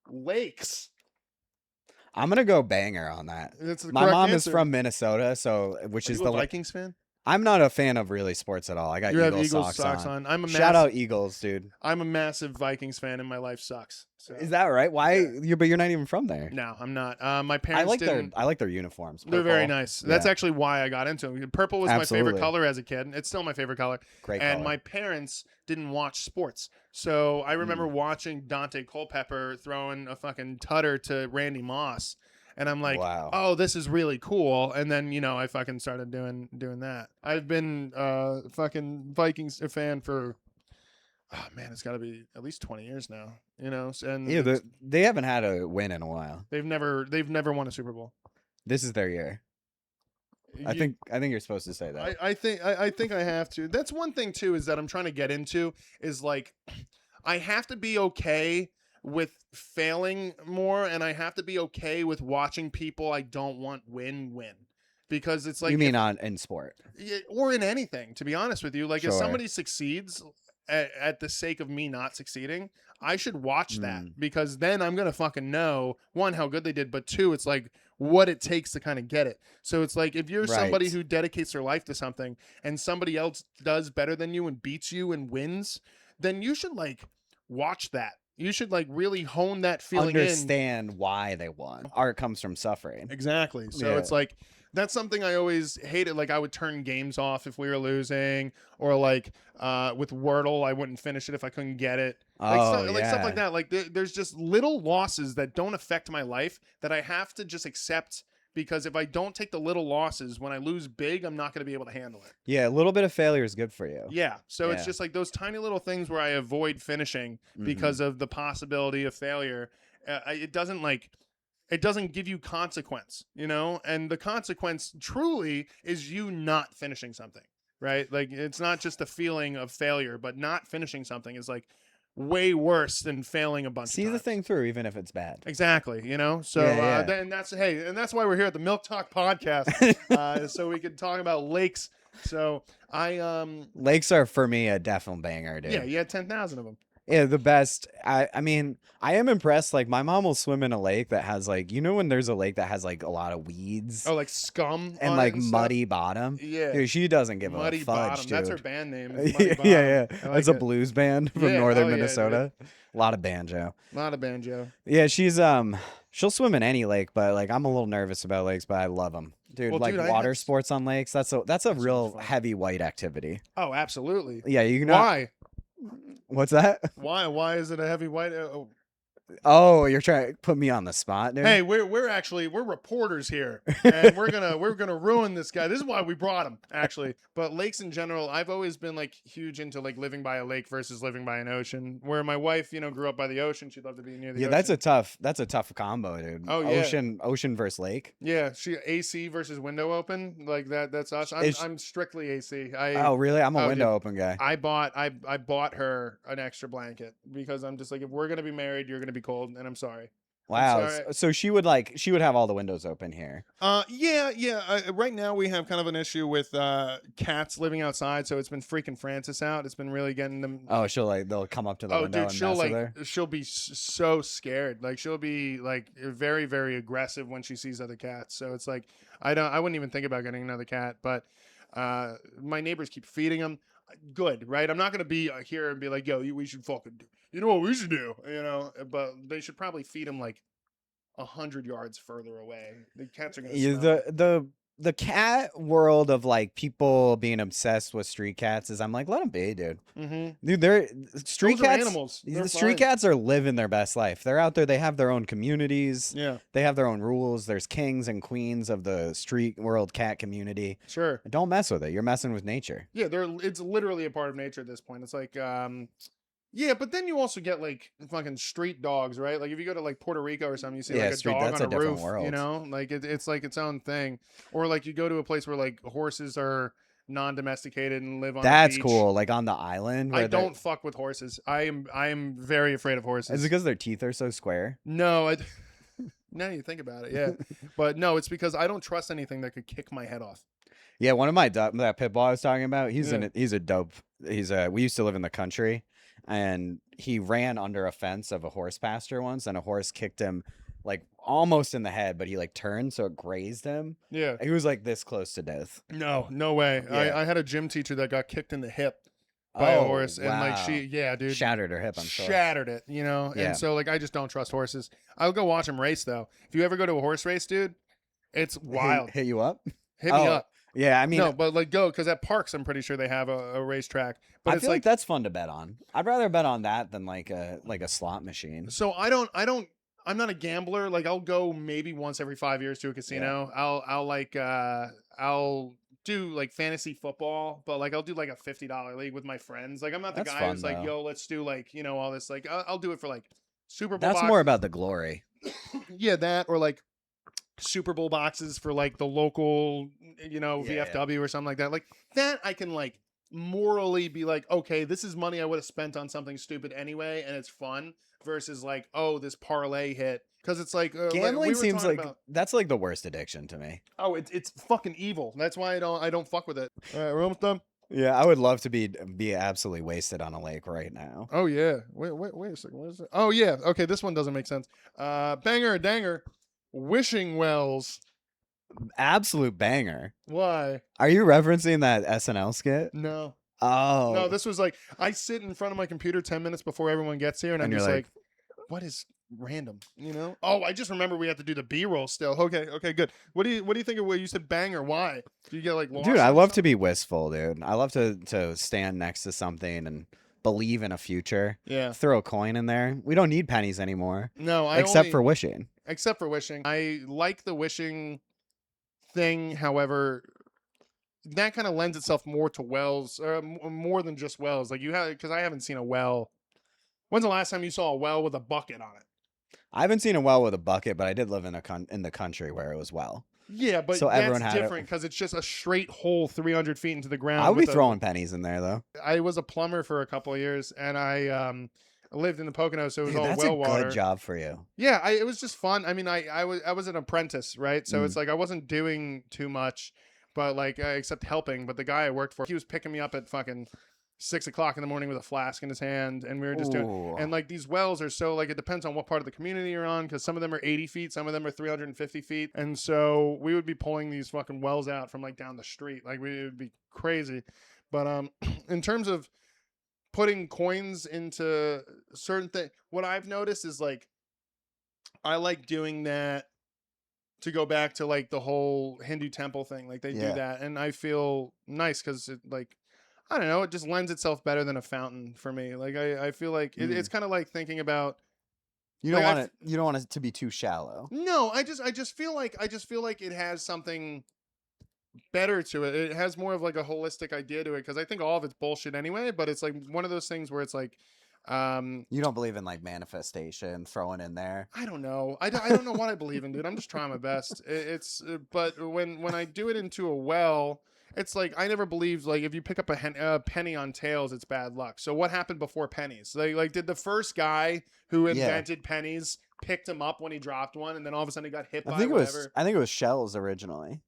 lakes. I'm gonna go banger on that. That's the My correct mom answer. is from Minnesota, so which Are is you the a Vikings fan? I'm not a fan of really sports at all. I got You have Eagles Eagles socks socks on. on. Shout out Eagles, dude. I'm a massive Vikings fan, and my life sucks. So Is that right? Why? yeah. But you're not even from there. No, I'm not. My parents didn't. I like their uniforms. They're very Purple. nice. That's Yeah. actually why I got into them. Purple was my favorite Absolutely. color as a kid. It's still my favorite color. Great And color. my parents didn't watch sports. So I remember Mm. watching Dante Culpepper throwing a fucking tutter to Randy Moss. And I'm like, Wow. oh, this is really cool. And then, I fucking started doing that. I've been fucking Vikings fan for, oh man, it's got to be at least 20 years now. And Yeah, they haven't had a win in a while. they've never won a Super Bowl. This is their year. I think you're supposed to say that. I think I have to. That's one thing too, is that I'm trying to get into is like I have to be okay with failing more, and I have to be okay with watching people I don't want win. Because it's like You mean in sport? or in anything, to be honest with you. Like if Sure. somebody succeeds at the sake of me not succeeding, I should watch that, because then I'm gonna fucking know, one, how good they did, but two, it's like what it takes to kind of get it. So it's like if you're somebody Right. who dedicates their life to something and somebody else does better than you and beats you and wins, then you should like watch that. You should like really hone that feeling Understand why they won. Art comes from suffering. in. Exactly. So Yeah. it's like that's something I always hated. Like I would turn games off if we were losing, or like with Wordle, I wouldn't finish it if I couldn't get it. Like, stuff like that. Like there's just little losses that don't affect my life that I have to just accept, because if I don't take the little losses, when I lose big, I'm not going to be able to handle it. Yeah, a little bit of failure is good for you. Yeah. So it's Yeah. just like those tiny little things where I avoid finishing because of the possibility of failure. It doesn't give you consequence, and the consequence truly is you not finishing something, right? Like it's not just a feeling of failure, but not finishing something is like way worse than failing a bunch of See times. the thing through, even if it's bad. Exactly, So Yeah. then that's why we're here at the Milk Talk podcast, so we could talk about lakes. So Lakes are for me a definite banger, dude. yeah, you had 10,000 of them. Yeah, the best. I mean, I am impressed. Like my mom will swim in a lake that has like, when there's a lake that has like a lot of weeds Oh, like scum and on like it and muddy bottom. Yeah. Dude, she doesn't give Muddy a fudge, Bottom. dude. That's her band name. Is Muddy yeah, Bottom. yeah. I That's like a it. blues band from Yeah, northern oh, yeah, Minnesota. A lot of banjo. Not a banjo. Yeah, she'll swim in any lake, but like I'm a little nervous about lakes, but I love them. Dude, Well, like dude, I water had- sports on lakes, that's a real fun. heavy white activity. Oh, absolutely. Yeah, you can. Why? What's that? Why is it a heavy white? Oh, you're trying to put me on the spot, dude. Hey, we're reporters here, and we're gonna ruin this guy. This is why we brought him, actually. But lakes in general, I've always been like huge into like living by a lake versus living by an ocean. Where my wife, grew up by the ocean, she'd love to be near the ocean. That's a tough combo, dude. Oh, yeah. Ocean versus lake. Yeah, she AC versus window open, like that. That's us. I'm strictly AC. Oh, really? I'm a window dude. open guy. I bought her an extra blanket because I'm just like, if we're gonna be married, you're gonna be cold, and I'm sorry. Wow. sorry. So she would have all the windows open here. Yeah. Right now we have kind of an issue with cats living outside, so it's been freaking Francis out. It's been really getting them. Oh, they'll come up to the window dude, and she'll mess with her. she'll be so scared. Like she'll be like very, very aggressive when she sees other cats. So it's like I wouldn't even think about getting another cat. But my neighbors keep feeding them. Good, right? I'm not gonna be here and be like, yo, we should fucking do. You know what we should do? But they should probably feed them like 100 yards further away. The cats are gonna. Smell. The cat world of like people being obsessed with street cats is, I'm like, let them be, dude. Mm-hmm. Dude, they're street Those are cats. animals. They're The street fine. cats are living their best life. They're out there. They have their own communities. Yeah, They have their own rules. There's kings and queens of the street world cat community. sure. Don't mess with it. You're messing with nature. Yeah, it's literally a part of nature at this point. It's like, yeah, but then you also get like fucking street dogs, right? Like if you go to like Puerto Rico or something, you see Yeah, like a dog that's on a a different roof, world. like it's like its own thing. Or like you go to a place where like horses are non-domesticated and live on the That's beach. cool. Like on the island. I where they're- don't fuck with horses. I am very afraid of horses. Is it because their teeth are so square? No, now you think about it, yeah. But no, it's because I don't trust anything that could kick my head off. Yeah, one of my that pit bull I was talking about. He's Yeah. he's a dope. We used to live in the country, and he ran under a fence of a horse pasture once, and a horse kicked him like almost in the head, but he like turned so it grazed him. Yeah. He was like this close to death. No way. Yeah. I had a gym teacher that got kicked in the hip by a horse, and like yeah, dude, shattered her hip. I'm sure. Shattered it, you know. Yeah. And so like I just don't trust horses. I'll go watch them race though. If you ever go to a horse race, dude, it's wild. Hit you up? Hit me up. Yeah, I mean, no, but like go because at parks, I'm pretty sure they have a racetrack. But I it's feel like that's fun to bet on. I'd rather bet on that than like a slot machine. So I'm not a gambler. Like I'll go maybe once every 5 years to a casino. Yeah. I'll do like fantasy football, but like I'll do like a $50 league with my friends. Like I'm not the That's guy fun, who's like, though. yo, let's do like, you know, all this. Like I'll do it for like Super Bowl. That's more about the glory. Yeah, that or like Super Bowl boxes for like the local, you know, VFW or something like that. Like that I can like morally be like, okay, this is money I would have spent on something stupid anyway, and it's fun versus like, oh, this parlay hit. Because it's like gambling seems like about, that's like the worst addiction to me. Oh, it's fucking evil. That's why I don't fuck with it. All right, we're almost done. Yeah, I would love to be absolutely wasted on a lake right now. Oh yeah. Wait a second. What is it? Oh yeah. Okay, this one doesn't make sense. Banger or danger. Wishing wells. Absolute banger. Why? Are you referencing that SNL skit? No. Oh. No, this was like I sit in front of my computer 10 minutes before everyone gets here, and I'm just like, what is random? You know? Oh, I just remember we have to do the B-roll still. Okay, good. What do you think of what you said banger? Why? Do you get like lost? Dude, I love to be wistful, dude. I love to stand next to something and believe in a future. Yeah. Throw a coin in there. We don't need pennies anymore. No, except for wishing. Except for wishing. I like the wishing thing, however, that kind of lends itself more to wells, or more than just wells. Like you have, because I haven't seen a well. When's the last time you saw a well with a bucket on it? I haven't seen a well with a bucket, but I did live in the country where it was well. Yeah, but so that's different because it's just a straight hole 300 feet into the ground. I would be throwing pennies in there though. I was a plumber for a couple of years, and I lived in the Poconos, so it was all that's well water. That's a good job for you. Yeah, it was just fun. I mean, I was an apprentice, right? So it's like I wasn't doing too much, but like except helping. But the guy I worked for, he was picking me up at fucking 6 o'clock in the morning with a flask in his hand, and we were just doing. And like these wells are so like it depends on what part of the community you're on, because some of them are 80 feet, some of them are 350 feet, and so we would be pulling these fucking wells out from like down the street, like it would be crazy. But in terms of putting coins into certain things, what I've noticed is like I like doing that to go back to like the whole Hindu temple thing, like they do that, and I feel nice because it like. I don't know. It just lends itself better than a fountain for me. Like I feel like it's kind of like thinking about. You don't want it. You don't want it to be too shallow. No, I just feel like it has something better to it. It has more of like a holistic idea to it, because I think all of it's bullshit anyway. But it's like one of those things where it's like. You don't believe in like manifestation throwing in there. I don't know. I don't know what I believe in, dude. I'm just trying my best. But when I do it into a well. It's like I never believed like if you pick up a penny on tails, it's bad luck. So what happened before pennies? Like did the first guy who invented pennies picked him up when he dropped one, and then all of a sudden he got hit by whatever? I think it was shells originally.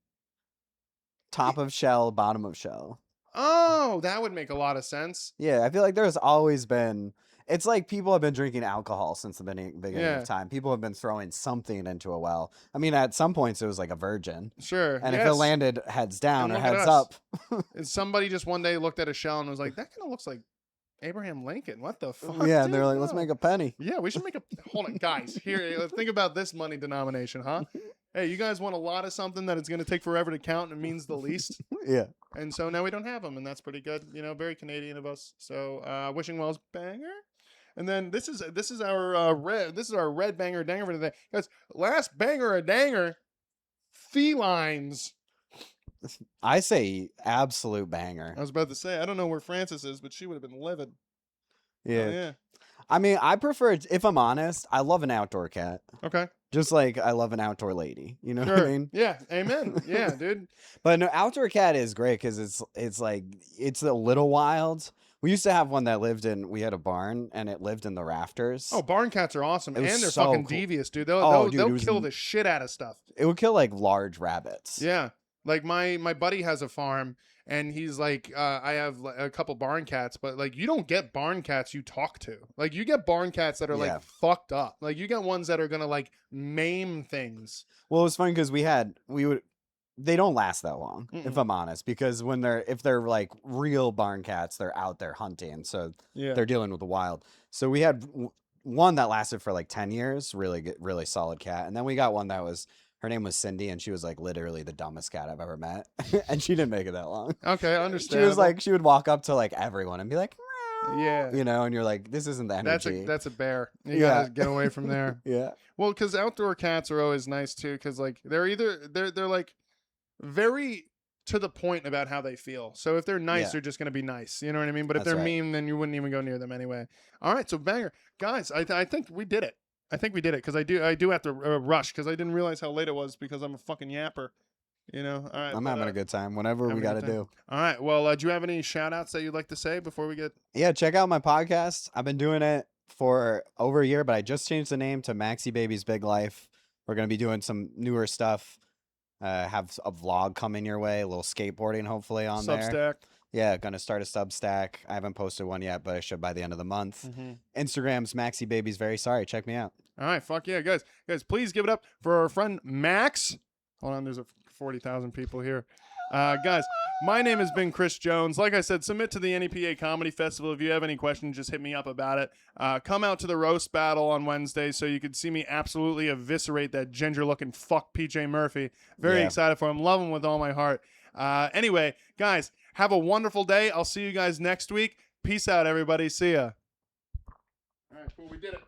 Top of shell, bottom of shell. Oh, that would make a lot of sense. Yeah, I feel like there's always been. It's like people have been drinking alcohol since the beginning of time. People have been throwing something into a well. I mean, at some points it was like a virgin. Sure. And if it landed heads down or heads up. And somebody just one day looked at a shell and was like, that kind of looks like Abraham Lincoln. What the fuck? Yeah, and they're like, let's make a penny. Yeah, we should make a. Hold on, guys. Here, think about this money denomination, huh? Hey, you guys want a lot of something that it's going to take forever to count and means the least. Yeah. And so now we don't have them, and that's pretty good. You know, very Canadian of us. So, wishing wells banger. And then this is our red banger danger for today. Guys, last banger a danger, felines. I say absolute banger. I was about to say, I don't know where Frances is, but she would have been livid. Yeah. Oh, yeah. I mean, I prefer, if I'm honest, I love an outdoor cat. Okay. Just like I love an outdoor lady. You know what I mean? Yeah. Amen. Yeah, dude. But no, outdoor cat is great because it's like, it's a little wild. We used to have one that we had a barn and it lived in the rafters. Oh, barn cats are awesome. And they're so fucking cool. devious, dude. They'll kill the shit out of stuff. It would kill like large rabbits. Yeah. Like my buddy has a farm, and he's like, I have like, a couple barn cats, but like you don't get barn cats you talk to. Like you get barn cats that are Yeah. like fucked up. Like you get ones that are gonna like maim things. Well, it was funny because they don't last that long, if Mm-mm. I'm honest, because if they're like real barn cats, they're out there hunting, so Yeah. they're dealing with the wild. So we had one that lasted for like 10 years, really good, really solid cat, and then we got one that was her name was Cindy, and she was like literally the dumbest cat I've ever met, and she didn't make it that long. Okay, She understandable. was like she would walk up to like everyone and be like, "Meow," Yeah. you know, and you're like, this isn't the energy. That's a bear. You Yeah. gotta get away from there. Yeah. Well, because outdoor cats are always nice too, because like they're like very to the point about how they feel. So if they're nice, Yeah. they're just gonna be nice. You know what I mean? But if That's they're right. mean, then you wouldn't even go near them anyway. All right, so banger, guys. I think we did it. I think we did it because I do have to rush because I didn't realize how late it was because I'm a fucking yapper. You know. All right. I'm but, having a good time. Whatever we having a got to good time. do. All right. Well, do you have any shout outs that you'd like to say before we get? Yeah, check out my podcast. I've been doing it for over a year, but I just changed the name to Maxie Babies Big Life. We're going to be doing some newer stuff. Have a vlog coming your way, a little skateboarding hopefully on there. Substack. Yeah, going to start a Substack. I haven't posted one yet, but I should by the end of the month. Mm-hmm. Instagram's Maxie Babies Very Sorry. Check me out. All right, fuck yeah, guys, please give it up for our friend Max. Hold on, there's a 40,000 people here. Guys, my name has been Chris Jones. Like I said, submit to the NEPA Comedy Festival. If you have any questions, just hit me up about it. Come out to the roast battle on Wednesday so you can see me absolutely eviscerate that ginger-looking fuck PJ Murphy. Very Yeah. excited for him. Love him with all my heart. Anyway, guys, have a wonderful day. I'll see you guys next week. Peace out, everybody. See ya. All right, cool. We did it.